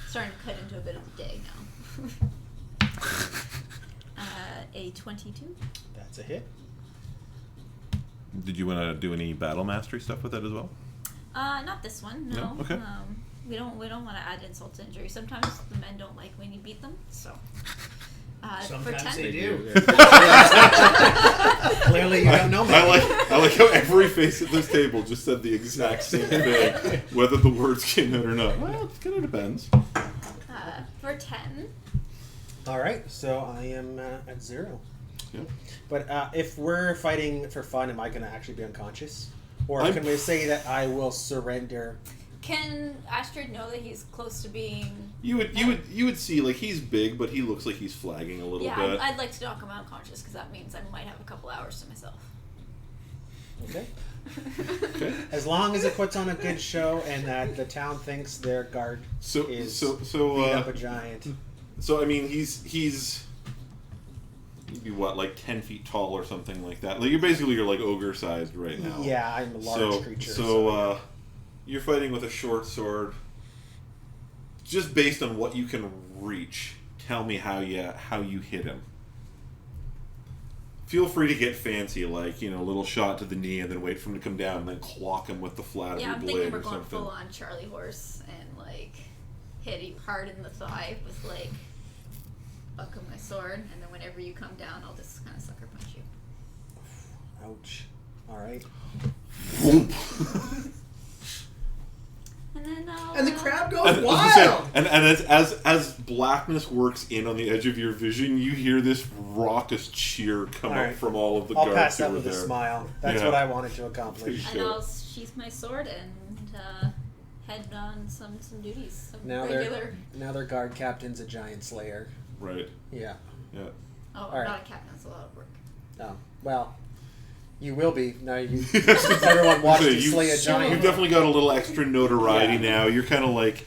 starting to cut into a bit of the day now. A 22. That's a hit. Did you want to do any battle mastery stuff with that as well? Not this one. No. No? Okay. We don't want to add insult to injury. Sometimes the men don't like when you beat them. So. For Sometimes 10. they do. Clearly, you don't know me. I like how every face at this table just said the exact same thing, whether the words came out or not. Well, it kind of depends. For 10. All right, so I am at 0. Yeah. But if we're fighting for fun, am I going to actually be unconscious, or I'm- can we say that I will surrender? Can Astrid know that he's close to being? You would see like he's big, but he looks like he's flagging a little Yeah, bit. I'd like to knock him unconscious because that means I might have a couple hours to myself. Okay. Okay. As long as it puts on a good show and that the town thinks their guard So is so beat up a giant. So I mean he'd be what, like 10 feet tall or something like that. Like you're like ogre sized right now. Yeah, I'm a large creature. So you're fighting with a short sword. Just based on what you can reach, tell me how you hit him. Feel free to get fancy, like, a little shot to the knee and then wait for him to come down and then clock him with the flat of Yeah, your I'm blade thinking we're or going something. full on Charlie horse and like hit him hard in the thigh with like buck of my sword, and then whenever you come down, I'll just kind of sucker punch you. Ouch. All right. And then And the crowd goes I was gonna wild. say, and as blackness works in on the edge of your vision, you hear this raucous cheer come All up right. from all of the I'll guards pass who that were with a there. smile. That's Yeah. what I wanted to accomplish. And Sure. I'll sheath my sword and head on some duties. Some Now regular. their guard captain's a giant slayer. Right. Yeah. Yeah. Oh, All right. not a captain. That's a lot of work. Oh, well, you will be. Now everyone watched you slay a giant. You've definitely got a little extra notoriety now. You're kind of like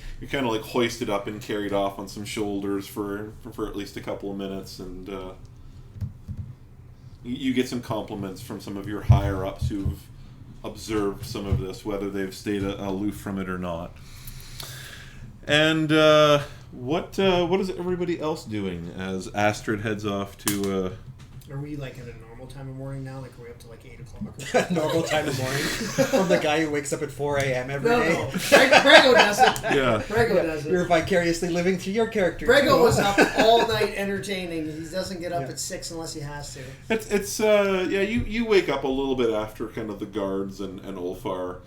hoisted up and carried off on some shoulders for at least a couple of minutes, and you get some compliments from some of your higher ups who've observed some of this, whether they've stayed aloof from it or not. And what is everybody else doing as Astrid heads off to Are we like at a normal time of morning now? Like are we up to like 8 o'clock? Normal time of morning from the guy who wakes up at 4 a.m. every day. No. Brego doesn't. Yeah. Brego doesn't. You're vicariously living through your character. Brego was up all night entertaining. He doesn't get up at 6 unless he has to. It's you wake up a little bit after kind of the guards and Ulfar.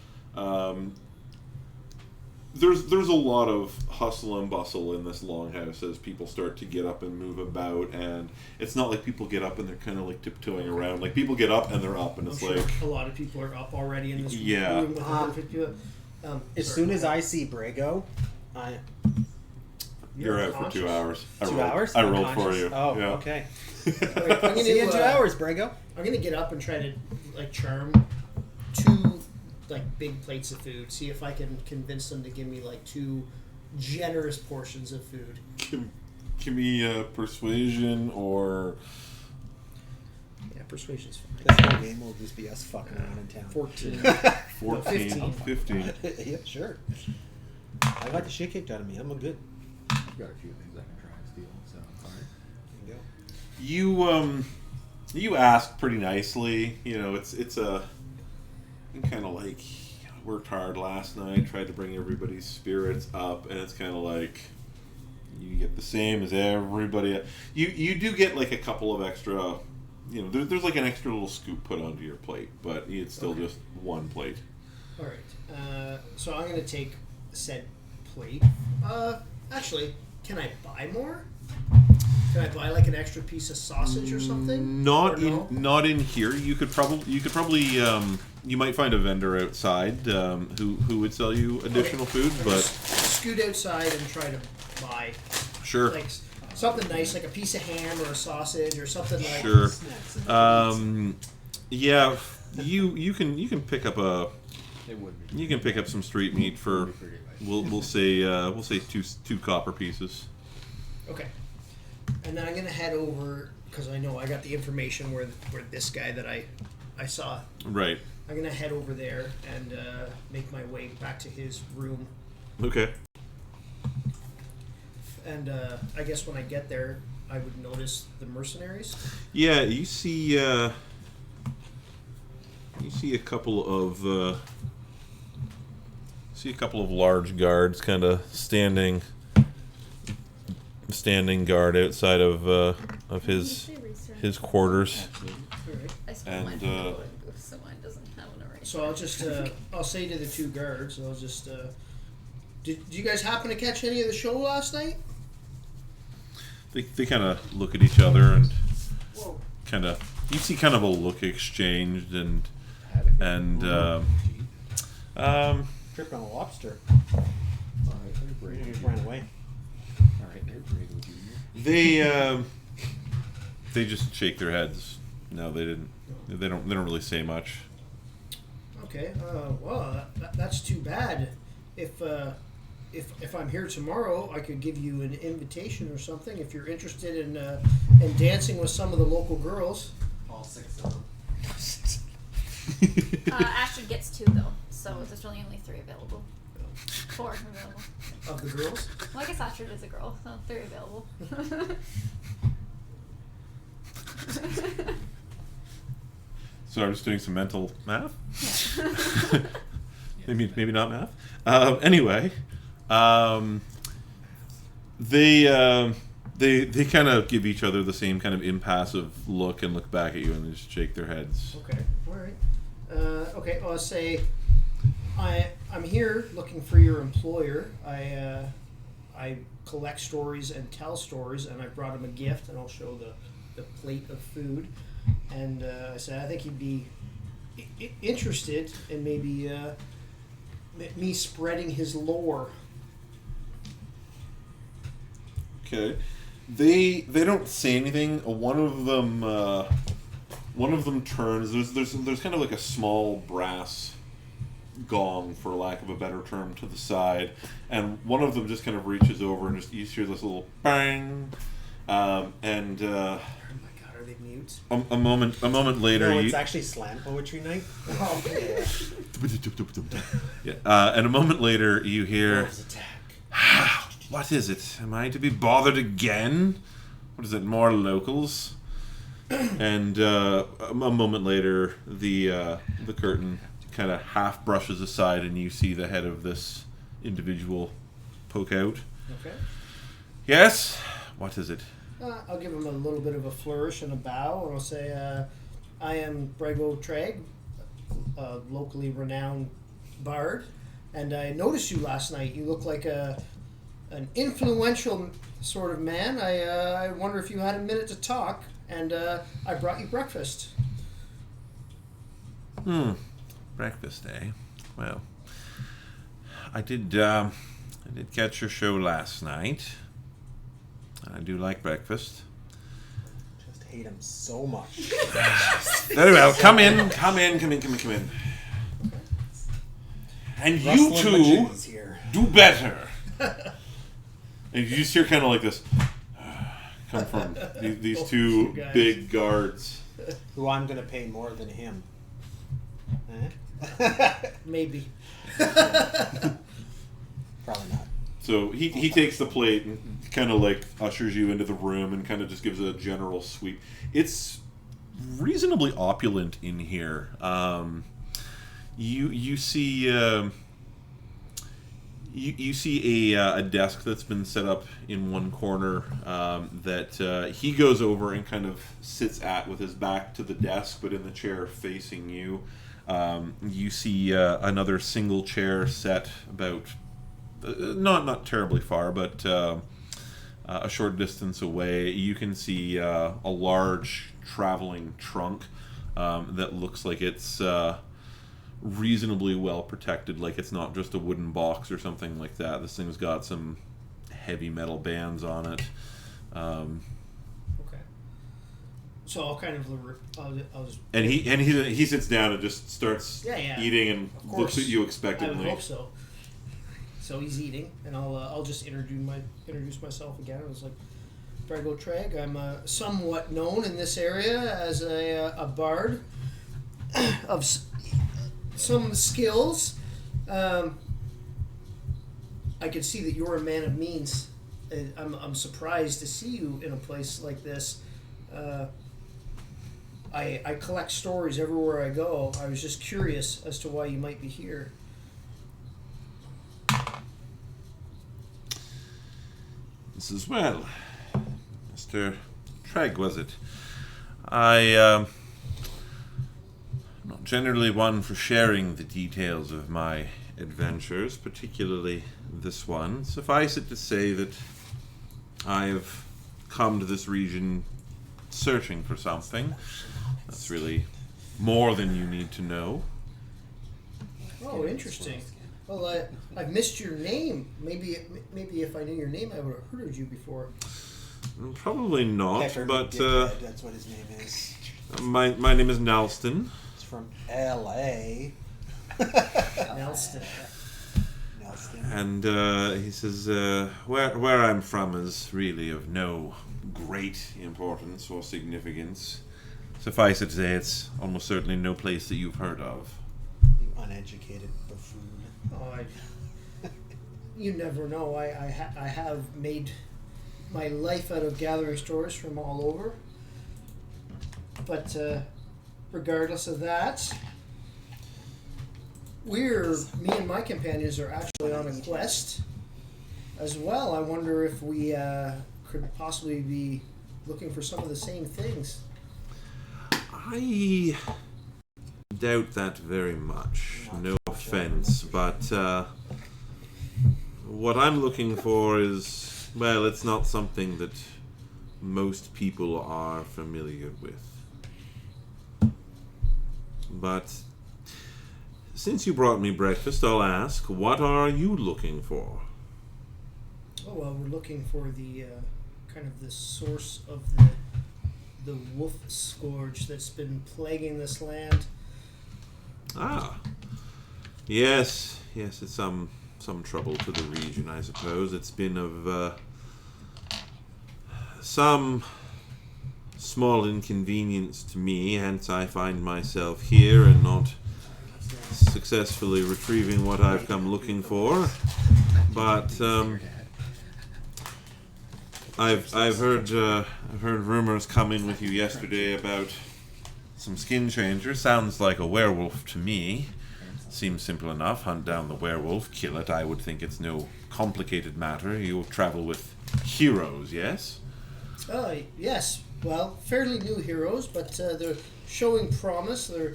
There's a lot of hustle and bustle in this longhouse as people start to get up and move about, and it's not like people get up and they're kind of like tiptoeing around. Like people get up and they're up, and it's I'm sure like a lot of people are up already in this Yeah. room with 150 people. As soon as I see Brego, you're out for unconscious? 2 hours. 2 hours? I rolled for Unconscious? you. Oh, Yeah. okay. Alright, I'm gonna See you in do, 2 hours, Brego. I'm gonna get up and try to like charm 2 like big plates of food. See if I can convince them to give me like 2 generous portions of food. Give me persuasion or Yeah, persuasion's fine. This whole game will just be us fucking around in town. 14. 14, 15. Yeah, sure. I got the shit kicked out of me. I'm good. I've got a few things I can try and steal, so fine. There you go. You ask pretty nicely. You know, it's a kind of like worked hard last night, tried to bring everybody's spirits up, and it's kind of like you get the same as everybody. You do get like a couple of extra. You know, there's like an extra little scoop put onto your plate, but it's still just one plate. All right. So I'm gonna take said plate. Actually, can I buy more? Can I buy like an extra piece of sausage or something? Not Or no? not in here. You could probably you might find a vendor outside who would sell you additional food, I'll but just scoot outside and try to buy sure. like something nice, like a piece of ham or a sausage or something like. Sure. Yeah, you can pick up It would be. you can pick up some street meat for we'll say two copper pieces. Okay. And then I'm gonna head over because I know I got the information where this guy that I saw. Right. I'm gonna head over there and make my way back to his room. Okay. And I guess when I get there, I would notice the mercenaries. Yeah, you see a couple of large guards kind of standing guard outside of his quarters. Alright. I stole And, mine from the board booth, so mine doesn't have an array. So I'll just I'll say to the 2 guards, I'll just did you guys happen to catch any of the show last night? They kind of look at each other and Whoa. kind of you see kind of a look exchanged and Trip on a lobster. Alright, they're You Brego just Junior. ran away. Alright, they're Brego Junior. they just shake their heads. No, they didn't. They don't really say much. Okay. Well, that's too bad. If I'm here tomorrow, I could give you an invitation or something. If you're interested in dancing with some of the local girls. All 6 of them. Astrid gets 2 though, so there's really only 3 available. 4 available. Of the girls? Well, I guess Astrid is a girl, so 3 available. So I'm just doing some mental math. Yeah. maybe not math. Anyway, they kind of give each other the same kind of impassive look and look back at you and they just shake their heads. Okay. All right. Okay. I'll say I'm here looking for your employer. I collect stories and tell stories, and I brought him a gift, and I'll show the plate of food. And I said I think he'd be interested in maybe me spreading his lore. Okay, they don't say anything. One of them turns. There's kind of like a small brass gong, for lack of a better term, to the side, and one of them just kind of reaches over and just you hear this little bang, and Oh my God, are they mute? a moment later, No, you, it's actually slam poetry night. Oh, yeah. yeah, and a moment later you hear, Wolves attack. "What is it? Am I to be bothered again? What is it? More locals?" And a moment later, the curtain kind of half brushes aside, and you see the head of this individual poke out. Okay. Yes? What is it? I'll give him a little bit of a flourish and a bow, and I'll say, I am Brego Treg, a locally renowned bard, and I noticed you last night. You look like an influential sort of man. I wonder if you had a minute to talk, and I brought you breakfast. Breakfast, eh? Well, I did catch your show last night. I do like breakfast. Just hate him so much. Very well. Come in. And you Rustling two Majini's here. do better. And you just hear kind of like this come from these two guys. big guards. Who I'm going to pay more than him. Eh? Maybe. Probably not. So he takes the plate and kind of like ushers you into the room and kind of just gives a general sweep. It's reasonably opulent in here. You see you see a desk that's been set up in one corner that he goes over and kind of sits at with his back to the desk, but in the chair facing you. You see another single chair set about not terribly far, but a short distance away. You can see a large traveling trunk that looks like it's reasonably well protected, like it's not just a wooden box or something like that. This thing's got some heavy metal bands on it. Okay. So I'll kind of I'll just. And he sits down and just starts eating and Of course. looks at you I expectantly. would hope so. So he's eating, and I'll just introduce myself again. I was like, Brego Treg. I'm somewhat known in this area as a bard of some skills. I can see that you're a man of means. I'm surprised to see you in a place like this. I collect stories everywhere I go. I was just curious as to why you might be here. This is well, Mr. Treg, was it? I'm not generally one for sharing the details of my adventures, particularly this one. Suffice it to say that I have come to this region searching for something. That's really more than you need to know. Oh, interesting. Well, I've missed your name. Maybe if I knew your name, I would have heard of you before. Probably not, Pepper but Dickhead, that's what his name is. my name is Nalston. It's from L.A. Nelston. Nelson. And he says, where I'm from is really of no great importance or significance. Suffice it to say, it's almost certainly no place that you've heard of. You uneducated buffoon. Oh, you never know. I have made my life out of gathering stories from all over. But regardless of that, me and my companions are actually on a quest as well. I wonder if we could possibly be looking for some of the same things. I doubt that very much. No offense, but what I'm looking for is, well, it's not something that most people are familiar with. But since you brought me breakfast, I'll ask, what are you looking for? Oh well, we're looking for the kind of the source of the wolf scourge that's been plaguing this land. Ah, yes, it's some trouble to the region, I suppose. It's been of some small inconvenience to me, hence I find myself here and not successfully retrieving what I've come looking for. But I've heard rumors coming with you yesterday about some skin changers. Sounds like a werewolf to me. Seems simple enough. Hunt down the werewolf, kill it. I would think it's no complicated matter. You travel with heroes, yes? Yes. Well, fairly new heroes, but they're showing promise. They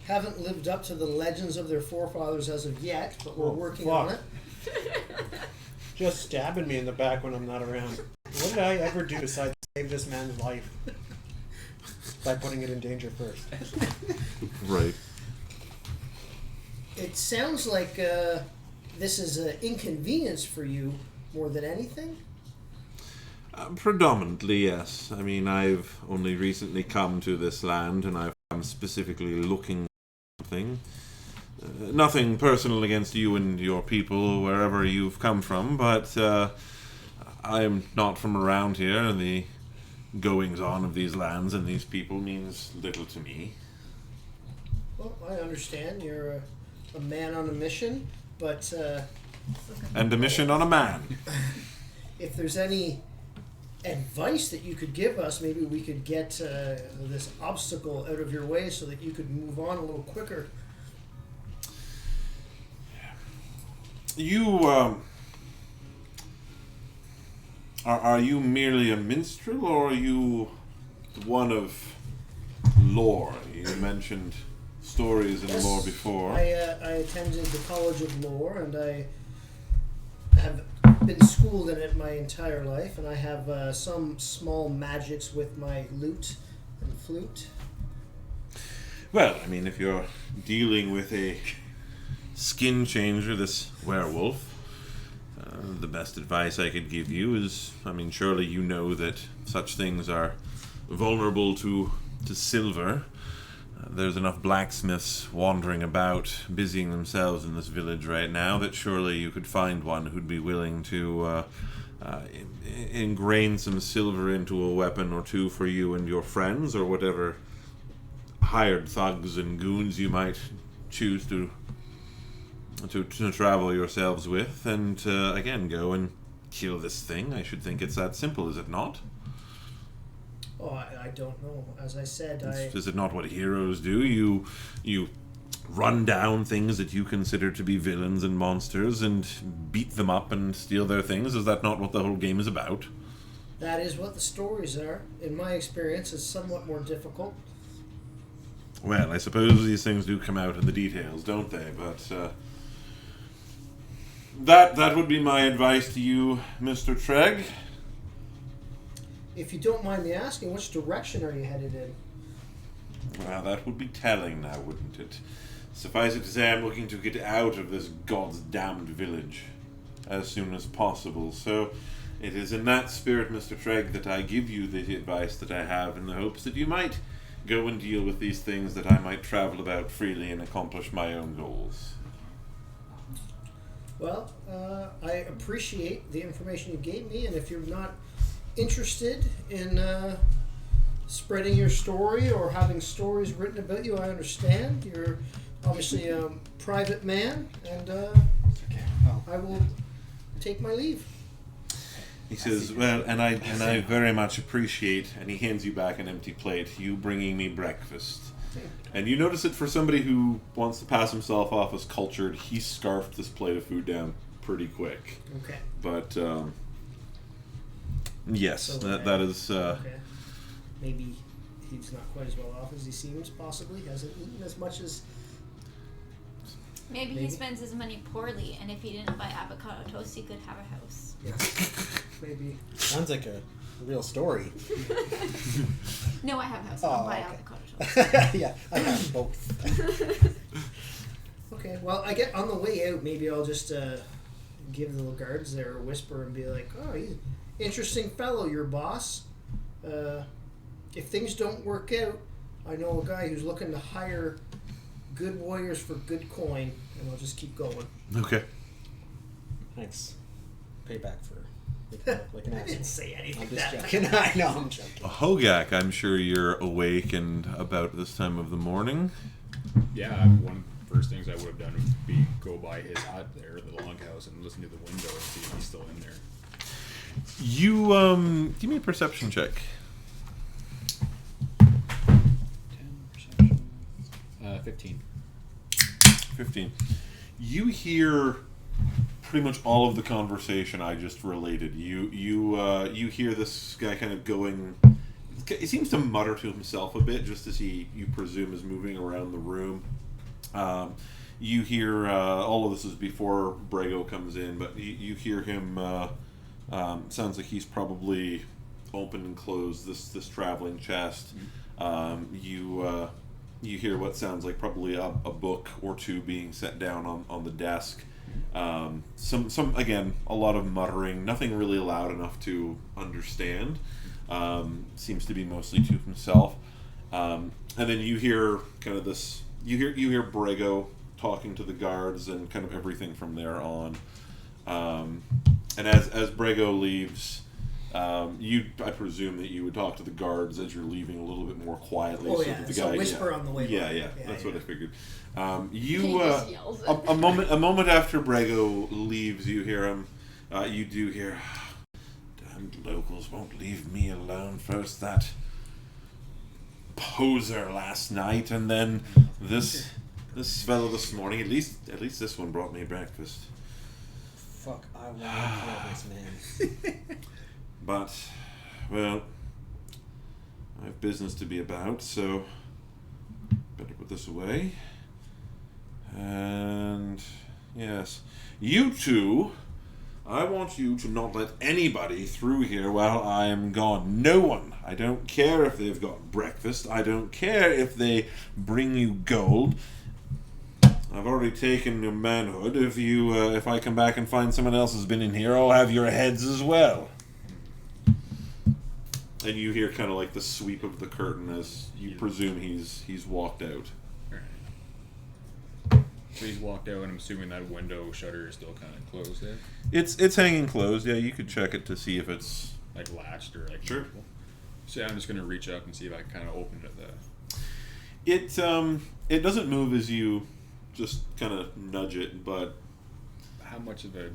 haven't lived up to the legends of their forefathers as of yet, but we're working on it. Just stabbing me in the back when I'm not around. What did I ever do besides save this man's life? By putting it in danger first. Right. It sounds like this is an inconvenience for you more than anything. Predominantly, yes. I mean, I've only recently come to this land, and I'm specifically looking for something. Nothing personal against you and your people, wherever you've come from, but I'm not from around here, and the goings-on of these lands and these people means little to me. Well, I understand. You're a man on a mission, but... And a mission on a man. If there's any advice that you could give us, maybe we could get this obstacle out of your way so that you could move on a little quicker. You, are you merely a minstrel, or are you one of lore? You mentioned stories and Yes, lore before. I attended the College of Lore, and I have been schooled in it my entire life, and I have some small magics with my lute and flute. Well, I mean, if you're dealing with a skin changer, this werewolf, the best advice I could give you is, I mean, surely you know that such things are vulnerable to silver. There's enough blacksmiths wandering about, busying themselves in this village right now, that surely you could find one who'd be willing to ingrain some silver into a weapon or two for you and your friends, or whatever hired thugs and goons you might choose to travel yourselves with, and again, go and kill this thing. I should think it's that simple, is it not? Oh, I don't know. As I said, Is it not what heroes do? You run down things that you consider to be villains and monsters and beat them up and steal their things. Is that not what the whole game is about? That is what the stories are. In my experience, it's somewhat more difficult. Well, I suppose these things do come out in the details, don't they? But that would be my advice to you, Mr. Treg. If you don't mind me asking, which direction are you headed in? Well, that would be telling now, wouldn't it? Suffice it to say, I'm looking to get out of this God's damned village as soon as possible. So it is in that spirit, Mr. Treg, that I give you the advice that I have, in the hopes that you might go and deal with these things, that I might travel about freely and accomplish my own goals. Well, I appreciate the information you gave me, and if you're not interested in spreading your story or having stories written about you, I understand. You're obviously a private man, and I will take my leave. He says, well, and I very much appreciate, and he hands you back an empty plate, you bringing me breakfast. And you notice that for somebody who wants to pass himself off as cultured, he scarfed this plate of food down pretty quick. Okay. But, yes, So, that is... Okay. Maybe he's not quite as well off as he seems, possibly. Hasn't eaten as much as... Maybe he spends his money poorly, and if he didn't buy avocado toast, he could have a house. Yeah. Maybe. Sounds like a real story. No, I have a house. I don't buy okay. avocado toast. Yeah, I have both. Okay, well, I get on the way out, maybe I'll just give the little guards there a whisper and be like, oh, he's an interesting fellow, your boss. If things don't work out, I know a guy who's looking to hire good warriors for good coin, and I'll just keep going. Okay. Thanks. Payback for like an I didn't asshole. say anything I'm just that joking. I know, I'm joking. Hogak, I'm sure you're awake and about this time of the morning. Yeah, one of the first things I would have done would be go by his hut there, the log house, and listen to the window and see if he's still in there. You give me a perception check. 10 perception. 15. 15. You hear pretty much all of the conversation I just related. You hear this guy kind of going. He seems to mutter to himself a bit, just as you presume, is moving around the room. You hear all of this is before Brego comes in, but you hear him. Sounds like he's probably opened and closed this traveling chest. You hear what sounds like probably a book or two being set down on the desk. Some again, a lot of muttering, nothing really loud enough to understand. Seems to be mostly to himself. And then you hear kind of this. You hear Brego talking to the guards and kind of everything from there on. And as Brego leaves, I presume that you would talk to the guards as you're leaving a little bit more quietly. Oh, so yeah. that the So guy, whisper on the way. Yeah, that's what I figured. He just yells it. A moment after Brego leaves, you hear him. You do hear, damned locals won't leave me alone. First that poser last night, and then this fellow this morning. At least this one brought me breakfast. Fuck, I want to kill this man. But, well, I have business to be about, so better put this away. And, yes, you two, I want you to not let anybody through here while I am gone. No one. I don't care if they've got breakfast. I don't care if they bring you gold. I've already taken your manhood. If I come back and find someone else has been in here, I'll have your heads as well. And you hear kind of like the sweep of the curtain as you presume he's walked out. Right. So he's walked out, and I'm assuming that window shutter is still kind of closed there? It's hanging closed. Yeah, you could check it to see if it's Like latched or like... Sure. So yeah, I'm just going to reach up and see if I can kind of open it. It doesn't move as you just kind of nudge it, but How much of a...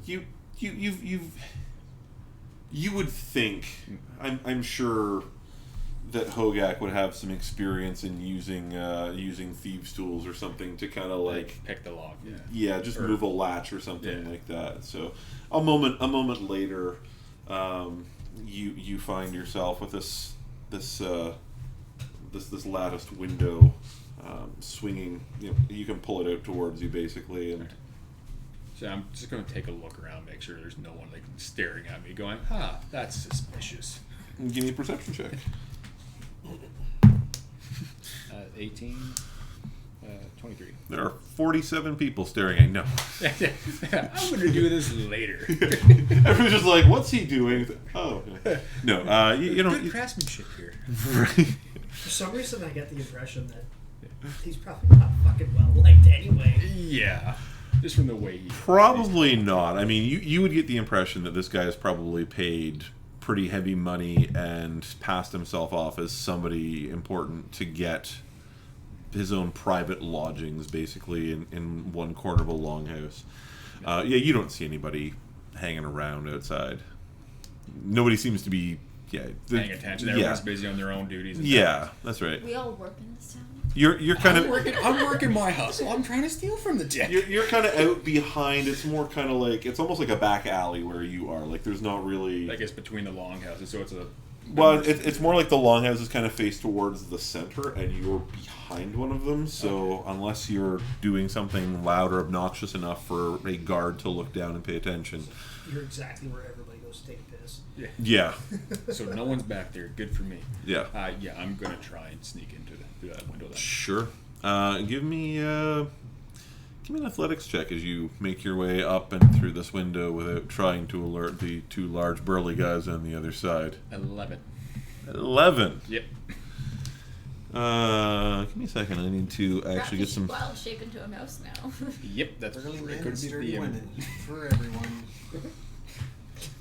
You would think, I'm sure that Hogak would have some experience in using thieves' tools or something to kind of like pick the lock, yeah. Yeah, just move a latch or something like that. So a moment later, you find yourself with this latticed window swinging. You can pull it out towards you basically, and. So I'm just going to take a look around, make sure there's no one like staring at me going, that's suspicious. Give me a perception check. 18, 23. There are 47 people staring at you. No. I'm going to do this later. Everyone's just like, what's he doing? Oh. No, you don't... Good craftsmanship here. For some reason, I get the impression that he's probably not fucking well liked anyway. Yeah. Just from the way he... Probably not. I mean, you would get the impression that this guy is probably paid pretty heavy money and passed himself off as somebody important to get his own private lodgings, basically, in one corner of a longhouse. You don't see anybody hanging around outside. Nobody seems to be... paying attention. Everyone's busy on their own duties. That's right. We all work in this town. You're kind of... I'm working my hustle. I'm trying to steal from the deck. You're kind of out behind. It's more kind of like... It's almost like a back alley where you are. Like, there's not really... I guess between the longhouses, so it's a... Well, it's more like the longhouses kind of face towards the center, and you're behind one of them. So unless you're doing something loud or obnoxious enough for a guard to look down and pay attention... You're exactly where everybody goes to take a piss. Yeah. So no one's back there. Good for me. Yeah. I'm going to try and sneak through that window then. Sure. Give me an athletics check as you make your way up and through this window without trying to alert the two large burly guys on the other side. 11. 11. Yep. Give me a second. I need to actually get some... Wild shape into a mouse now. Yep, that's Early men could and be sturdy the women for everyone.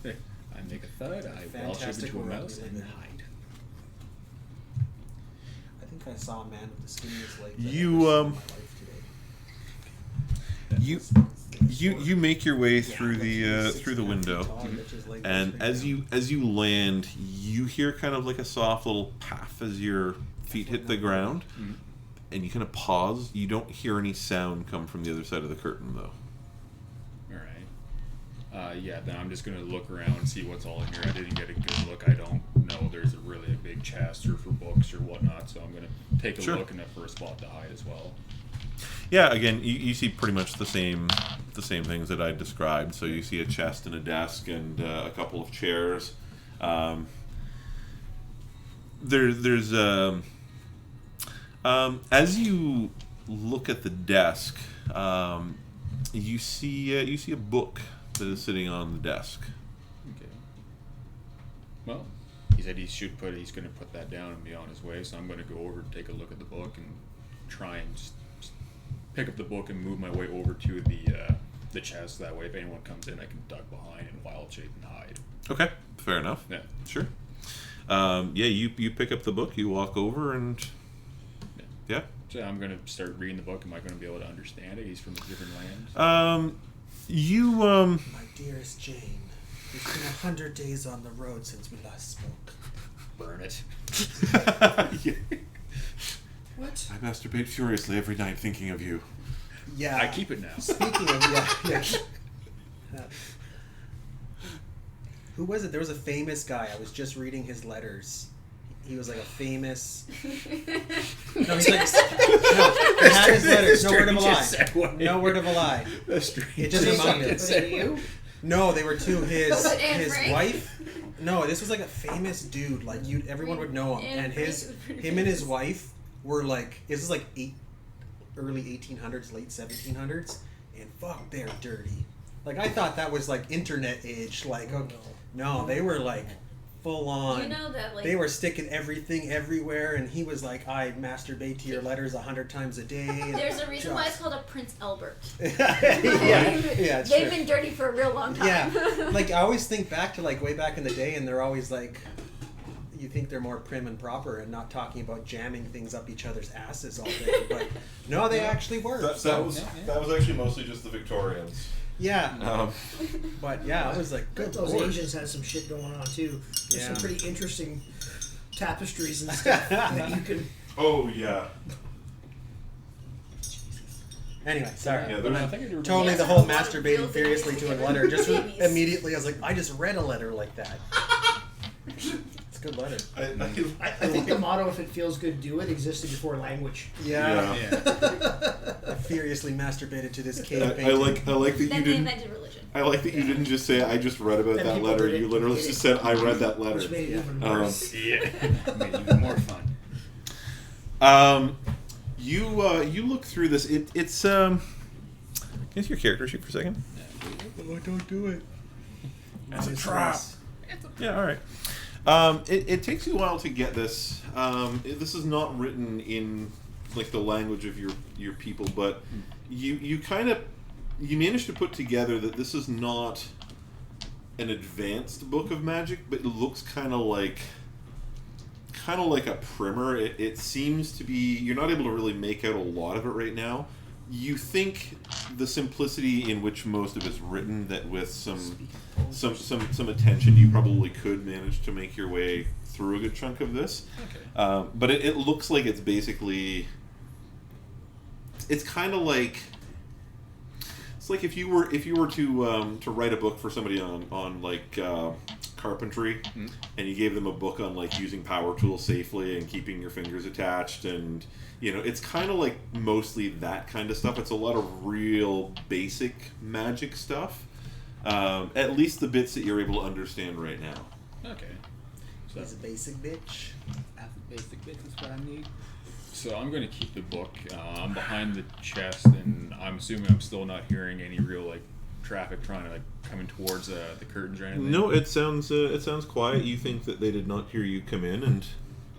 I make a thud, I wild shape Fantastic into a world mouse, we live and in. hide. I think I saw a man with the skinniest legs You, I've ever seen in my life today. You You make your way through the window, and as you land, you hear kind of like a soft little path as your feet hit the ground, and you kind of pause. You don't hear any sound come from the other side of the curtain, though. Yeah, then I'm just going to look around and see what's all in here. I didn't get a good look. I don't know there's really a big chest or for books or whatnot, so I'm going to take a look and look for a spot to hide as well. Yeah, again, you see pretty much the same things that I described. So you see a chest and a desk and a couple of chairs. There's as you look at the desk, you see a book that is sitting on the desk. Okay. Well, he said he's going to put that down and be on his way, so I'm going to go over and take a look at the book and try and just pick up the book and move my way over to the chest. That way, if anyone comes in, I can duck behind and wild shape and hide. Okay, fair enough. Yeah. Sure. You pick up the book, you walk over, and yeah. So I'm going to start reading the book. Am I going to be able to understand it? He's from a different land. My dearest Jane, it's been 100 days on the road since we last spoke. Burn it. What? I masturbate furiously every night thinking of you. Yeah. I keep it now. Speaking of, yeah. Who was it? There was a famous guy. I was just reading his letters. He was like a famous. No, he's like. No, he had his letters. No word of a lie. No word of a lie. It just reminded Was it you? No, they were two. His Anne Frank? wife. No, this was like a famous dude. Like everyone would know him. Anne And Frank him and his wife were like. This is like early 1800s, late 1700s, and fuck, they're dirty. Like I thought that was like internet age. Like okay, no, they were like. Full on. You know that, like, they were sticking everything everywhere, and he was like, "I masturbate to your letters 100 times a day." There's a reason why it's called a Prince Albert. yeah, it's They've true. been dirty for a real long time. Yeah, like I always think back to like way back in the day, and they're always like, you think they're more prim and proper and not talking about jamming things up each other's asses all day, but no, they actually were. That was actually mostly just the Victorians. Yeah. But yeah, I was like, But good those Lord. Asians had some shit going on too. There's some Yeah. pretty interesting tapestries and stuff that you can. Oh yeah. Anyway, sorry. Yeah, I think I do Totally Yes, the a whole lot of masturbating real furiously babies to a together. letter. Just Babies. immediately, I was like, I just read a letter like that. It's a good letter. I think the motto, if it feels good, do it, existed before language. Yeah. Yeah. I furiously masturbated to this cave I painting. like that you Then they didn't. invented religion. I like that you didn't just say I just read about Then that people letter. did it You literally and just made said I read that letter. Which made it even Um, worse. Yeah. Made it even more fun. You look through this. It's Can you see your character sheet for a second? Oh, don't do it. It's a trap. Yeah, all right. It takes you a while to get this. This is not written in like the language of your people, but you managed to put together that this is not an advanced book of magic, but it looks kind of like a primer. It seems to be, you're not able to really make out a lot of it right now. You think the simplicity in which most of it's written, that with some attention you probably could manage to make your way through a good chunk of this. Okay. But it looks like it's basically, it's kind of like, it's like if you were to write a book for somebody on like carpentry, and you gave them a book on like using power tools safely and keeping your fingers attached, and it's kind of like mostly that kind of stuff. It's a lot of real basic magic stuff, at least the bits that you're able to understand right now. Okay. So, He's a basic bitch. Basic bits is what I need. so I'm going to keep the book. I'm behind the chest, and I'm assuming I'm still not hearing any real like traffic trying to like coming towards the curtains or anything. No, it sounds quiet. You think that they did not hear you come in, and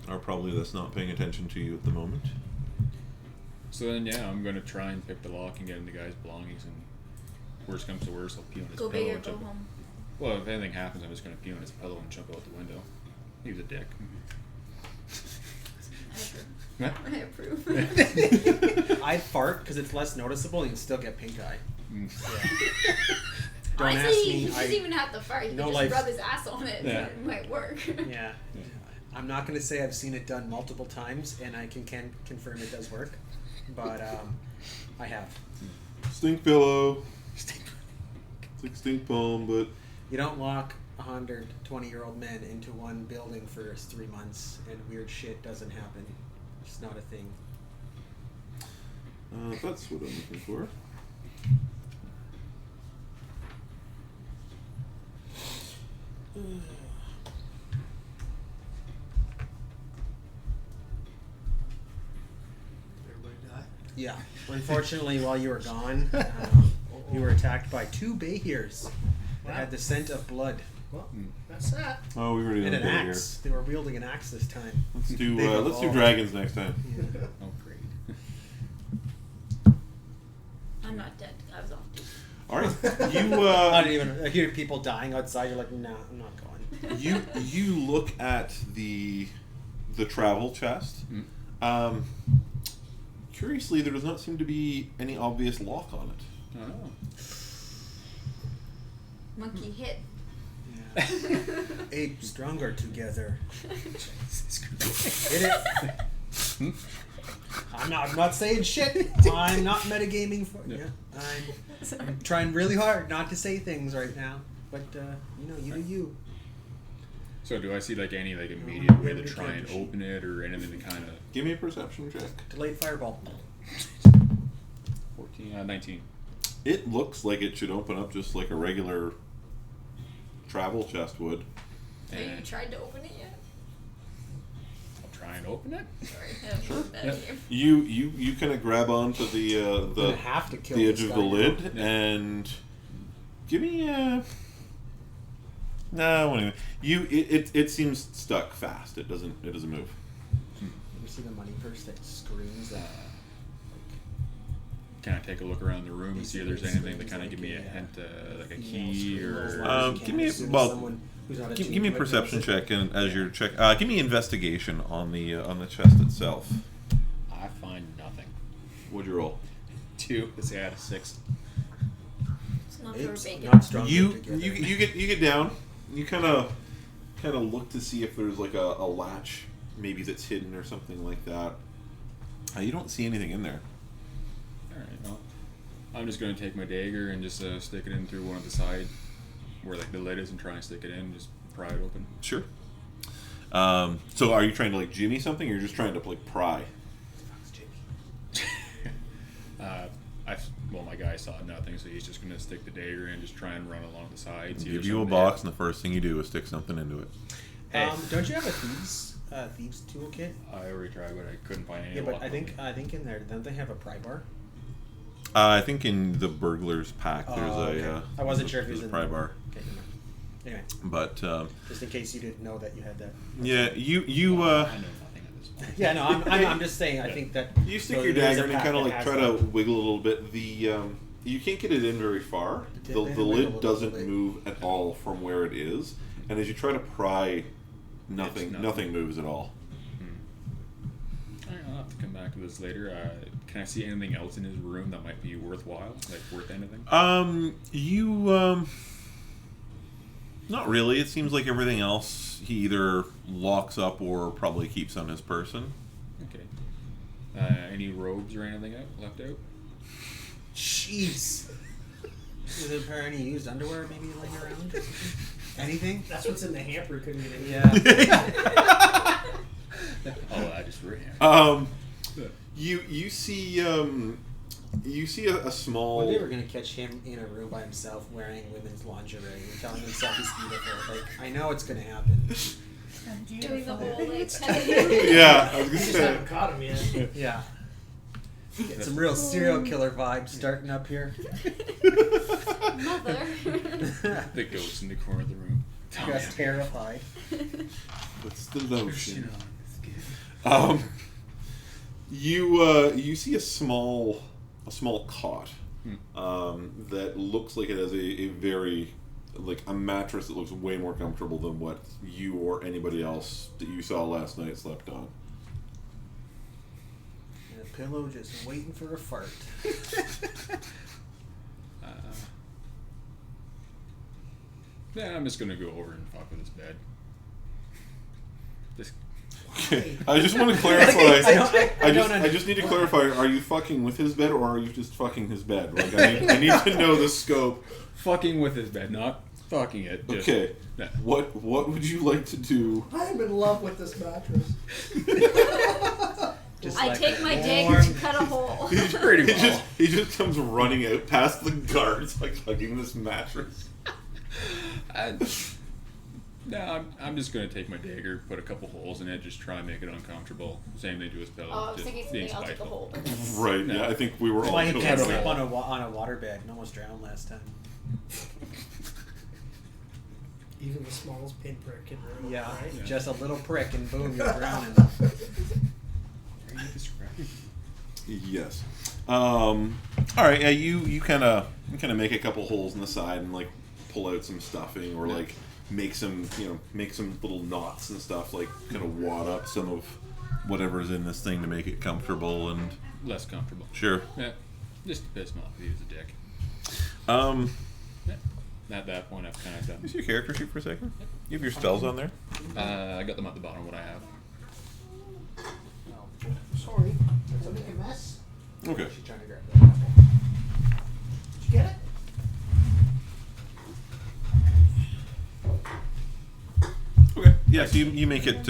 are probably thus not paying attention to you at the moment. So then, yeah, I'm going to try and pick the lock and get into the guy's belongings, and worst comes to worst, I'll pee on his Go pillow big or and go jump. home. Well, if anything happens, I'm just going to pee on his pillow and jump out the window. He was a dick. I approve. I'd fart because it's less noticeable and you can still get pink eye. Don't Honestly, ask he me. doesn't even have to fart. He No can life- just rub his ass on it Yeah. and it might work. Yeah. I'm not going to say I've seen it done multiple times, and I can confirm it does work, but I have. Stink pillow. It's like stink palm, but You don't lock 120-year-old men into one building for 3 months, and weird shit doesn't happen. It's not a thing. that's what I'm looking for. Everybody die. Yeah. Unfortunately, while you were gone, you were attacked by 2 Behirs that had the scent of blood Well, that's that. Oh, we already and done an that here. axe. They were wielding an axe this time. Let's do They've let's do evolved. dragons next time. Yeah. Oh, great. I'm not dead. I was off duty. All right, you I didn't even I hear people dying outside. You're like, nah, I'm not going. you look at the travel chest. Curiously, there does not seem to be any obvious lock on it. Oh. Monkey hit. Yeah. 8 stronger together. Hit it. I'm not saying shit. I'm not metagaming for Yeah. I'm trying really hard not to say things right now. But you do you. So do I see like any like immediate way to try and open it or anything to kind of Give me a perception check. Delayed fireball. 19? It looks like it should open up just like a regular travel chest would. Have you And tried to open it yet? I'll try and open it. Sorry. I have Sure. that Yeah. here. You kind of grab onto the I'm gonna have to kill the this edge of guy the now. lid and give me a. No, I won't even. It seems stuck fast. It doesn't move. You see the money purse that screams at Can I take a look around the room and see if there's anything to kind of give me a hint, like a key or? Give me give me a perception check and as your check. Give me investigation on the chest itself. I find nothing. What'd you roll? 2. Let's say I had a 6. It's not for It's bacon. not stronger You together. you get down. You kind of look to see if there's like a latch maybe that's hidden or something like that. You don't see anything in there. All right. Well, I'm just gonna take my dagger and just stick it in through one of the side where like the lid is and try and stick it in and just pry it open. Sure. So are you trying to like jimmy something or you're just trying to like pry? Well, my guy saw nothing, so he's just gonna stick the dagger in, and just try and run along the sides. see if Give there's you a something box and the first thing you do is stick something into it. Hey. Don't you have a thieves toolkit? there. I already tried, but I couldn't find any. Yeah, but lock I on think it. in there, don't they have a pry bar? I think in the burglar's pack there's okay. I wasn't sure if it was there's a in pry the- bar. Okay, never mind. Anyway, But just in case you didn't know that you had that. yeah, you I know nothing at this point. Yeah, no, I'm just saying. I think that you stick so your there's a dagger and you pack kind of that like has try that. to wiggle a little bit. You can't get it in very far. Dip The in and lid wiggle a little doesn't bit. move at all from where it is, and as you try to pry, nothing moves at all. Alright, I'll have to come back to this later. Can I see anything else in his room that might be worthwhile, like worth anything? Not really. It seems like everything else he either locks up or probably keeps on his person. Okay. Any robes or anything left out? Jeez. Is there any used underwear maybe laying around? Anything? That's what's in the hamper. Couldn't get it. Yeah. Oh, I just read it. You see a small. One day we're gonna catch him in a room by himself wearing women's lingerie and telling himself he's beautiful. Like, I know it's gonna happen. Doing the whole like. Yeah, I was We gonna just say. haven't caught him yet. Yeah. Get some real serial killer vibes starting up here. Mother. The ghost in the corner of the room. Just terrified. What's the lotion? You see a small cot that looks like it has a very like a mattress that looks way more comfortable than what you or anybody else that you saw last night slept on. And a pillow just waiting for a fart. Yeah, I'm just gonna go over and fuck with his bed. Just Okay. I just want to clarify. I just need to clarify. Are you fucking with his bed, or are you just fucking his bed? Like, I need to know the scope. fucking with his bed, not fucking it. Just, Okay. yeah. What would you like to do? I'm in love with this mattress. I take my dagger to cut a hole. He just comes running out past the guards, like hugging this mattress. No, I'm just gonna take my dagger, put a couple holes in it, just try and make it uncomfortable. Same thing to his pillow. Oh, I was just thinking being something, I'll take a spiteful. hole. Right. Yeah. I think we were all. Why you can't children. sleep on a waterbed? No one's drowned last time. Even the smallest pinprick can ruin it, Yeah, right? just a little prick and boom, you're drowning. Are you describing? Yes. All right. Yeah. You kind of make a couple holes in the side and like pull out some stuffing or like make some little knots and stuff, like kind of wad up some of whatever's in this thing to make it comfortable and Less comfortable. sure. Yeah. Just to piss him off. He was a dick. Yeah. At that point, I've kind of done. Is your character sheet for a second? You have your spells on there? I got them at the bottom. What I have. Sorry. Did I make a mess? Okay. She's trying to grab that. Did you get it? Okay. Yeah. So you make it.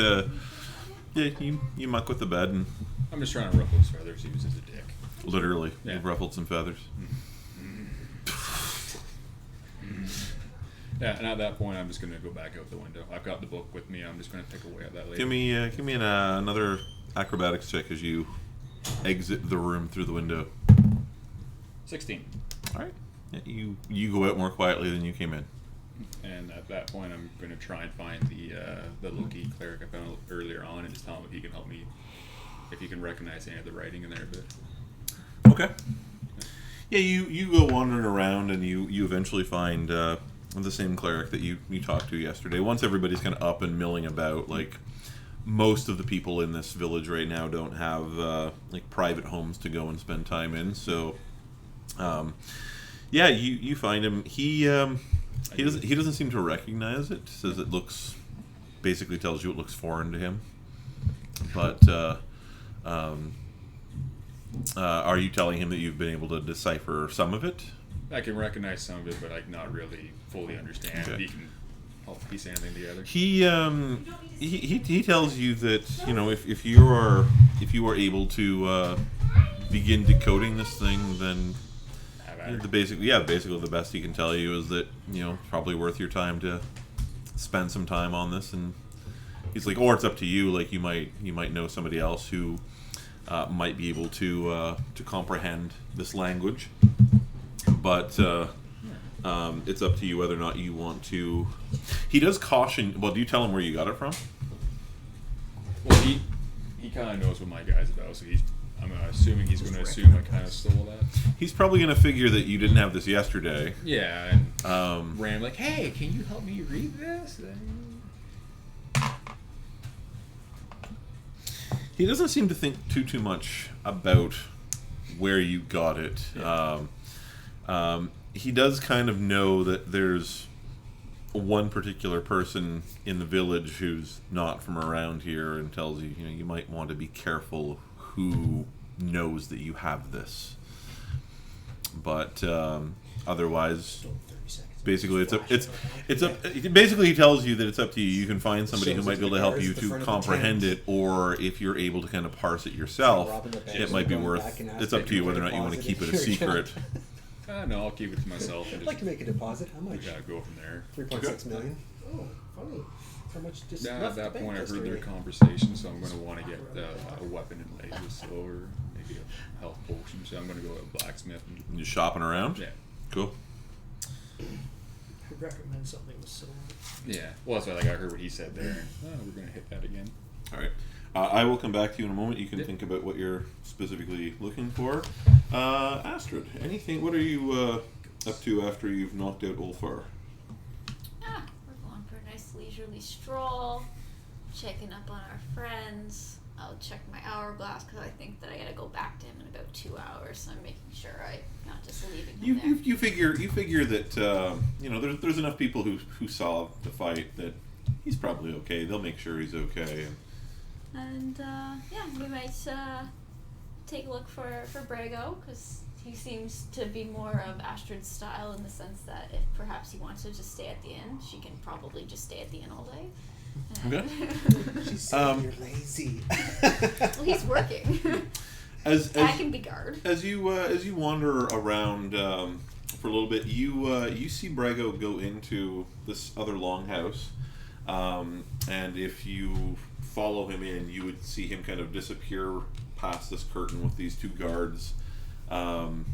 Yeah. You muck with the bed and I'm just trying to ruffle his feathers. He was just a dick. literally Yeah. you've ruffled some feathers. Yeah, and at that point, I'm just gonna go back out the window. I've got the book with me. I'm just gonna pick away at that later. Give me another acrobatics check as you exit the room through the window. 16. All right. Yeah, you go out more quietly than you came in. And at that point, I'm gonna try and find the Loki cleric I found earlier on, and just tell him if he can help me, if he can recognize any of the writing in there. But Okay. Yeah, you go wandering around and you eventually find the same cleric that you talked to yesterday. Once everybody's kind of up and milling about, like most of the people in this village right now don't have like private homes to go and spend time in. So, yeah, you find him. He doesn't seem to recognize it. Says it looks, basically tells you it looks foreign to him. But are you telling him that you've been able to decipher some of it? I can recognize some of it, but like not really fully understand. Okay. He can help piece anything together. He tells you that, you know, if you are able to begin decoding this thing, then Have at it. basically the best he can tell you is that, you know, it's probably worth your time to spend some time on this. And he's like, or it's up to you. Like you might know somebody else who might be able to comprehend this language, but it's up to you whether or not you want to. He does caution. Well, do you tell him where you got it from? Well, he kind of knows what my guy's about, so I'm assuming he's going to assume I kind of stole that. He's probably going to figure that you didn't have this yesterday. Yeah, and Ram like, hey, can you help me read this? He doesn't seem to think too much about where you got it. Yeah. He does kind of know that there's one particular person in the village who's not from around here, and tells you, you might want to be careful who knows that you have this. But otherwise, basically, basically he tells you that it's up to you. You can find somebody who might be able to help you to comprehend it, or if you're able to kind of parse it yourself, it might be worth. It's up to you whether or not you want to keep it a secret. No, I'll keep it to myself and I'd just like to make a deposit. How much? go from there. 3.6 million. Oh, funny. How much just Yeah, left at that the bank point, I've heard their yesterday? conversation, so I'm going to want to get a weapon inlaid with silver, maybe a health potion. So I'm going to go to a blacksmith. And, You shopping around? yeah. Cool. I'd recommend something with silver. Yeah. Well, that's why I heard what he said there. We're going to hit that again. All right. I will come back to you in a moment. You can think about what you're specifically looking for. Astrid, anything? What are you up to after you've knocked out Ulfar? We're going for a nice leisurely stroll, checking up on our friends. I'll check my hourglass because I think that I gotta go back to him in about 2 hours. So I'm making sure I'm not just leaving him there. You figure that there's enough people who saw the fight that he's probably okay. They'll make sure he's okay. And we might take a look for Brego because he seems to be more of Astrid's style in the sense that if perhaps he wants to just stay at the inn, she can probably just stay at the inn all day. Okay. She's saying you're lazy. Well, he's working. I can be guard. As you wander around for a little bit, you see Brego go into this other longhouse, and if you follow him in, you would see him kind of disappear past this curtain with these two guards, and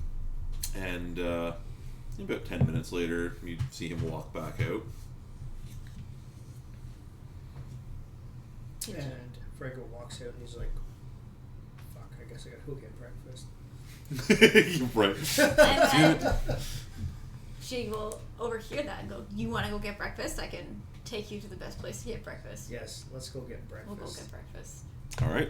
about 10 minutes later, you see him walk back out. And Brego walks out and he's like, fuck, I guess I gotta go get breakfast. Right. And then she will overhear that and go, you want to go get breakfast? I can take you to the best place to get breakfast. Yes, let's go get breakfast. We'll go get breakfast. All right.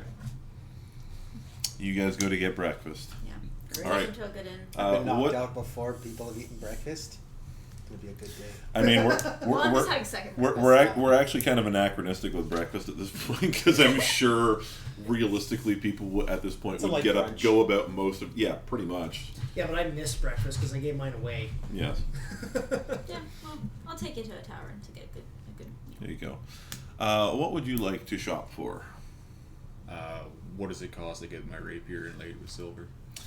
You guys go to get breakfast. Yeah. Great. All right. Into a good inn. I've been knocked what? out before. People have eaten breakfast. It'll be a good day. I mean, Well, I'm just having second breakfast. we're actually kind of anachronistic with breakfast at this point because I'm sure realistically people at this point It's a would light get up, brunch. go about most of pretty much. Yeah, but I missed breakfast because I gave mine away. Yes, Yeah, well, I'll take you to a tavern to get a good meal. there you go. What would you like to shop for? What does it cost to get my rapier inlaid with silver? To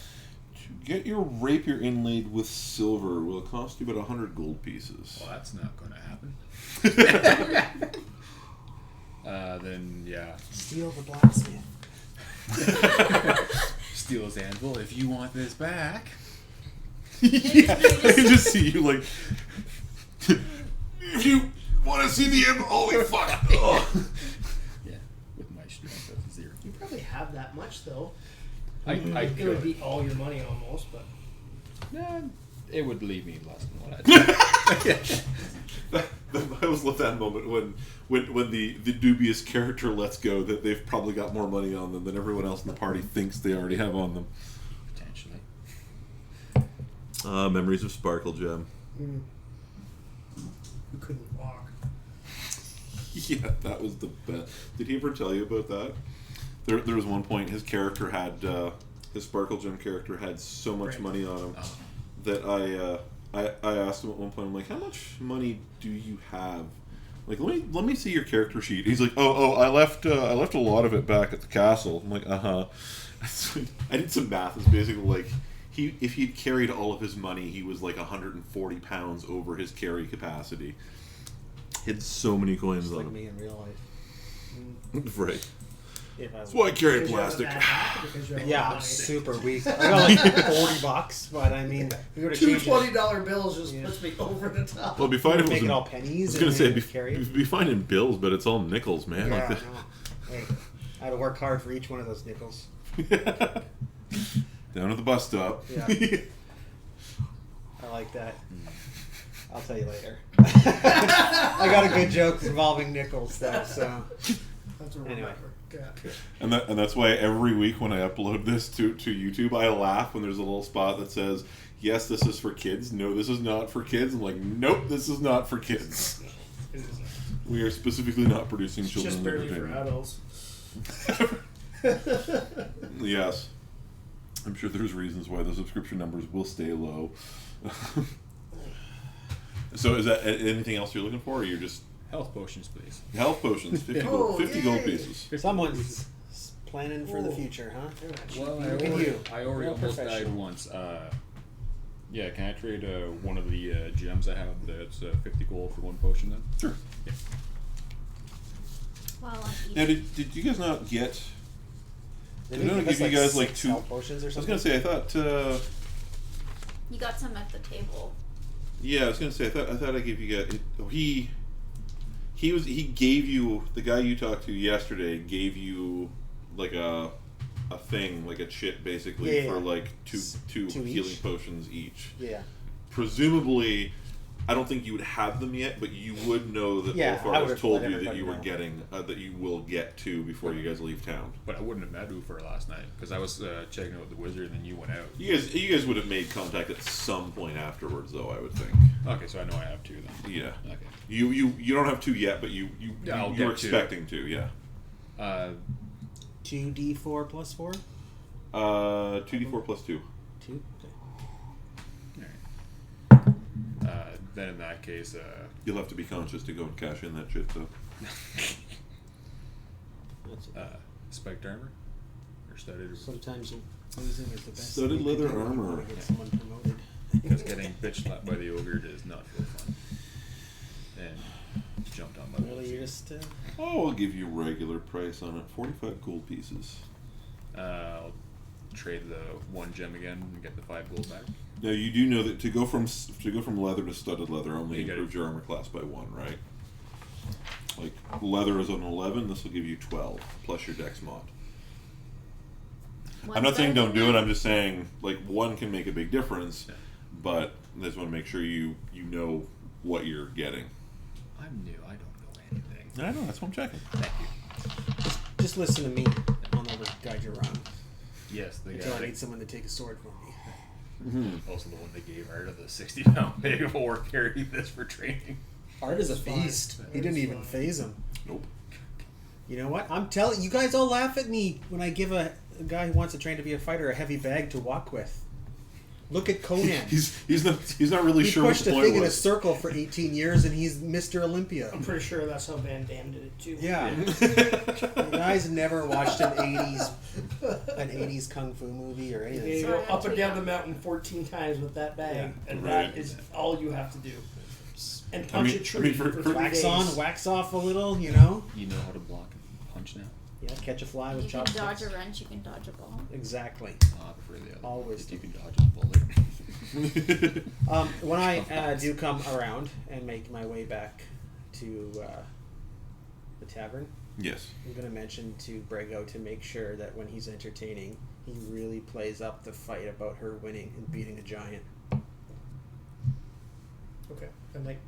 get your rapier inlaid with silver will cost you about 100 gold pieces. Well, that's not going to happen. Then, yeah. Steal the blacksmith. Steal his anvil if you want this back. Yeah, I can just see you like. If you want to see the end, holy fuck! Ugh. Yeah, with my strength of 0. You probably have that much though. I It would could. be all your money almost, but Nah, it would leave me less than what I I always love that moment when the dubious character lets go that they've probably got more money on them than everyone else in the party thinks they already have on them. potentially. Memories of Sparkle Gem. you couldn't walk. Yeah, that was the best. Did he ever tell you about that? There was one point his character had his Sparkle Gem character had so much Right. money on him Oh. that I asked him at one point, I'm like, how much money do you have? Like, let me see your character sheet. He's like, I left a lot of it back at the castle. I'm like, I did some math. It's basically like if he'd carried all of his money, he was like 140 pounds over his carry capacity. He had so many coins Just on like him. me in real life. Right. If I That's why I carry Because you have a plastic. bad back or because you have a lot Yeah, of I'm money? super weak. I got like $40, but I mean, if we were to Two change it, $20 bills just Yeah. puts me over the top. Well, it'd be fine if it was make it in, all I pennies. was gonna and say then it'd carry it. be fine in bills, but it's all nickels, man. Yeah, Like I that. know. Hey, I had to work hard for each one of those nickels. Down at the bus stop. Yeah. I like that. I'll tell you later. I got a good joke involving nickels, though. So That's a Anyway. remember. Yeah. And that's why every week when I upload this to YouTube, I laugh when there's a little spot that says, "Yes, this is for kids. No, this is not for kids." I'm like, "Nope, this is not for kids. It is We are specifically not producing just children's barely for entertainment." adults. Yes, I'm sure there's reasons why the subscription numbers will stay low. So, is that anything else you're looking for, or you're just Health potions, please. health potions? 50 Oh, gold, 50 gold yay. pieces. someone's planning for the Oh. future, huh? Well, Look at you. I already Real almost died professional. once. Yeah, can I trade one of the gems I have that's 50 gold for one potion then? Sure. While I'm Now, eating. did you guys not get? They Did I give give us, you guys 6 like 2? health potions or I was something. gonna say I thought. You got some at the table. Yeah, I was gonna say I thought I gave you guys. He gave you, the guy you talked to yesterday gave you like a thing, like a chit basically, Yeah. for like two Two healing each? potions each. Yeah. Presumably I don't think you would have them yet, but you would know that Yeah, I Ulfar would've has told let you that everybody you were know. getting, that you will get to before you guys leave town. But I wouldn't have met Ulfar last night because I was checking out the wizard and then you went out. You guys would have made contact at some point afterwards, though. I would think. Okay, so I know I have 2 then. Yeah. Okay. You don't have 2 yet, but I'll you're get 2. expecting to. Yeah. 2d4 plus 4? 2d4 plus 2. 2? Okay. Alright. Then in that case, You'll have to be conscious to go and cash in that shit, though. That's spiked armor? Or studded? Sometimes losing is the best. Studded thing you can leather do when you armor. wanna get someone promoted. Because getting bitch slapped by the ogre does not feel fun. And jumped on by the Really, you're just. Oh, I'll give you regular price on it. 45 gold pieces. I'll trade the 1 gem again and get the 5 gold back. Now you do know that to go from leather to studded leather only You gotta- improves your armor class by 1, right? Like leather is an 11. This will give you 12 plus your dex mod. I'm not saying don't do it. I'm just saying like 1 can make a big difference, Yeah. but I just want to make sure you know what you're getting. I'm new. I don't know anything. I know that's what I'm checking. Thank you. Just listen to me. I'll never guide you wrong Yes, the until I guy. need someone to take a sword from me. Also, the one that gave Arda the 60-pound bag of ore carrying this for training. Art is a fine. beast. Art He didn't is even fine. phase him. Nope. You know what? I'm telling you guys all laugh at me when I give a guy who wants to train to be a fighter a heavy bag to walk with. Look at Conan. He's not really He sure what pushed the a point thing in a was. circle for 18 years and he's Mr. Olympia. I'm pretty sure that's how Van Damme did it too. Yeah. You guys never watched an 80s kung fu movie or You anything. go up and down the mountain 14 times with that bag, and that Right. is all you have to do. And punch a tree for for 3 Wax days. on, wax off a little, you know? You know how to block and punch now? Yeah, catch a fly with You can chopsticks. dodge a wrench, you can dodge a ball. Exactly. I prefer the other. Always If you do. can dodge a bullet. When I do come around and make my way back to the tavern, Yes. I'm going to mention to Brego to make sure that when he's entertaining, he really plays up the fight about her winning and beating a giant. Okay, and like,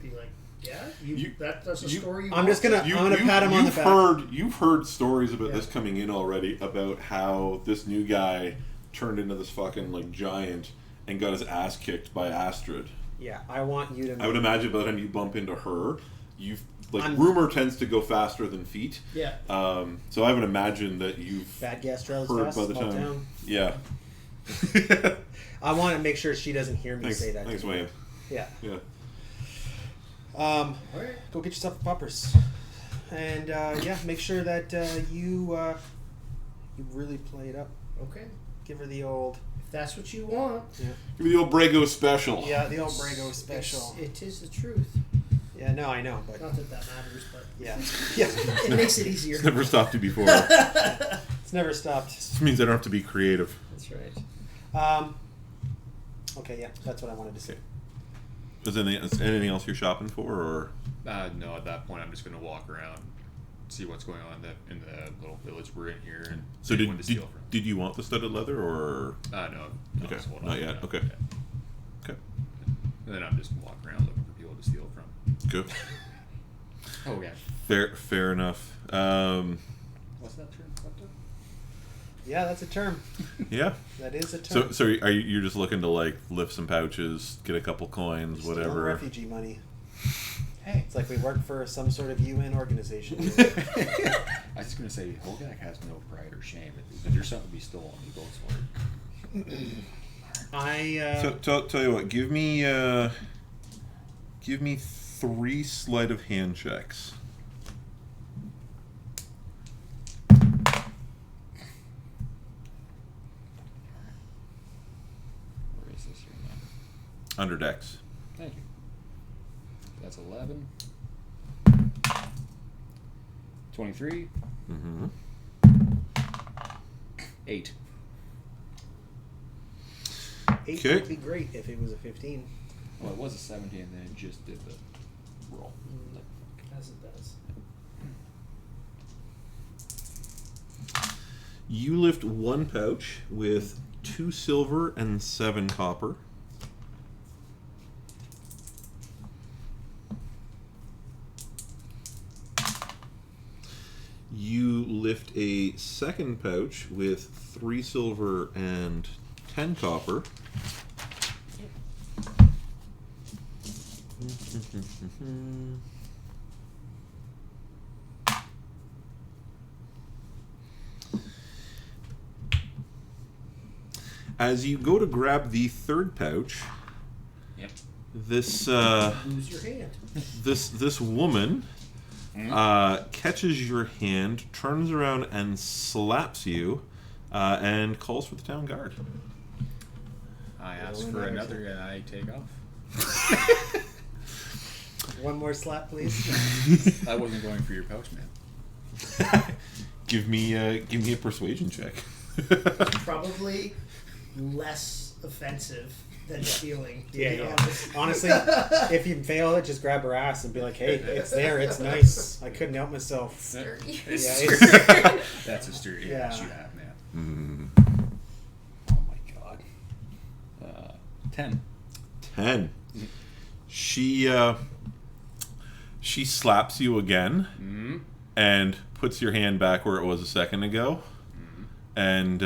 be like, yeah, You- that's a you- story. You I'm just want? gonna- I'm gonna pat him on the back. You've heard stories about Yeah. this coming in already about how this new guy turned into this fucking like giant and got his ass kicked by Astrid. Yeah, I want you to. I would imagine by the time you bump into her, I'm- rumor tends to go faster than feet. Yeah. So I would imagine that you've Bad gas travels heard fast. by the Small time. town. Yeah. I want to make sure she doesn't hear me say that. Thanks, to me. Wayne. Yeah. Yeah. All right. Go get yourself a poppers, and yeah, make sure that you really play it up. Okay. Give her the old. If that's what you want. Yeah. Give me the old Brego special. Yeah, the old Brego special. It is the truth. Yeah, no, I know, but Not that that matters, but yeah, yeah, it makes it easier. It's never stopped you before. it's never stopped. This means I don't have to be creative. That's right. Okay, yeah, that's what I wanted to say. Is anything else you're shopping for, or No, at that point, I'm just going to walk around, see what's going on in the little village we're in here, and so pick one to steal from. did you want the studded leather, or No. Okay, just hold not on. yet. No, Okay. yeah. okay, And then I'm just going to walk around looking for people to steal from. good, Oh, yeah. fair enough. What's that term? What the? Yeah, that's a term. Yeah. That is a term. So are you're just looking to like lift some pouches, get a couple coins, Stealing whatever? refugee money. Hey. It's like we work for some sort of UN organization. I was just going to say, Hogak has no pride or shame. If there's something to be stolen, he goes for it. So tell you what, give me 3 sleight of hand checks. Where is this here now? Under decks. Thank you. That's 11. 23. Mm-hmm. 8. 8 Okay. would be great if it was a 15. Well, it was a 17, and then it just did the roll. As it does. You lift 1 pouch with 2 silver and 7 copper. lift a second pouch with 3 silver and 10 copper. As you go to grab the third pouch, Yep. this Lose your hand. this woman catches your hand, turns around and slaps you, and calls for the town guard. I ask for another and I take off. One more slap, please. I wasn't going for your pouch, man. Give me a persuasion check. Probably less offensive than stealing. To Yeah, be yeah. honest. Honestly, if you fail it, just grab her ass and be like, "Hey, it's there. It's nice. I couldn't help myself." Sturdy. Yeah, it's, That's a sturdy Yeah. ass you have, man. Oh my god. 10. 10. She slaps you again and puts your hand back where it was a second ago, and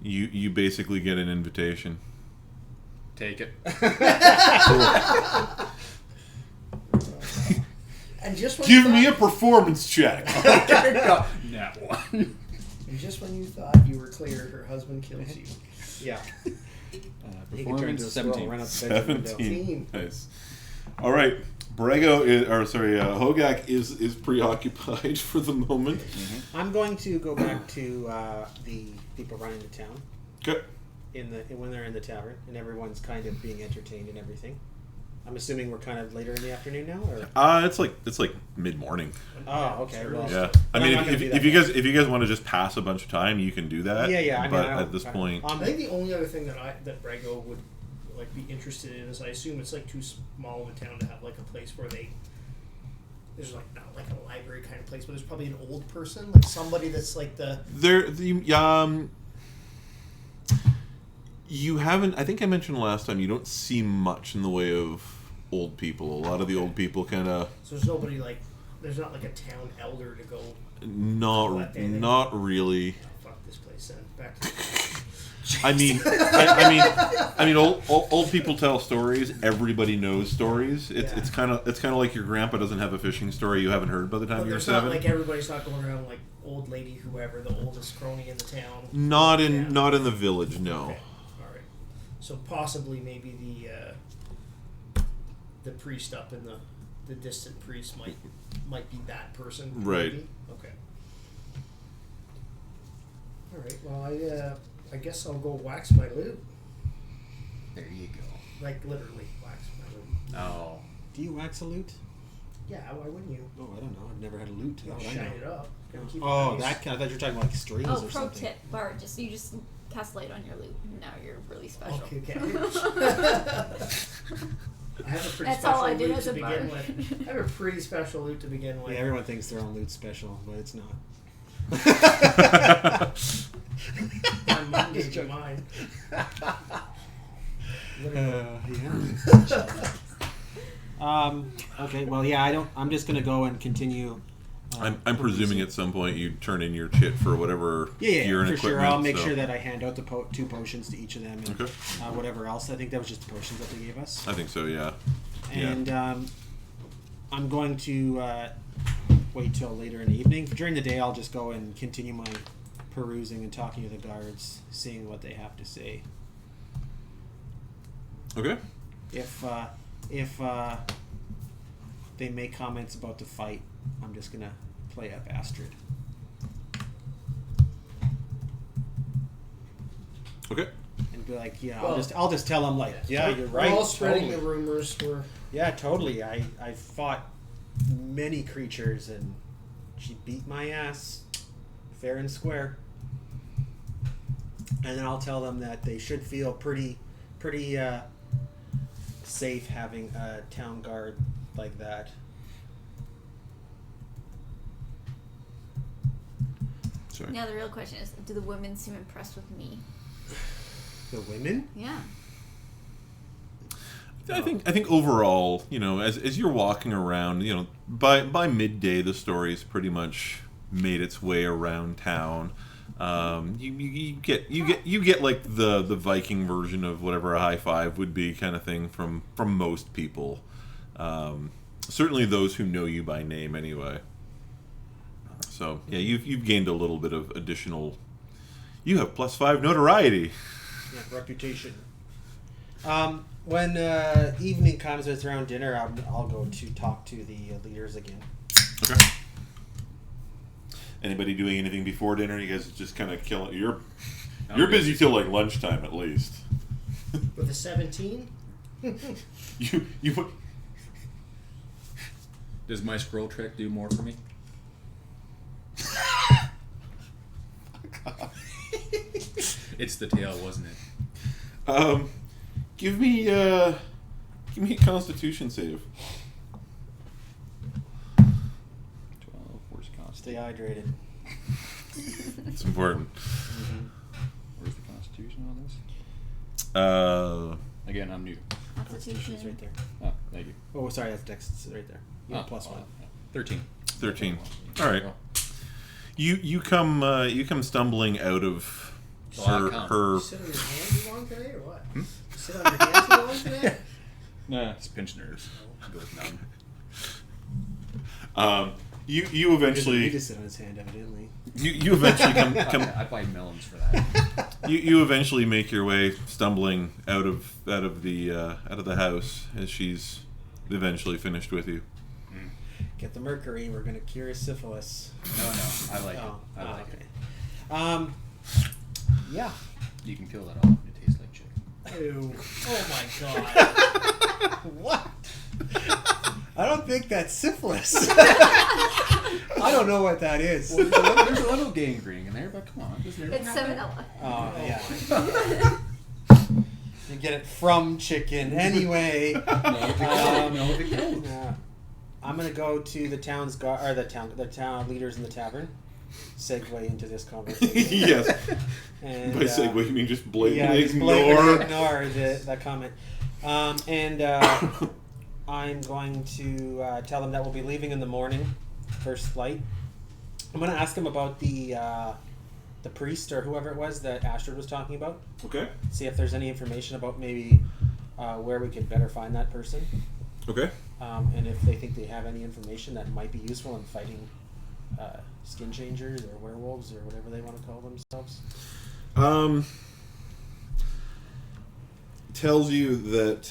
you basically get an invitation. Take it. And just when Give you me a thought, performance check. That one. and just when you thought you were clear, her husband kills you. yeah. He can turn into Performance a squirrel, 17. run up the bedroom window. 17. Nice. All right. Brego Hogak is preoccupied for the moment. I'm going to go back to the people running the town Okay. when they're in the tavern and everyone's kind of being entertained and everything. I'm assuming we're kind of later in the afternoon now, or It's like mid-morning. oh, okay. Well, Yeah. I I'm mean, not gonna if do that you guys want to just pass a bunch of time, you can do that. yeah. I mean, But I don't- at this point, I think the only other thing that Brego would like be interested in is I assume it's like too small of a town to have like a place where there's like not like a library kind of place, but there's probably an old person, like somebody that's like you haven't. I think I mentioned last time. You don't see much in the way of old people. A lot of the old people kind of so there's nobody like there's not like a town elder to go not really. oh, fuck this place then back to I mean, old people tell stories. Everybody knows stories. It's kind of like your grandpa doesn't have a fishing story you haven't heard by the time but you're there's 7. not like everybody's not going around like old lady whoever the oldest crony in the town. Not in Yeah. the village. No. Okay. All right. So possibly maybe the priest up in the distant priest might be that person. Right. Maybe? Okay. All right. Well, I guess I'll go wax my loot. There you go. Like literally wax my loot. No. do you wax a lute? Yeah. Why wouldn't you? Oh, I don't know. I've never had a lute. You How would I shine know? it up. Gotta keep it Oh, nice. that kind. I thought you were talking about like strings Oh, or pro something. tip, Bard. You just cast light on your loot. Now you're really special. Okay. I have a pretty That's special all I did loot as to a begin bard. with. I have a pretty special loot to begin with. Yeah, everyone thinks their own lute's special, but it's not. On Monday to mine. Okay. Well, yeah. I don't. I'm just gonna go and continue. I'm presuming at some point you turn in your chit for whatever gear and for equipment. sure. I'll make so- sure that I hand out the 2 potions to each of them, and Okay. whatever else. I think that was just the potions that they gave us. I think so. Yeah. And I'm going to wait till later in the evening. During the day, I'll just go and continue my perusing and talking to the guards, seeing what they have to say. Okay. If they make comments about the fight, I'm just gonna play up Astrid. Okay. And be like, yeah, Well, I'll just tell them like, yeah, you're right. We're all spreading totally. the rumors. Yeah, totally. I fought many creatures and she beat my ass fair and square. And then I'll tell them that they should feel pretty safe having a town guard like that. Sorry. Now the real question is, do the women seem impressed with me? The women? Yeah. I think overall, as you're walking around, by midday the story is pretty much made its way around town. You get like the Viking version of whatever a high five would be, kind of thing from most people. Certainly those who know you by name, anyway. So yeah, you've gained a little bit of additional. You have +5 notoriety. Yeah, reputation. When evening comes, it's around dinner. I'll go to talk to the leaders again. Okay. Anybody doing anything before dinner? You guys just kind of killing. You're busy till like lunchtime at least. With a 17? you. Does my scroll trick do more for me? It's the tail, wasn't it? Give me a Constitution save. 12, where's Stay Constitution? hydrated. It's important. Where's the Constitution on this? Again, I'm new. Constitution's right there. Oh, thank you. Oh, sorry, that's Dex. It's right there. You have +1. 13. 13. All right. You come stumbling out of her. You sit on your hands too long today, or what? You sit on your hands too long today? Nah, it's pinched nerves. It goes numb. You eventually. He just sit on his hand, evidently. You eventually come. I buy melons for that. You eventually make your way stumbling out of the house as she's eventually finished with you. Get the mercury. We're gonna cure his syphilis. No, I like it. I like okay. it. Yeah. You can kill that off. It tastes like chicken. Ew. Oh my god. What? I don't think that's syphilis. I don't know what that is. Well, there's a little gangrene in there, but come on. It's salmonella. Oh, yeah. You get it from chicken. Anyway. I'm going to go to the town's the town leaders in the tavern. Segue into this conversation. Yes. And, by segue, you mean just blatantly ignore that comment. I'm going to tell them that we'll be leaving in the morning, first flight. I'm going to ask them about the priest or whoever it was that Astrid was talking about. Okay. See if there's any information about maybe where we could better find that person. Okay. And if they think they have any information that might be useful in fighting skin changers or werewolves or whatever they want to call themselves. Tells you that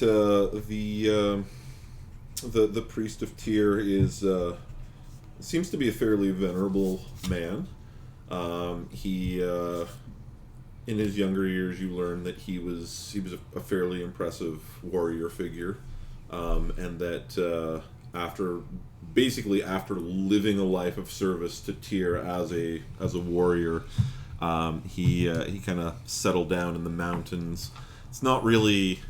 the priest of Tyr is seems to be a fairly venerable man. He in his younger years, you learn that he was a fairly impressive warrior figure, and that after living a life of service to Tyr as a warrior, he kind of settled down in the mountains. It's not really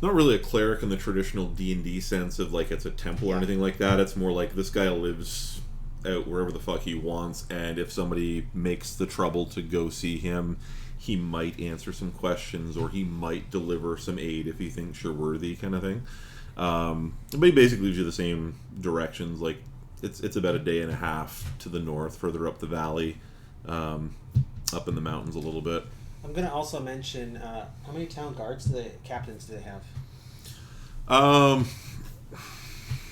a cleric in the traditional D&D sense of like it's a temple or anything like that. It's more like this guy lives out wherever the fuck he wants, and if somebody makes the trouble to go see him, he might answer some questions or he might deliver some aid if he thinks you're worthy, kind of thing. But he basically gives you the same directions. Like it's about a day and a half to the north, further up the valley, up in the mountains a little bit. I'm going to also mention how many town guards captains do they have?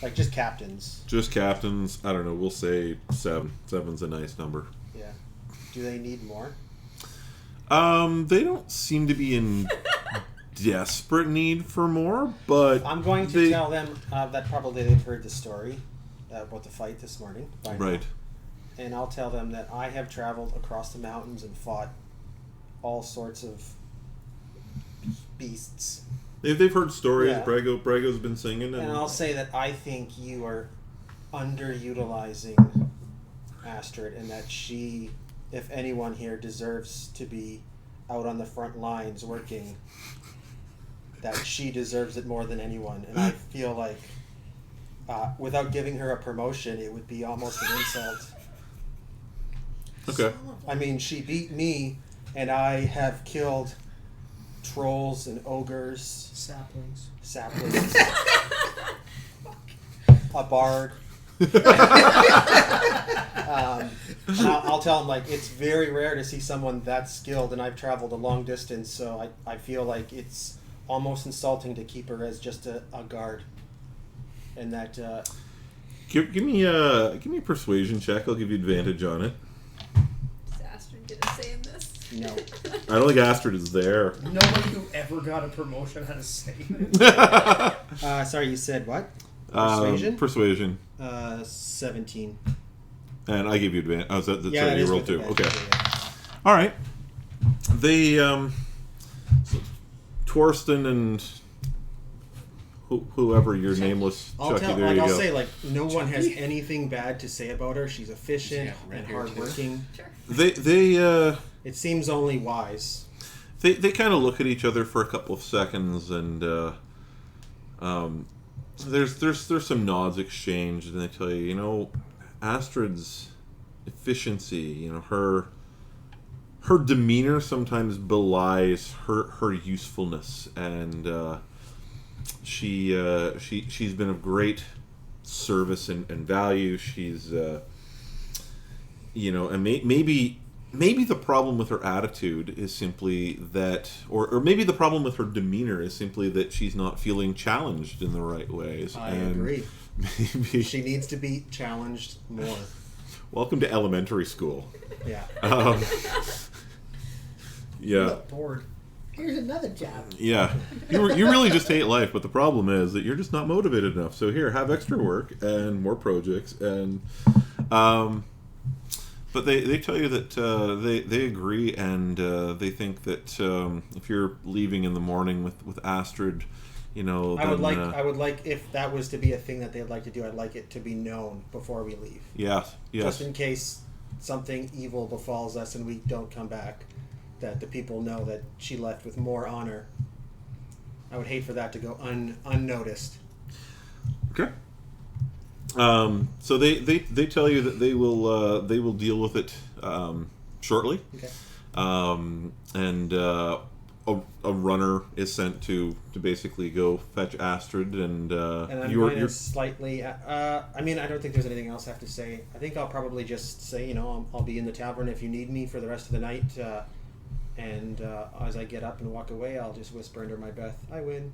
Like just captains. Just captains. I don't know. We'll say 7. 7's a nice number. Yeah. Do they need more? They don't seem to be in desperate need for more, but I'm going to tell them that probably they've heard the story about the fight this morning. Right. And I'll tell them that I have traveled across the mountains and fought all sorts of beasts. They've heard stories. Yeah. Brego's been singing, and I'll say that I think you are underutilizing Astrid, and that she, if anyone here, deserves to be out on the front lines working. That she deserves it more than anyone, and I feel like without giving her a promotion, it would be almost an insult. Okay. I mean, she beat me, and I have killed trolls and ogres, Saplings. a bard, I'll tell him, like, it's very rare to see someone that skilled, and I've traveled a long distance, so I feel like it's almost insulting to keep her as just a guard. And that... Give me a persuasion check. I'll give you advantage on it. Is Astrid gonna say in this? No. I don't think Astrid is there. Nobody who ever got a promotion had a say. Sorry, you said what? Persuasion? Persuasion. 17. And I gave you advantage. Oh, sorry, that you is rolled with 2. advantage, Okay. yeah. All right. They, so Torsten and whoever your nameless Chucky, there you I'll go. say, like, no one has anything bad to say about her. She's efficient red and hair, too. hardworking. Sure. It seems only wise. They kind of look at each other for a couple of seconds, and there's some nods exchanged, and they tell you, you know, Astrid's efficiency, you know, her demeanor sometimes belies her usefulness, and she's been of great service and value. She's you know, and maybe the problem with her attitude is simply that, or maybe the problem with her demeanor is simply that she's not feeling challenged in the right ways. I and agree. Maybe She needs to be challenged more. welcome to elementary school. Yeah. Yeah. Look bored. Here's another job. Yeah, you really just hate life, but the problem is that you're just not motivated enough. So here, have extra work and more projects, and but they tell you that they agree, and they think that if you're leaving in the morning with Astrid, you know, I would then, like if that was to be a thing that they'd like to do. I'd like it to be known before we leave, yes. just in case something evil befalls us and we don't come back. That the people know that she left with more honor. I would hate for that to go unnoticed. Okay. So they tell you that they will deal with it shortly. Okay. And a runner is sent to basically go fetch Astrid, and I'm going to slightly. I mean, I don't think there's anything else I have to say. I think I'll probably just say, you know, I'll be in the tavern if you need me for the rest of the night. And as I get up and walk away, I'll just whisper under my breath, "I win."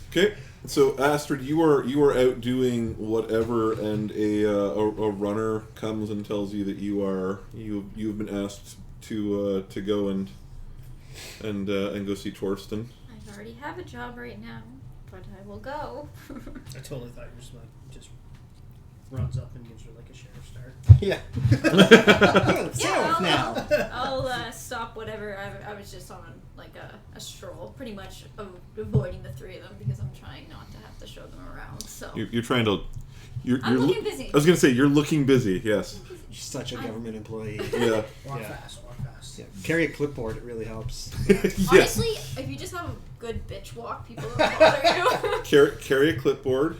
Okay, so Astrid, you are out doing whatever, and a runner comes and tells you that you've been asked to go and go see Torsten. I already have a job right now, but I will go. I totally thought you were just like, just runs up and gives her like a sheriff's start. Yeah. I'll stop whatever. I was just on like a stroll, pretty much avoiding the three of them because I'm trying not to have to show them around. So You're trying to. I'm looking busy. I was gonna say you're looking busy. Yes. You're such a government employee. Yeah. Walk Yeah. fast, walk fast. Yeah. Carry a clipboard. It really helps. Yes. Honestly, if you just have a good bitch walk, people don't bother you. Carry a clipboard.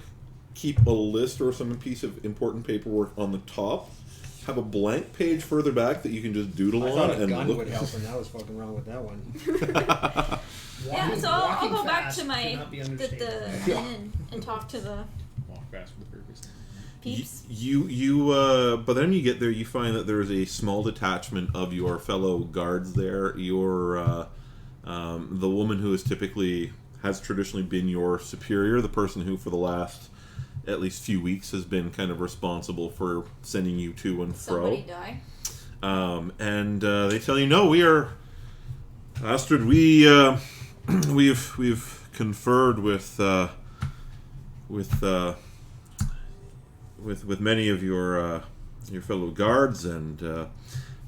Keep a list or some piece of important paperwork on the top. Have a blank page further back that you can just doodle I on thought a and gun look. would help, and I was fucking wrong with that one. Yeah, so I'll Walking go back fast to my cannot be the understated. inn and talk to the Walk fast for the purpose. peeps. By the time you get there, you find that there is a small detachment of your fellow guards there. The woman who has traditionally been your superior, the person who for the last at least few weeks has been kind of responsible for sending you to and fro. Somebody die. And they tell you, no, we are Astrid. We've conferred with many of your fellow guards, and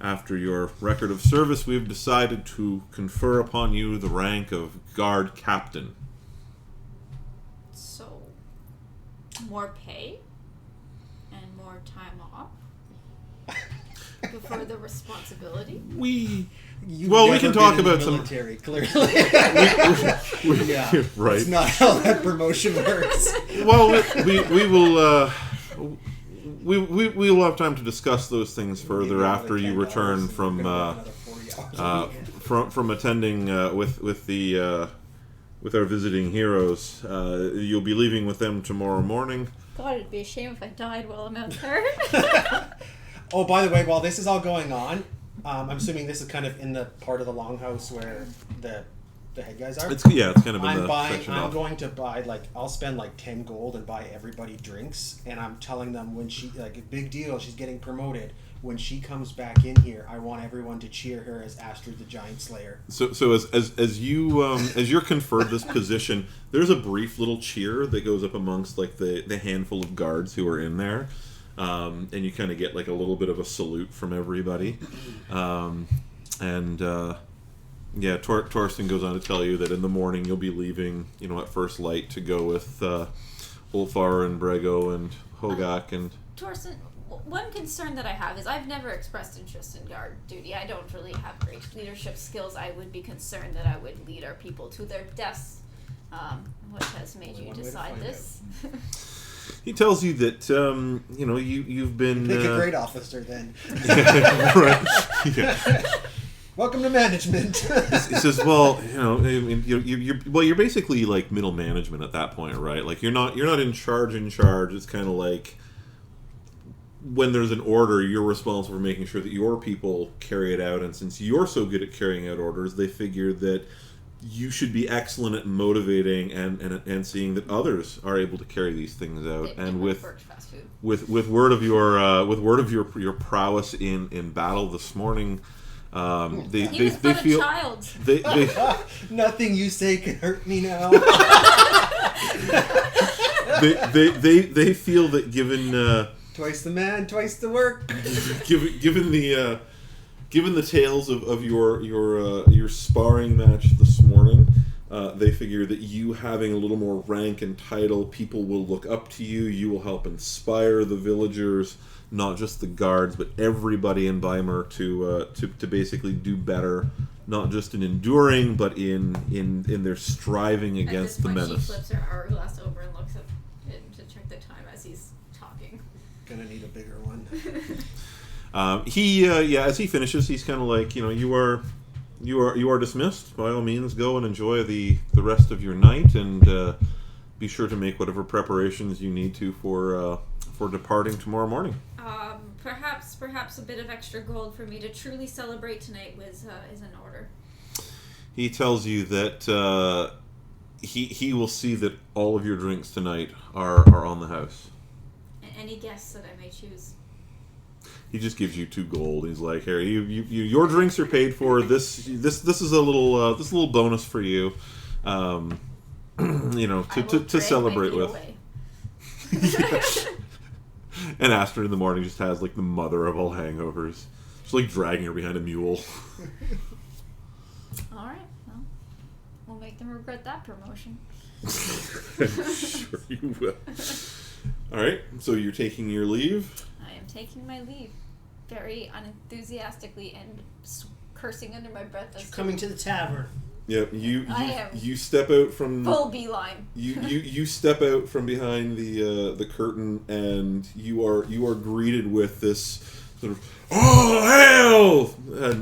after your record of service, we've decided to confer upon you the rank of guard captain. So, more pay and more time off before the responsibility. We You've Well, we never can talk been in the about some- military, clearly. yeah, right. It's not how that promotion works. Well, we will we will have time to discuss those things further Maybe after you another return $10 from another 40 hours. from attending with with our visiting heroes. You'll be leaving with them tomorrow morning. God, it'd be a shame if I died while I'm out there. Oh, by the way, while this is all going on, I'm assuming this is kind of in the part of the longhouse where the head guys are. It's kind of in I'm the section I'm off. going to buy I'll spend 10 gold and buy everybody drinks, and I'm telling them when she a big deal, she's getting promoted. When she comes back in here, I want everyone to cheer her as Astrid the Giant Slayer. So as you're conferred this position, there's a brief little cheer that goes up amongst the handful of guards who are in there, and you kind of get a little bit of a salute from everybody, Yeah, Torsten goes on to tell you that in the morning you'll be leaving, at first light to go with Ulfar and Brego and Hogak and... Torsten, one concern that I have is I've never expressed interest in guard duty. I don't really have great leadership skills. I would be concerned that I would lead our people to their deaths. What has made you decide this? He tells you that, you've been... Pick a great officer then. Right. Yeah. Welcome to management. He says, "Well, you're basically middle management at that point, right? You're not in charge. It's kind of like when there's an order, you're responsible for making sure that your people carry it out. And since you're so good at carrying out orders, they figured that you should be excellent at motivating and seeing that others are able to carry these things out. And with word of your prowess in battle this morning." They feel a child. They Nothing you say can hurt me now. they feel that given Twice the man, twice the work. given the tales of your sparring match this morning, they figure that you having a little more rank and title, people will look up to you. You will help inspire the villagers, not just the guards, but everybody in Bymur to basically do better, not just in enduring, but in their striving against the menace. She flips her hourglass over and looks at it to check the time as he's talking. Gonna need a bigger one. As he finishes, he's kind of like, you are dismissed. By all means, go and enjoy the rest of your night, and be sure to make whatever preparations you need to for departing tomorrow morning. Perhaps a bit of extra gold for me to truly celebrate tonight is in order. He tells you that he will see that all of your drinks tonight are on the house. And any guests that I may choose. He just gives you 2 gold. He's like, "Here, your drinks are paid for. This is a little bonus for you, to celebrate with." And Astrid in the morning just has the mother of all hangovers, just dragging her behind a mule. All right, well, we'll make them regret that promotion. Sure you will. All right, so you're taking your leave. I am taking my leave, very unenthusiastically and cursing under my breath. As Coming to the tavern. Yeah, I am you step out from full beeline. You step out from behind the curtain, and you are greeted with this sort of "Oh hell!"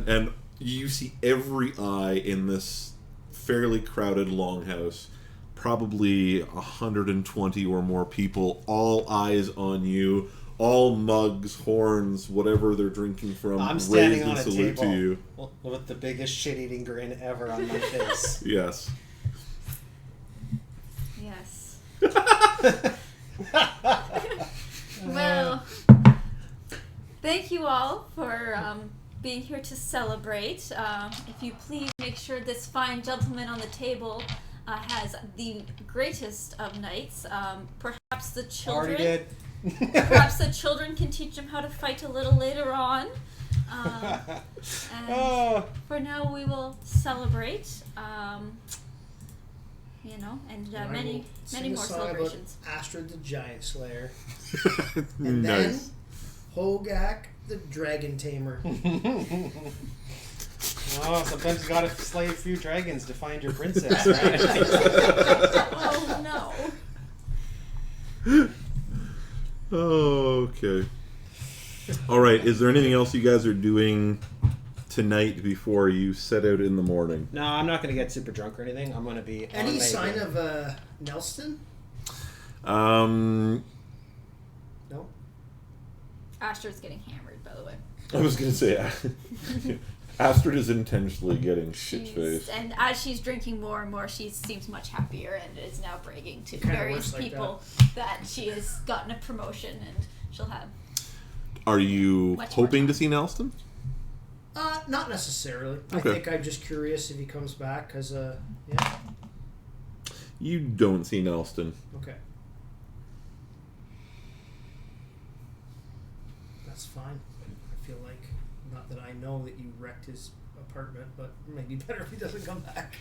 and you see every eye in this fairly crowded longhouse, probably 120 or more people, all eyes on you. All mugs, horns, whatever they're drinking from, I'm standing raised on and a salute table to you. with the biggest shit-eating grin ever on my face. Yes. Yes. Well, thank you all for being here to celebrate. If you please make sure this fine gentleman on the table has the greatest of nights. Perhaps the children. Already did. Perhaps the children can teach him how to fight a little later on. And for now, we will celebrate. And many more celebrations. Astrid the Giant Slayer. And Nice. then Hogak the Dragon Tamer. Oh, sometimes you gotta slay a few dragons to find your princess, right? Oh no. Okay. All right. Is there anything else you guys are doing tonight before you set out in the morning? No, I'm not going to get super drunk or anything. I'm going to be. Any sign of Nelston? Um, No. Astrid's getting hammered, by the way. I was gonna say, Astrid is intentionally getting shit-faced. And as she's drinking more and more, she seems much happier and is now bragging to Kinda various works like people that she has gotten a promotion and she'll have. Are you Much more hoping to time. see Nelston? Not necessarily. Okay. I think I'm just curious if he comes back, because, yeah. You don't see Nelston. Okay. That's fine. I feel like, not that I know that you wrecked his apartment, but maybe better if he doesn't come back.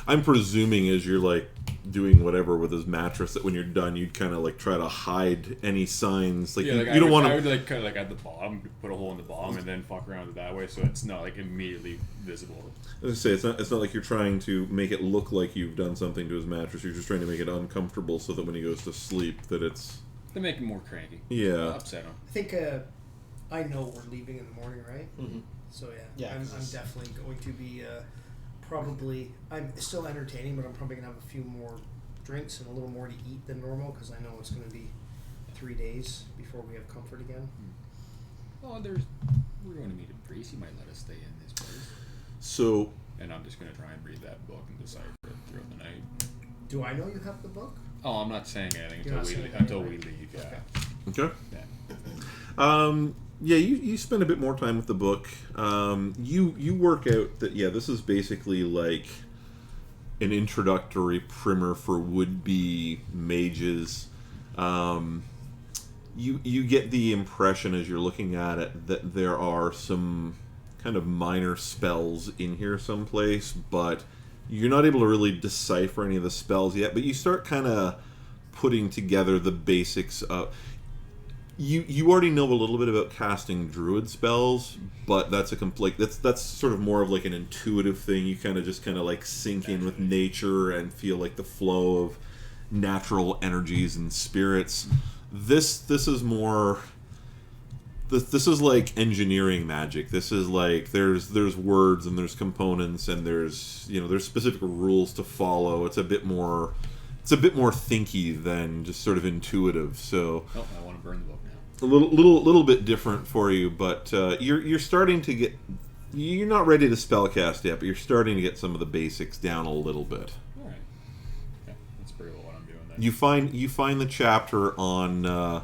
I'm presuming as you're like doing whatever with his mattress that when you're done you'd kind of like try to hide any signs like Yeah, you, like you don't want I to. would like kind of like at the bottom, put a hole in the bottom, and then fuck around it that way, so it's not like immediately visible. I was gonna say it's not like you're trying to make it look like you've done something to his mattress. You're just trying to make it uncomfortable so that when he goes to sleep that it's They make him more cranky. yeah. Upset him. I think I know we're leaving in the morning, right? Mm-hmm. So Yeah, I'm 'cause definitely going to be probably. I'm still entertaining, but I'm probably gonna have a few more drinks and a little more to eat than normal because I know it's going to be 3 days before we have comfort again. Oh, we're going to meet a priest. He might let us stay in this place. So And I'm just going to try and read that book and decipher it throughout the night. Do I know you have the book? Oh, I'm not saying anything You're not until saying until anything, we leave. Yeah. okay. Yeah. Yeah, you spend a bit more time with the book. You work out that this is basically like an introductory primer for would-be mages. You get the impression as you're looking at it that there are some kind of minor spells in here someplace, but you're not able to really decipher any of the spells yet. But you start kind of putting together the basics of. You already know a little bit about casting druid spells, but that's that's sort of more of like an intuitive thing. You kind of like sink in with nature and feel like the flow of natural energies and spirits. This is more. This is like engineering magic. This is like there's words and there's components and there's specific rules to follow. It's a bit more thinky than just sort of intuitive. So. Oh, I want to burn the book now. A little bit different for you, but you're starting to get. You're not ready to spellcast yet, but you're starting to get some of the basics down a little bit. All right. Okay, that's pretty well what I'm doing then. You find the chapter on.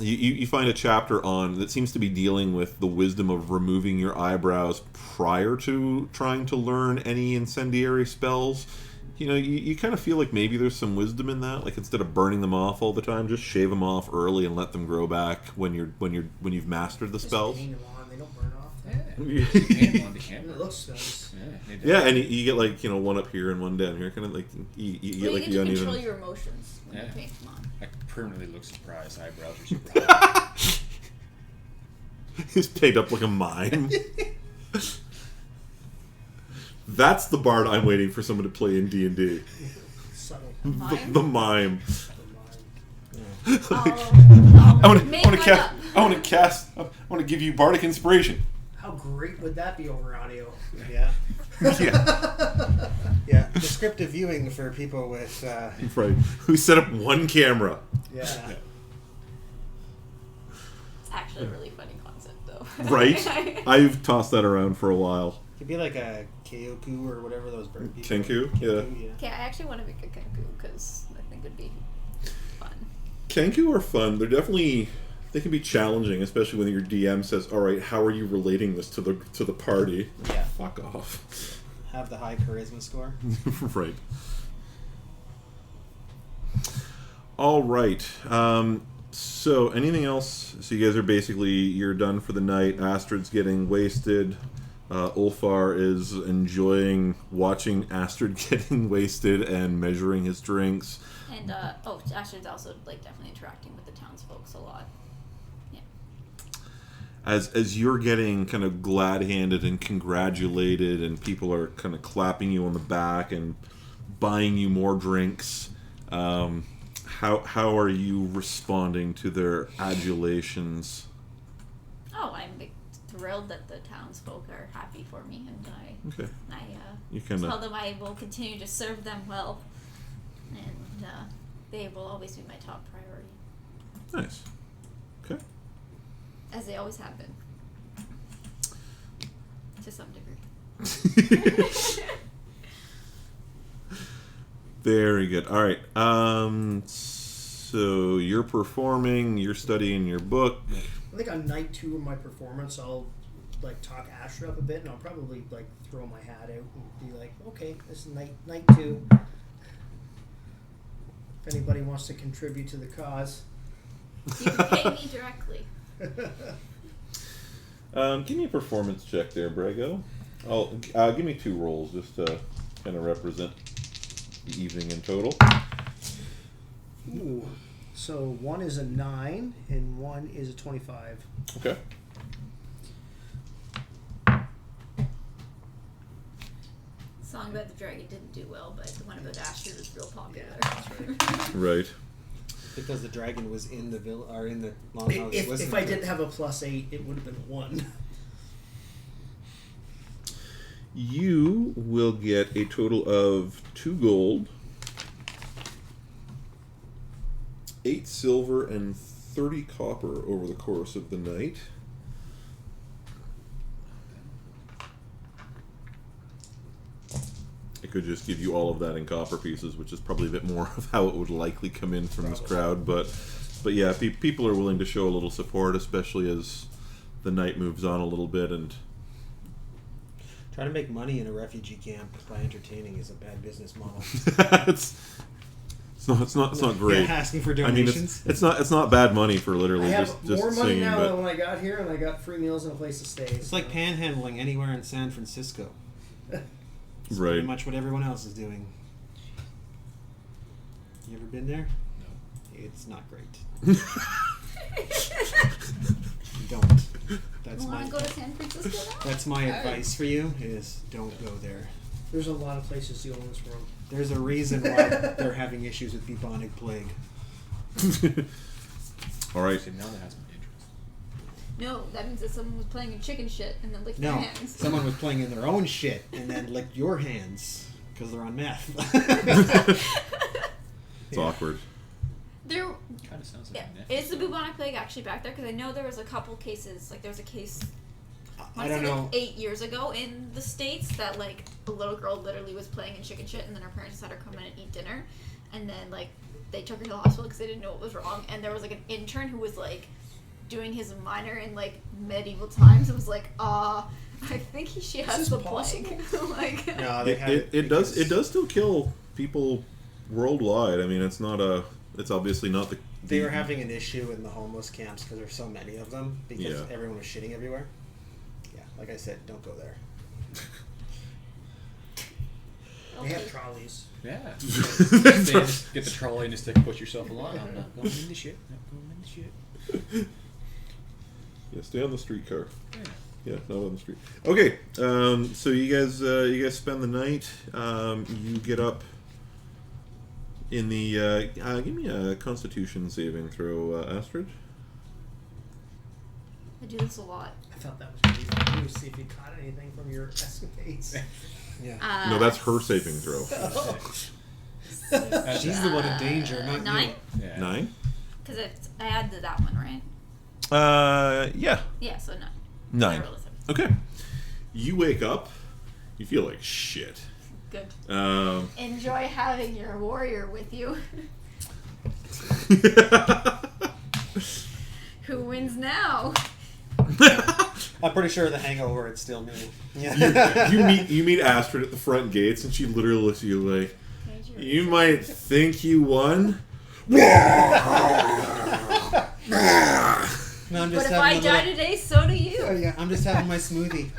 You find a chapter on that seems to be dealing with the wisdom of removing your eyebrows prior to trying to learn any incendiary spells. You kind of feel like maybe there's some wisdom in that. Like instead of burning them off all the time, just shave them off early and let them grow back when you've mastered the Just spells. paint them on. They don't burn off. Yeah. Paint him on the And camera. it looks nice. Yeah, they Yeah, do. and you get like one up here and one down here, kind of like you get Well, like you the get to control uneven. your emotions when you Yeah. paint them on. I permanently look surprised. Eyebrows are super high. He's paid up like a mime. That's the bard I'm waiting for someone to play in D&D. Subtle. Mime? The mime. I I want to give you bardic inspiration. How great would that be over audio? Yeah. Yeah, Yeah. Descriptive viewing for people with. right. Who set up one camera? Yeah. It's actually a really funny concept, though. Right. I've tossed that around for a while. Could be like a Keoku or whatever those bird people. Kenku? Yeah. Okay, I actually want to make a kenku because I think it'd be fun. Kenku are fun. They can be challenging, especially when your DM says, "All right, how are you relating this to the party?" Yeah. Fuck off. Have the high charisma score. Right. All right. So anything else? So you guys are you're done for the night. Astrid's getting wasted. Ulfar is enjoying watching Astrid getting wasted and measuring his drinks. And Astrid's also definitely interacting with the townsfolk a lot. Yeah. As you're getting kind of glad-handed and congratulated, and people are kind of clapping you on the back and buying you more drinks, how are you responding to their adulations? Oh, I'm thrilled that the townsfolk are happy for me, and Okay. You tell kind of. them I will continue to serve them well, and they will always be my top priority, Nice. Okay. as they always have been, to some degree. Very good. All right. So you're performing. You're studying your book. I think on night 2 of my performance, I'll like talk Astrid up a bit, and I'll probably like throw my hat out and be like, "Okay, this is night 2. If anybody wants to contribute to the cause." You can pay me directly. Give me a performance check there, Brego. Give me 2 rolls just to kind of represent the evening in total. Ooh. So 1 is a 9 and 1 is a 25. Okay. Song about the dragon didn't do well, but the one about Astrid was real popular. Right. Because the dragon was in the or in the longhouse. If I didn't have a +8, it would have been 1. You will get a total of 2 gold, 8 silver, and 30 copper over the course of the night. I could just give you all of that in copper pieces, which is probably a bit more of how it would likely come in from this crowd. But yeah, people are willing to show a little support, especially as the night moves on a little bit. And trying to make money in a refugee camp by entertaining is a bad business model. it's not great. Yeah, asking for I mean, donations. it's not bad money for literally I have just more money singing. now But than when I got here, and I got free meals and a place to stay. It's like panhandling anywhere in San Francisco. It's Right. pretty much what everyone else is doing. You ever been there? No. It's not great. Don't. That's You want my to go to San Francisco now? that's my advice for you is don't go there. There's a lot of places to go in this world. There's a reason why they're having issues with bubonic plague. All right. See, now that has my interest. No, that means that someone was playing in chicken shit and then licked No, their hands. someone was playing in their own shit and then licked your hands because they're on meth. It's awkward. There, Kind of sounds like yeah. a nephew. Is the bubonic plague actually back there? Because I know there was a couple cases. Like there was a case. I don't know. Like 8 years ago in the States that like a little girl literally was playing in chicken shit and then her parents had her come in and eat dinner, and then like they took her to the hospital because they didn't know what was wrong, and there was like an intern who was like doing his minor in like medieval times and was like, I think she has Is the this plague. like, No, they had It does still kill people worldwide. I mean, it's obviously not the. They were having an issue in the homeless camps because there's so many of them because Yeah. everyone was shitting everywhere. Yeah, like I said, don't go there. They have trolleys. Yeah. Just get the trolley and just like push yourself along. I'm not going in the shit. Not going in the shit. Yeah, stay on the streetcar. Yeah. Yeah, not on the street. Okay, so you guys spend the night. You get up in the. Give me a Constitution saving throw, Astrid. I do this a lot. I thought that was pretty fun. To see if you caught anything from your escapades. Yeah. No, that's her saving throw. She's the one in danger, not 9? you. Yeah. 9. Because I added that one, right? Yeah, Yeah, so 9. 9. I rolled a 7. Okay. You wake up. You feel like shit. Good. Um, Enjoy having your warrior with you. Who wins now? I'm pretty sure the hangover it's still me. Yeah. you meet Astrid at the front gates, and she literally looks at you like, "You might think you won." No, I'm But just if having I a die little- today, so do you. Oh, yeah, I'm just having my smoothie,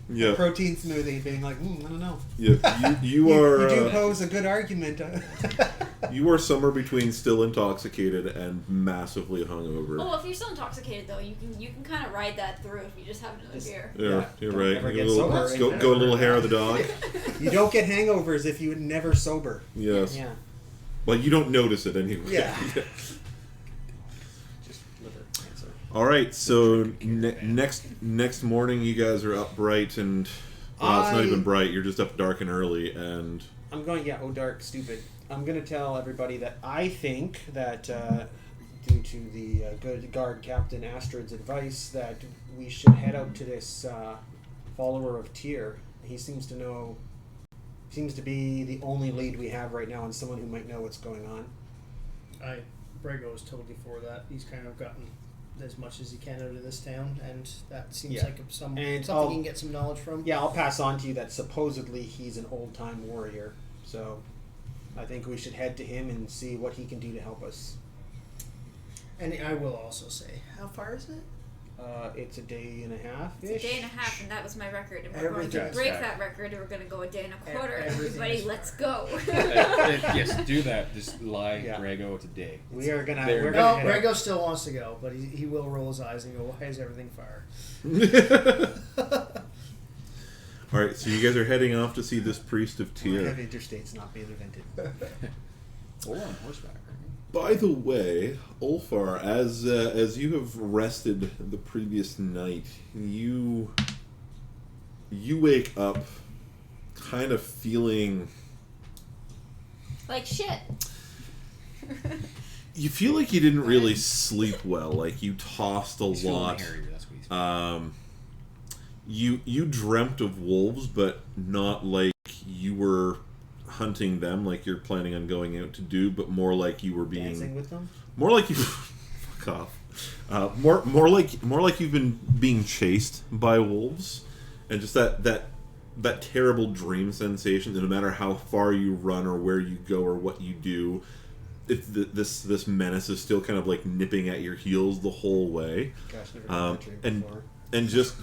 Yeah, protein smoothie, being like, I don't know. yeah. You are. You do pose a good argument. You are somewhere between still intoxicated and massively hungover. Oh, well, if you're still intoxicated though, you can kind of ride that through if you just have another beer. Yeah, Yeah, you're don't right. ever You get go, sober. go a little hair of the dog. You don't get hangovers if you never sober. Yes. Yeah. Well, you don't notice it anyway. Yeah. Just liver cancer. All right, so next morning you guys are up bright and well, it's not even bright. You're just up dark and early, and I'm going. Yeah, dark, stupid. I'm going to tell everybody that I think that due to the good guard captain Astrid's advice, that we should head out to this follower of Tyr. He seems to know. Seems to be the only lead we have right now, and someone who might know what's going on. Brego is totally for that. He's kind of gotten as much as he can out of this town, and that seems Yeah. like something you can get some knowledge from. Yeah, I'll pass on to you that supposedly he's an old-time warrior, so I think we should head to him and see what he can do to help us. And I will also say, how far is it? It's a day and a half. It's a day and a half, and that was my record. And we're going Everything to is break back. that record, and we're going to go a day and a quarter. Everything Everybody, is let's back. go. Yes, do that. Just lie, Yeah. Brego, today. We are gonna. There. We're No, gonna head out. Brego still wants to go, but he will roll his eyes and go, why is everything fire? all right, so you guys are heading off to see this priest of We Tyr. have interstates not being invented. Or on horseback. By the way, Ulfar, as you have rested the previous night, you wake up kind of feeling. Like shit. You feel like you didn't really sleep well. Like you tossed a He's feeling lot. hairy, that's what he's You dreamt of wolves, but not like you were hunting them, like you're planning on going out to do, but more like you were Dancing being with them. more like you. Fuck off. More like you've been being chased by wolves, and just that terrible dream sensation that no matter how far you run or where you go or what you do, this menace is still kind of like nipping at your heels the whole way. Gosh, never had that dream And before. and just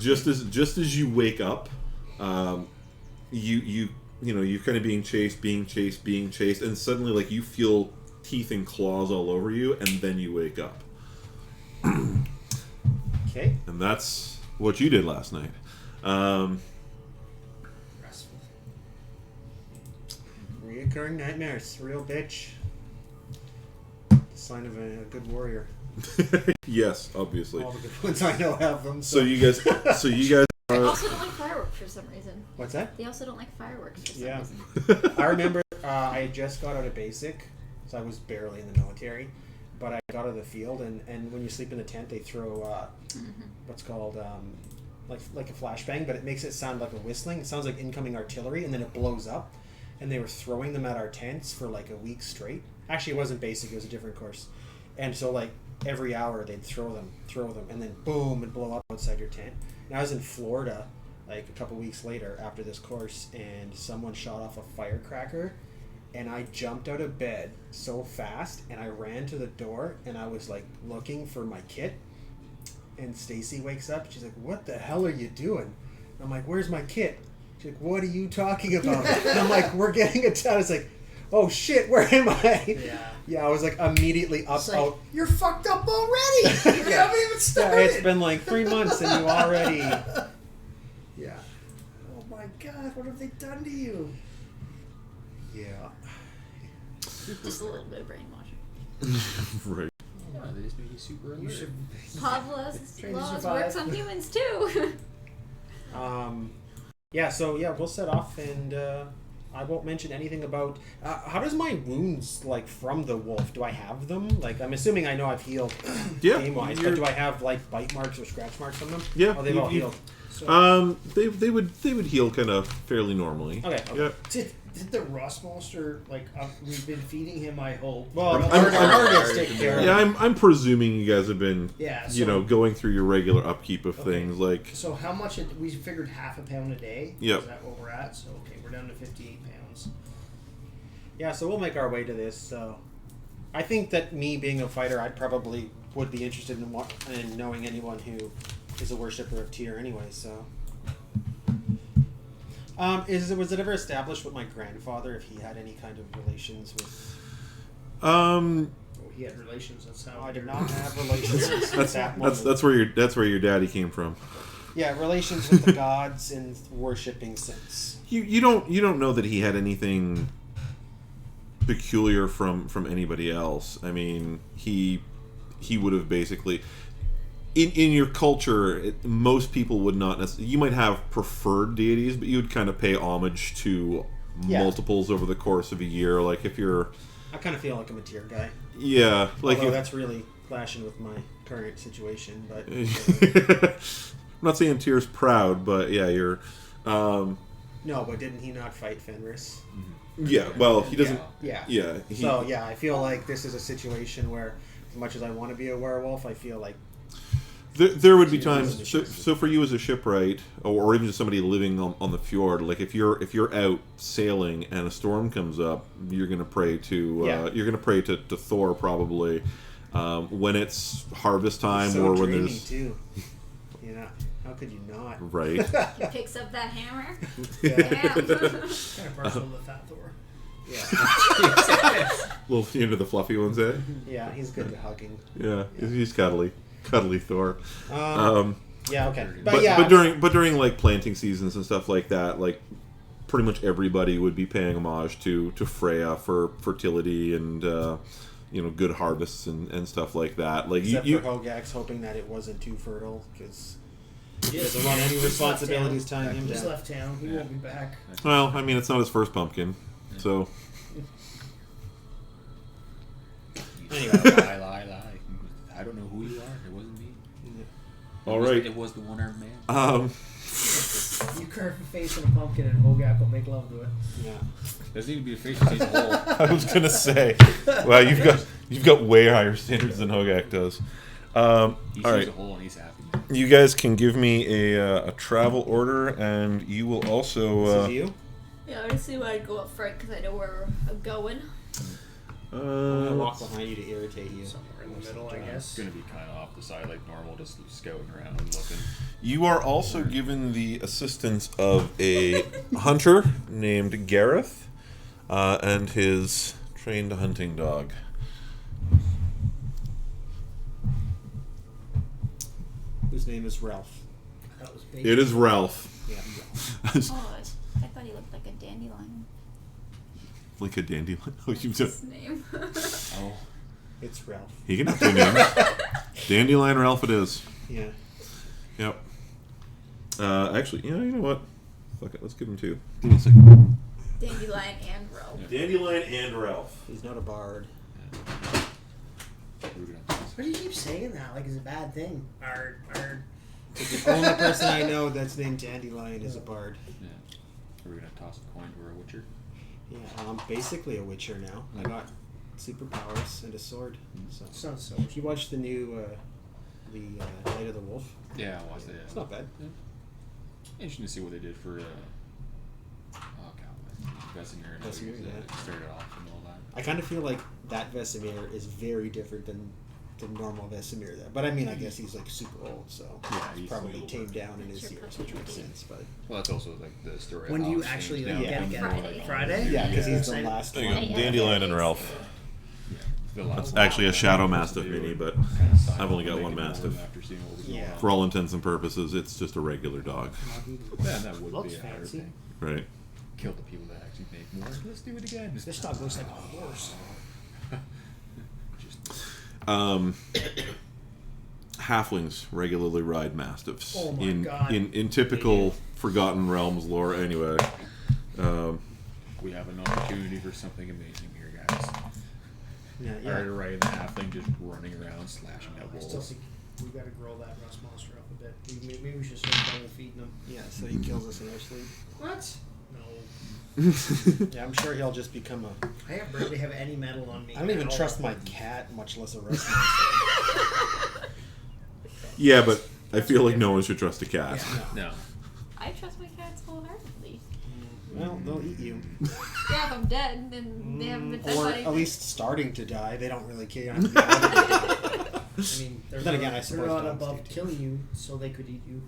as you wake up, you're kind of being chased, and suddenly like you feel teeth and claws all over you, and then you wake up. Okay. And that's what you did last night. Restful. Reoccurring nightmares, real bitch. Sign of a good warrior. Yes, obviously. All the good ones I know have them. So you guys They are. also don't like fireworks for some reason. What's that? They also don't like fireworks for some Yeah. reason. I remember I had just got out of basic, so I was barely in the military. But I got out of the field, and when you sleep in the tent, they throw what's called like a flashbang, but it makes it sound like a whistling. It sounds like incoming artillery, and then it blows up. And they were throwing them at our tents for like a week straight. Actually, it wasn't basic; it was a different course. And so, like every hour, they'd throw them, and then boom, it'd blow up outside your tent. And I was in Florida, like a couple weeks later after this course, and someone shot off a firecracker. And I jumped out of bed so fast, and I ran to the door, and I was like looking for my kit. And Stacy wakes up. She's like, "What the hell are you doing?" I'm like, "Where's my kit?" She's like, "What are you talking about?" And I'm like, "We're getting a I was like, "Oh shit, where am I?" Yeah. Yeah, I was like immediately up It's like, out. you're fucked up already! You haven't even Yeah, started! it's been like 3 months, and you already. Yeah. Oh my god, what have they done to you? Yeah. Just a little bit of brainwashing. Right. Yeah, they just made you super alert. You should... Pavlov's Train to laws survive. works on humans too. Yeah, so yeah, we'll set off, and I won't mention anything about how does my wounds like from the wolf? Do I have them? Like, I'm assuming I know I've healed Yeah. game-wise, but you're- do I have like bite marks or scratch marks on them? Yeah, Oh, they've you- all you- healed. They would heal kind of fairly normally. Okay. Yeah. Did the rust monster, like, we've been feeding him, I hope. Well, I'm- Argus take care of Yeah, it. I'm presuming you guys have been, Yeah, you know, going through your regular upkeep of Okay. things like. So how much, we figured half a pound a day? Yep. Is that what we're at? So, okay, we're down to 58 pounds. Yeah, so we'll make our way to this. So, I think that me being a fighter, I probably would be interested in knowing anyone who is a worshipper of Tyr anyway. So, was it ever established with my grandfather if he had any kind of relations with? Oh, he had relations, that's how... I did not have relations with that woman. That's where your daddy came from. Yeah, relations with the gods in worshipping sense. You don't know that he had anything peculiar from anybody else. I mean, he would have basically in your culture, most people would not necessarily. You might have preferred deities, but you would kind of pay homage to multiples over the course of a year. Like if you're, I kind of feel like I'm a tier guy. Yeah, like although that's really clashing with my current situation. But I'm not saying Tyr's proud, but yeah, you're. No, but didn't he not fight Fenris? Yeah, well, he doesn't. Yeah. Yeah. So yeah, I feel like this is a situation where, as much as I want to be a werewolf, I feel like there would be times. So for you as a shipwright, or even just somebody living on the fjord, like if you're out sailing and a storm comes up, you're gonna pray to Thor probably when it's harvest time so or when dreamy there's too. Yeah, how could you not? Right. He picks up that hammer. Yeah. Damn. Kind of partial to Fat Thor. Yeah. little into the fluffy ones, eh? Yeah, he's good at hugging. Yeah, he's cuddly Thor. Yeah, okay, But during like planting seasons and stuff like that, like pretty much everybody would be paying homage to Freya for fertility and good harvests and stuff like that. Like except for Hogak's hoping that it wasn't too fertile because he doesn't want any responsibilities tying him He just down. left town. He won't be back. Well, I mean, it's not his first pumpkin, so. Anyway, Lie. I don't know who you are. It wasn't me. All right. It was the one-armed man. You carve a face in a pumpkin and Hogak will make love to it. Yeah. Doesn't even be a face. It needs a hole. I was gonna say, wow, you've got way higher standards than Hogak does. He all sees right, a hole and he's happy. you guys can give me a travel order, and you will also. This is you? Yeah, I see why I'd go up front because I know where I'm going. I'm gonna walk behind you to irritate you. Somewhere in the middle, I guess. It's going to be kind of off the side like normal, just scouting around and looking. You are also given the assistance of a hunter named Gareth and his trained hunting dog. Whose name is Ralph. That was baby. It is Ralph. Yeah. Oh, I thought he looked like a dandelion. Like a dandelion. Oh, you His name. Oh, It's Ralph. he can have two names. Dandelion Ralph it is. Yeah. Yep. Actually, you know what? Fuck it, let's give him two. Give me a second. Dandelion and Ralph. Dandelion and Ralph. He's not a bard. Why do you keep saying that? Like it's a bad thing. Ard. The only person I know that's named Dandelion is a bard. Yeah. Are we going to toss a coin to a witcher? Yeah, I'm basically a witcher now. I got superpowers and a sword. So. Sounds so. You watched the new, Night of the Wolf? Yeah, I watched it. It's not bad. Yeah. Interesting to see what they did for Vesemir. Vesemir, yeah. Started off and all that. I kind of feel like that Vesemir is very different than the normal Vesemir there. But I mean, I guess he's like super old, so Yeah, he's he's probably older. tamed down in his years, which makes sense. But Well, that's also like the story. When of do you Hobbs actually changed like, down. get Friday. Friday? yeah, because he's the Excited. last There you one. go. Dandelion and Ralph. Yeah, the last That's one. actually a Shadow Mastiff mini, but Kinda signed I've only got off one making Mastiff. more after seeing what was Yeah. going on. For all intents and purposes, it's just a regular dog. Yeah, that would Looks be a hard fancy. thing. Right. Kill the people that actually make more. Let's do it again. This dog looks like a horse. Just Halflings regularly ride Mastiffs. Oh my in, God. in typical Forgotten Realms lore, anyway. we have an opportunity for something amazing here, guys. Yeah, I yeah. already right in the halfling just running around slashing at I still wolves. think we gotta grow that rust monster up a bit. Maybe we should start double feeding him. Yeah, so he kills us in our sleep. What? No. Yeah, I'm sure he'll just become a... I have barely have any metal on me. I don't even at all. trust my cat, much less a rust monster. Yeah, but I feel like no one should trust a cat. No. No. I trust my cats wholeheartedly. Well, they'll eat you. Yeah, if I'm dead, then they haven't been fed Or by at anything. least starting to die. They don't really care. You don't have to be bothered. I mean, they're Then not, again, I they're suppose not dogs above do. killing you, so they could eat you.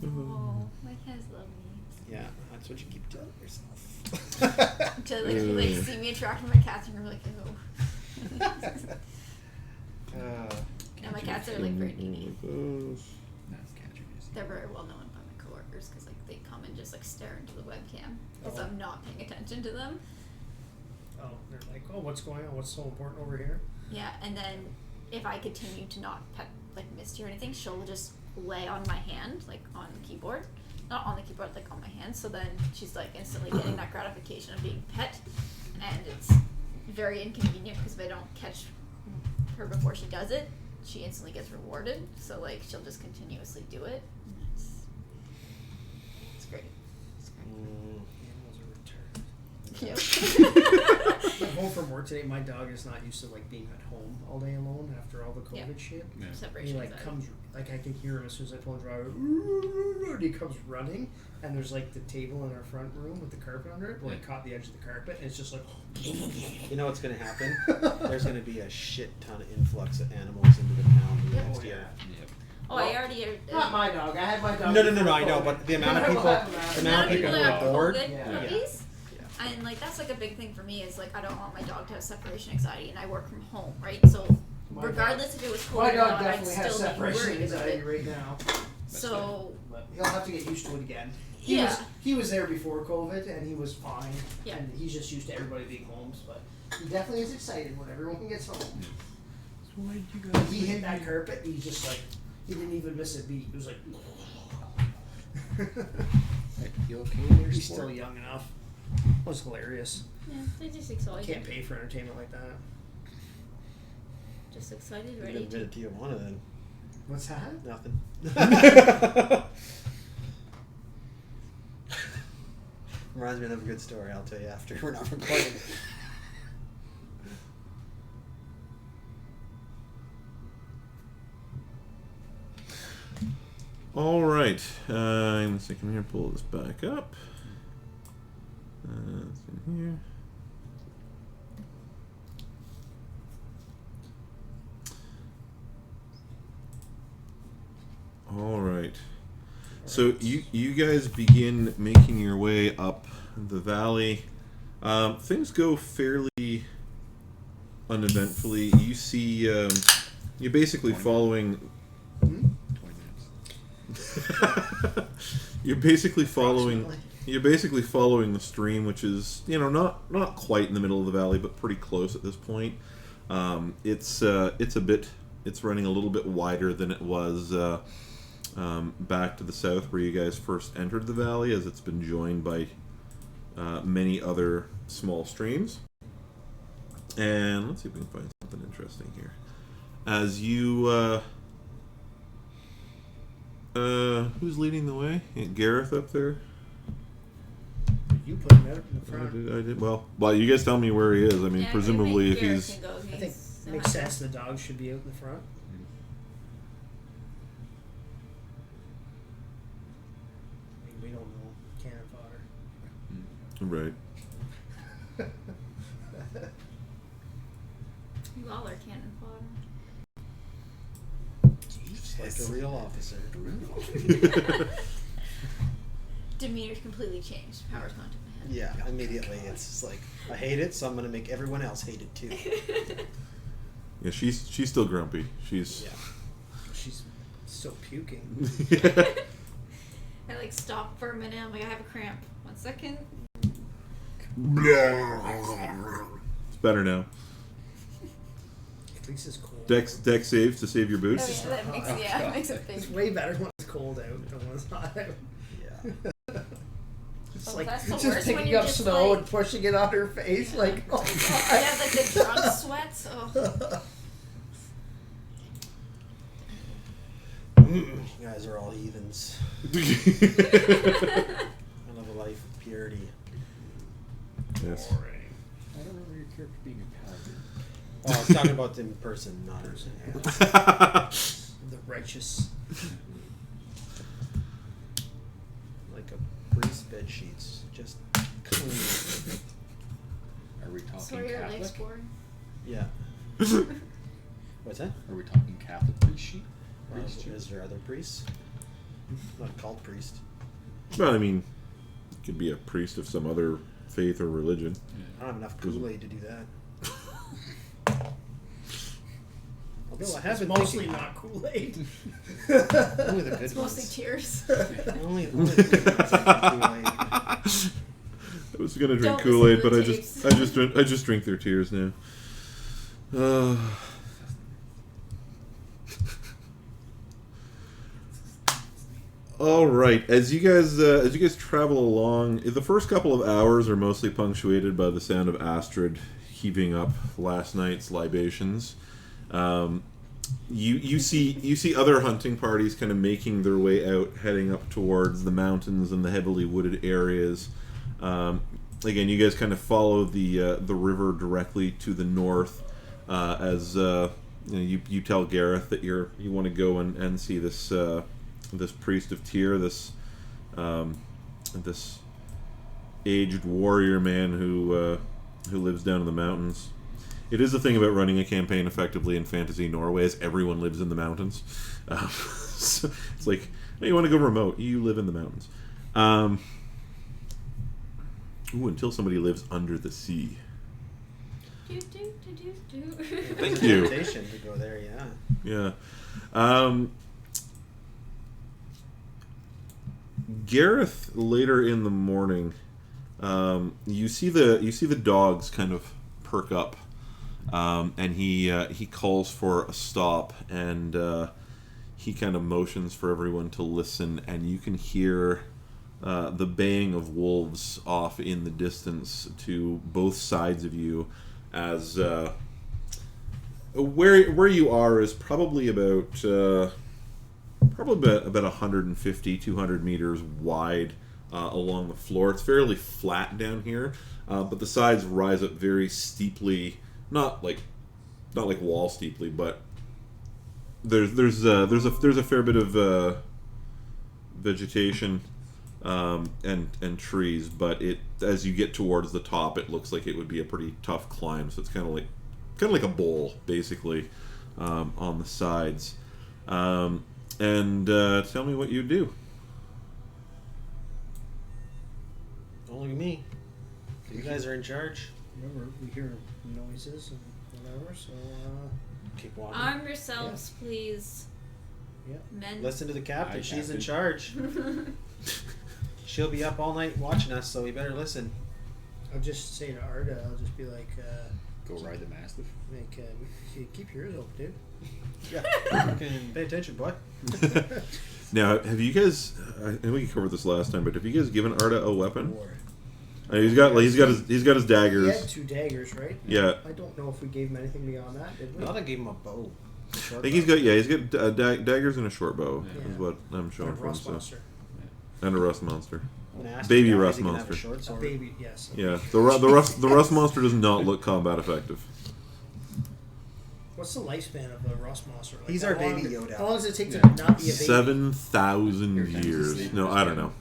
Oh, my cats love me. Yeah, that's what you keep telling yourself. Until like, you like see me interacting with my cats and you're like, ew. And my cats are like very needy. That's catching. They're very well known by my coworkers because like they come and just like stare into the webcam because I'm not paying attention to them. Oh, they're like, oh, what's going on? What's so important over here? Yeah, and then if I continue to not pet like Misty or anything, she'll just lay on my hand, like on the keyboard. Not on the keyboard, like on my hand. So then she's like instantly getting that gratification of being pet, and it's very inconvenient because if I don't catch her before she does it, she instantly gets rewarded. So like she'll just continuously do it. It's great. It's great. I'm home from work today. My dog is not used to like being at home all day alone after all the COVID shit. Yeah. He Separation like anxiety. comes, like I can hear him as soon as I pull the driver. And he comes running, and there's like the table in our front room with the carpet under it. Like caught the edge of the carpet, and it's just like. You know what's going to happen? There's going to be a shit ton of influx of animals into the town next year. Oh, I already. Not my dog. I had my dog. No, before I know, COVID. but the amount of people, the amount of people who that are bored. COVID Yeah. puppies. And like that's like a big thing for me is like I don't want my dog to have separation anxiety, and I work from home, right? So My regardless if it was cold My or dog not, I'd definitely has still be separation worried about anxiety it. right now. So But he'll have to get used to it again. Yeah. He was there before COVID, and he was fine. Yeah. And he's just used to everybody being home. But he definitely is excited when everyone gets home. So why did you guys? He hit that carpet, and he just like he didn't even miss a beat. He was like. Hey, you okay there, He's sport? still young enough. It was hilarious. yeah, they're just excited. Can't pay for entertainment like that. Just excited, You've ready been to. to Tijuana then. What's that? Nothing. Reminds me of a good story. I'll tell you after we're not recording. All right. In a second here, pull this back up. It's in here. All right. So you guys begin making your way up the valley. Things go fairly uneventfully. You see, you're basically following. 20 minutes. You're basically following. Approximately. You're basically following the stream, which is not quite in the middle of the valley, but pretty close at this point. It's running a little bit wider than it was back to the south where you guys first entered the valley, as it's been joined by many other small streams. And let's see if we can find something interesting here. As you who's leading the way? Gareth up there? You put him out in the front. I did. Well, you guys tell me where he is. I mean, Yeah, presumably if Garrett he's... can go, I think he's- it makes sense the dog should be out in the front. I mean, we don't know. Cannon fodder. Right. You all are cannon fodder. Just like a real officer. Demeanor's completely changed. Power's gone to my head. Yeah, immediately. It's just like, I hate it, so I'm going to make everyone else hate it too. Yeah, she's still grumpy. She's... Yeah. She's still puking. I like stop for a minute. I'm like, I have a cramp. 1 second. It's better now. At least it's cold. Dex saves to save your Oh, boots. yeah, that makes, yeah, it makes it big. It's way better when it's cold out than when it's hot out. Yeah. It's Oh, like that's the just worst when picking you're up just snow like- and pushing it on her face. Like, oh I have like the drunk sweats. Oh. You guys are all heathens. I live a life of purity. Yes. I don't remember your character being a paladin. Oh, I was talking about them in person, not in the righteous. like a priest bed sheets, just clean. Are we talking So are your legs Catholic? boring? Yeah. What's that? Are we talking Catholic priest sheet? Is there other priests? Not a cult priest. Well, I mean, it could be a priest of some other faith or religion. I don't have enough Kool-Aid to do that. Although I have It's been mostly thinking, not Kool-Aid. only the good It's mostly ones. tears. Only the good ones I drink I was gonna drink Don't listen Kool-Aid, to but the I tapes. just drink their tears now. All right, as you guys travel along, the first couple of hours are mostly punctuated by the sound of Astrid heaving up last night's libations. You see other hunting parties kind of making their way out, heading up towards the mountains and the heavily wooded areas. Again, you guys kind of follow the river directly to the north, as you tell Gareth that you want to go and see this priest of Tyr, this aged warrior man who lives down in the mountains. It is the thing about running a campaign effectively in Fantasy Norway, is everyone lives in the mountains. So it's like, hey, you want to go remote? You live in the mountains. Until somebody lives under the sea. Thank you. Invitation to go there, yeah. Yeah. Gareth, later in the morning, you see the dogs kind of perk up, and he calls for a stop, and he kind of motions for everyone to listen, and you can hear the baying of wolves off in the distance to both sides of you, as where you are is probably about 150, 200 meters wide along the floor. It's fairly flat down here, but the sides rise up very steeply, not like wall steeply, but there's a fair bit of vegetation and trees, but as you get towards the top, it looks like it would be a pretty tough climb. So it's kind of like a bowl, basically, on the sides. And tell me what you do. Only me. You guys are in charge. Remember, we hear noises and whatever, so Keep walking. Arm yourselves, please. Yeah. Men. Listen to the captain. Aye, She's in Captain. charge. She'll be up all night watching us, so we better listen. I'll just say to Arda, I'll just be like, Go ride the Mastiff. keep your ears open, dude. Yeah. Fucking pay attention, boy. Now, have you guys? I think we covered this last time, but have you guys given Arda a weapon? War. He's got his He daggers. had 2 daggers, right? Yeah. I don't know if we gave him anything beyond that, did we? No, they gave him a bow. I think he's got daggers and a short bow. Yeah. Is what I'm showing And a from. rust So. monster. And a rust monster. When Astrid Baby dies, rust he can have a monster. short A sword. baby, yes. Yeah, the rust monster does not look combat effective. What's the lifespan of a rust monster? Like, He's how our long- baby Yoda. How long does it take to not be a baby? 7,000 years. No, I don't know.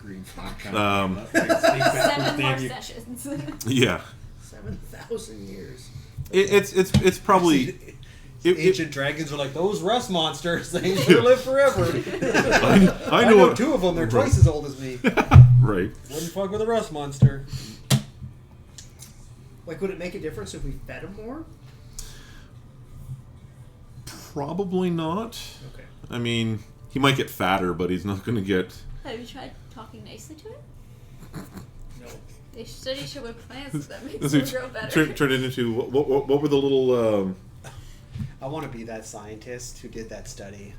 Seven more sessions. Yeah, 7,000 years. it's probably. Ancient dragons are like, those rust monsters. They ain't gonna live forever. I know 2 of them. They're twice as old as me. Right. Wouldn't fuck with a rust monster. Like, would it make a difference if we fed him more? Probably not. Okay. I mean, he might get fatter, but he's not going to get. Have you tried talking nicely to him? No. They said you should with plants that makes Does him it grow better. turn it into what were the little? I want to be that scientist who did that study.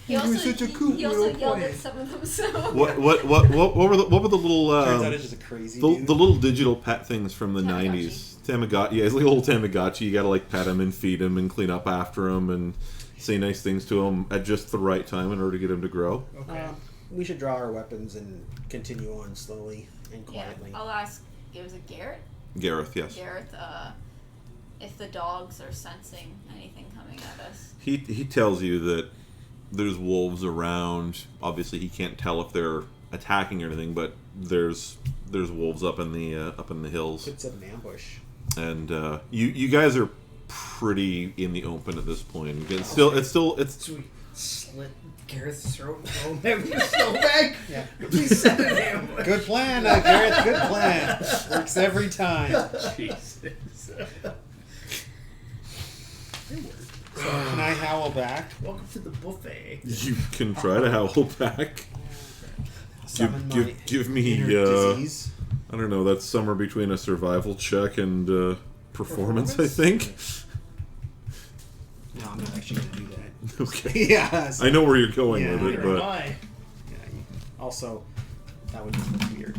He also, such a cool he also little yelled boy. at some of them. So What were the little? Turns out it's just a crazy The dude. little digital pet things from the Tamagotchi. 90s. Tamagotchi. Yeah, it's like a little Tamagotchi. You gotta like pet him and feed him and clean up after him and say nice things to him at just the right time in order to get him to grow. Okay. We should draw our weapons and continue on slowly and yeah, quietly. I'll ask. It was a Garrett. Gareth, yes. Gareth, if the dogs are sensing anything coming at us. He tells you that there's wolves around. Obviously, he can't tell if they're attacking or anything, but there's wolves up in the hills, Could set an ambush. and you guys are pretty in the open at this point. It's So we slit Gareth's throat and throw him in the snowbag? Yeah. Please set an ambush. Good plan, Gareth. Good plan. Works every time. Jesus. Can I howl back? Welcome to the buffet. you can try to howl back. Summon my Give me inner disease. I don't know. That's somewhere between a survival check and performance, I think. No, I'm not actually gonna do that. Okay. Yes. I know where you're going Yeah, with it, Neither am but I. Yeah, Also, that would just look weird.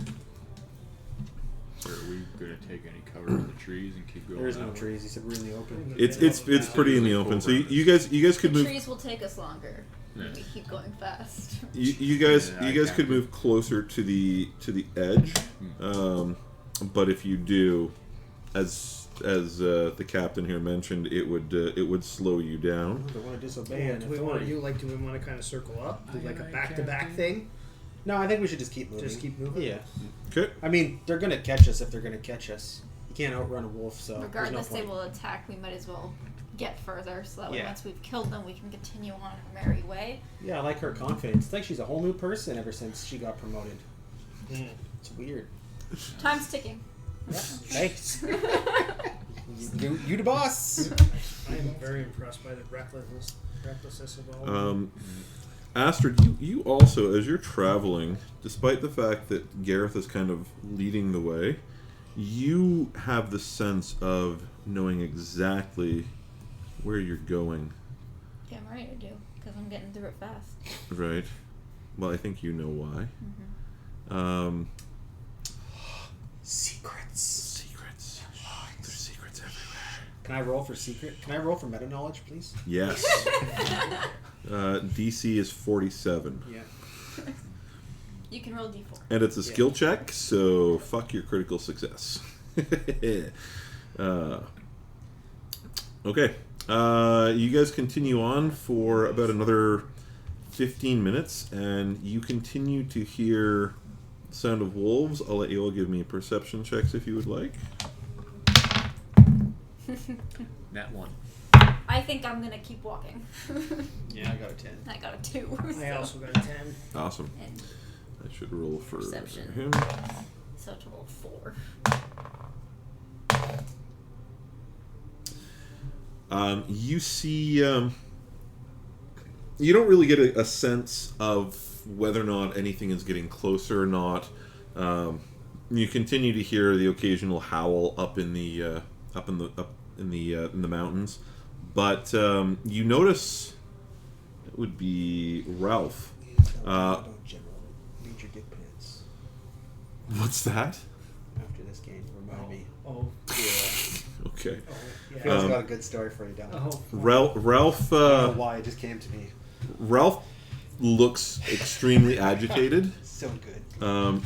Are we gonna take any cover in the trees and keep going? There is no that way? trees. You said we're in the open. It's pretty in the open. So you guys could The move. trees will take us longer. Yeah. We keep going fast. You guys Yeah, I could move closer to the edge, but if you do, as the captain here mentioned, it would slow you down. I don't want to disobey an Do we want to authority. do we want to kind of circle up, do like a Aye, aye, back-to-back Captain. thing? No, I think we should just keep moving. Just keep moving. Yeah. Okay. I mean, they're gonna catch us if they're gonna catch us. You can't outrun a wolf, so Regardless, there's they no will attack. We might as well get further, so that way Yeah. once we've killed them, we can continue on our merry way. Yeah, I like her confidence. It's like she's a whole new person ever since she got promoted. It's weird. Time's ticking. Thanks. you the boss. I am very impressed by the recklessness of all. Astrid, you also, as you're traveling, despite the fact that Gareth is kind of leading the way, you have the sense of knowing exactly where you're going. Yeah, I'm ready to do, because I'm getting through it fast. Right. Well, I think you know why. Secrets. Secrets. There's secrets everywhere. Can I roll for secret? Can I roll for meta knowledge, please? Yes. DC is 47. Yeah. You can roll d4. And it's a skill check, so fuck your critical success. Okay. You guys continue on for about another 15 minutes, and you continue to hear the sound of wolves. I'll let you all give me perception checks if you would like. That one. I think I'm gonna keep walking. Yeah, I got a 10. I got a 2. I so. also got a 10. Awesome. And I should roll for Perception. him. so total 4. You see, you don't really get a sense of whether or not anything is getting closer or not. You continue to hear the occasional howl up in the mountains, but you notice it would be Ralph. Don't general. Read your dick pants. What's that? After this game, remind me. Oh, Okay. oh, yeah. Phil's got a good story for you, Don. Oh, Ralph. I don't know why, it just came to me. Ralph looks extremely agitated. So good. And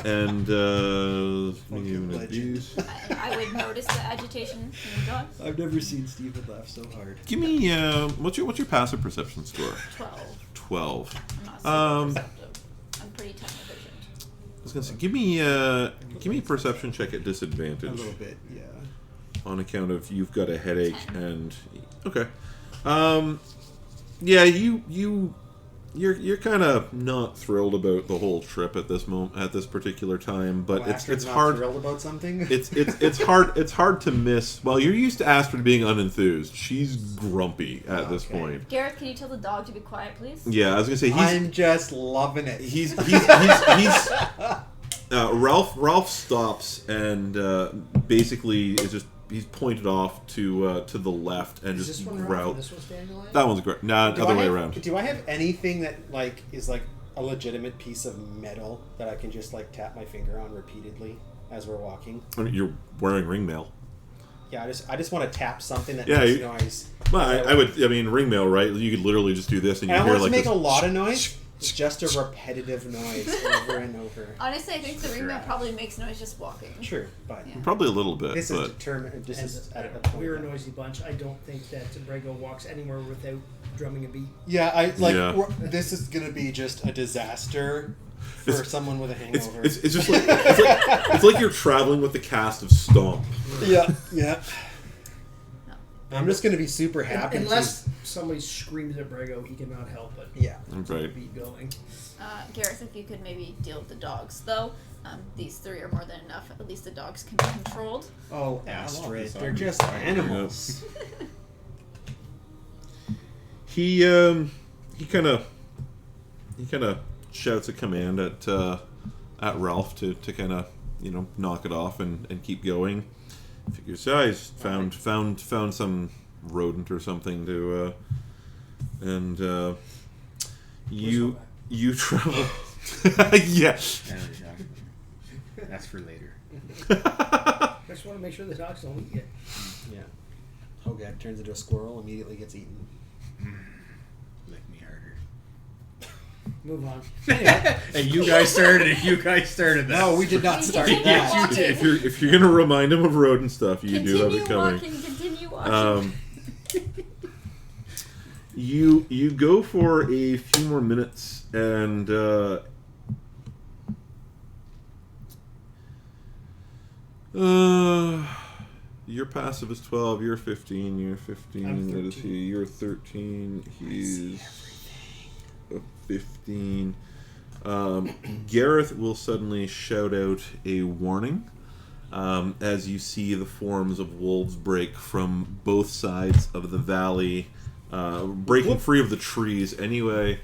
Fucking even legend. these. I would notice the agitation in the dogs. I've never seen Steven laugh so hard. Give me what's your passive perception score? 12. 12. I'm not super Um, perceptive. I'm pretty tunnel visioned. I was gonna say, give me a perception check at A disadvantage little bit, yeah. on account of you've got a headache and okay. Yeah, you're kind of not thrilled about the whole trip at this particular time, but Well, it's Astrid's not hard. thrilled about something. It's hard to miss. Well, you're used to Astrid being unenthused. She's grumpy at this Okay. point. Gareth, can you tell the dog to be quiet, please? Yeah, I was gonna say I'm just loving it. he's Ralph stops and basically is just he's pointed off to the left and is just this one Ralph growl. and this one's Dandelion? That one's great. Nah, Do other I way have- around. Do I have anything that is a legitimate piece of metal that I can just tap my finger on repeatedly as we're walking? I mean, you're wearing ringmail. Yeah, I just want to tap something that Yeah, makes you- noise. Well, I would. I mean, ringmail, right? You could literally just do this, and you And I hear want it like to make this. a lot of noise. It's just a repetitive noise over and over. Honestly, I think the ringmail probably makes noise just walking. Sure, but Yeah. Probably a little bit, this is but determined. This is at a point. We're a noisy bunch. I don't think that Brego walks anywhere without drumming a beat. Yeah, Yeah. This is gonna be just a disaster for It's- someone with a hangover. it's just like it's like you're traveling with the cast of Stomp. Yeah. I'm just gonna be super happy. Unless somebody screams at Brego, he cannot help but Yeah. keep Right. the beat going. Gareth, if you could maybe deal with the dogs, though. These 3 are more than enough. At least the dogs can be controlled. Oh, Yeah, I love Astrid, this they're song. just animals. He kind of shouts a command at Ralph to kind of knock it off and keep going. Figures he's found some rodent or something to and you travel Yeah. That's for later. I just want to make sure the dogs don't eat it. Yeah. Hogak turns into a squirrel, immediately gets eaten. Lick me harder. Move on. And you guys started it. You guys started that. No, we did not start Continue that. walking. If you're gonna remind him of rodent stuff, you do have it coming. Continue walking. You go for a few more minutes and your passive is 12, you're 15, you're 15, I'm that is 13. he, you're 13, he's 15. Gareth will suddenly shout out a warning as you see the forms of wolves break from both sides of the valley, breaking free of the trees anyway,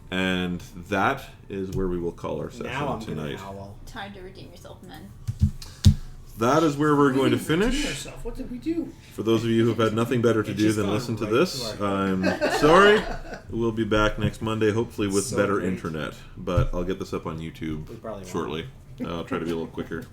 and that is where we will call our session Now I'm tonight. gonna howl. Time to redeem yourself, men. That is where we're going to We didn't redeem finish. ourselves. What did we do? For those of you who have had nothing better to It's do just than gone listen to right this, to our- I'm sorry. We'll be back next Monday, hopefully with So better great. internet. But I'll get this up on YouTube We probably won't. shortly. I'll try to be a little quicker.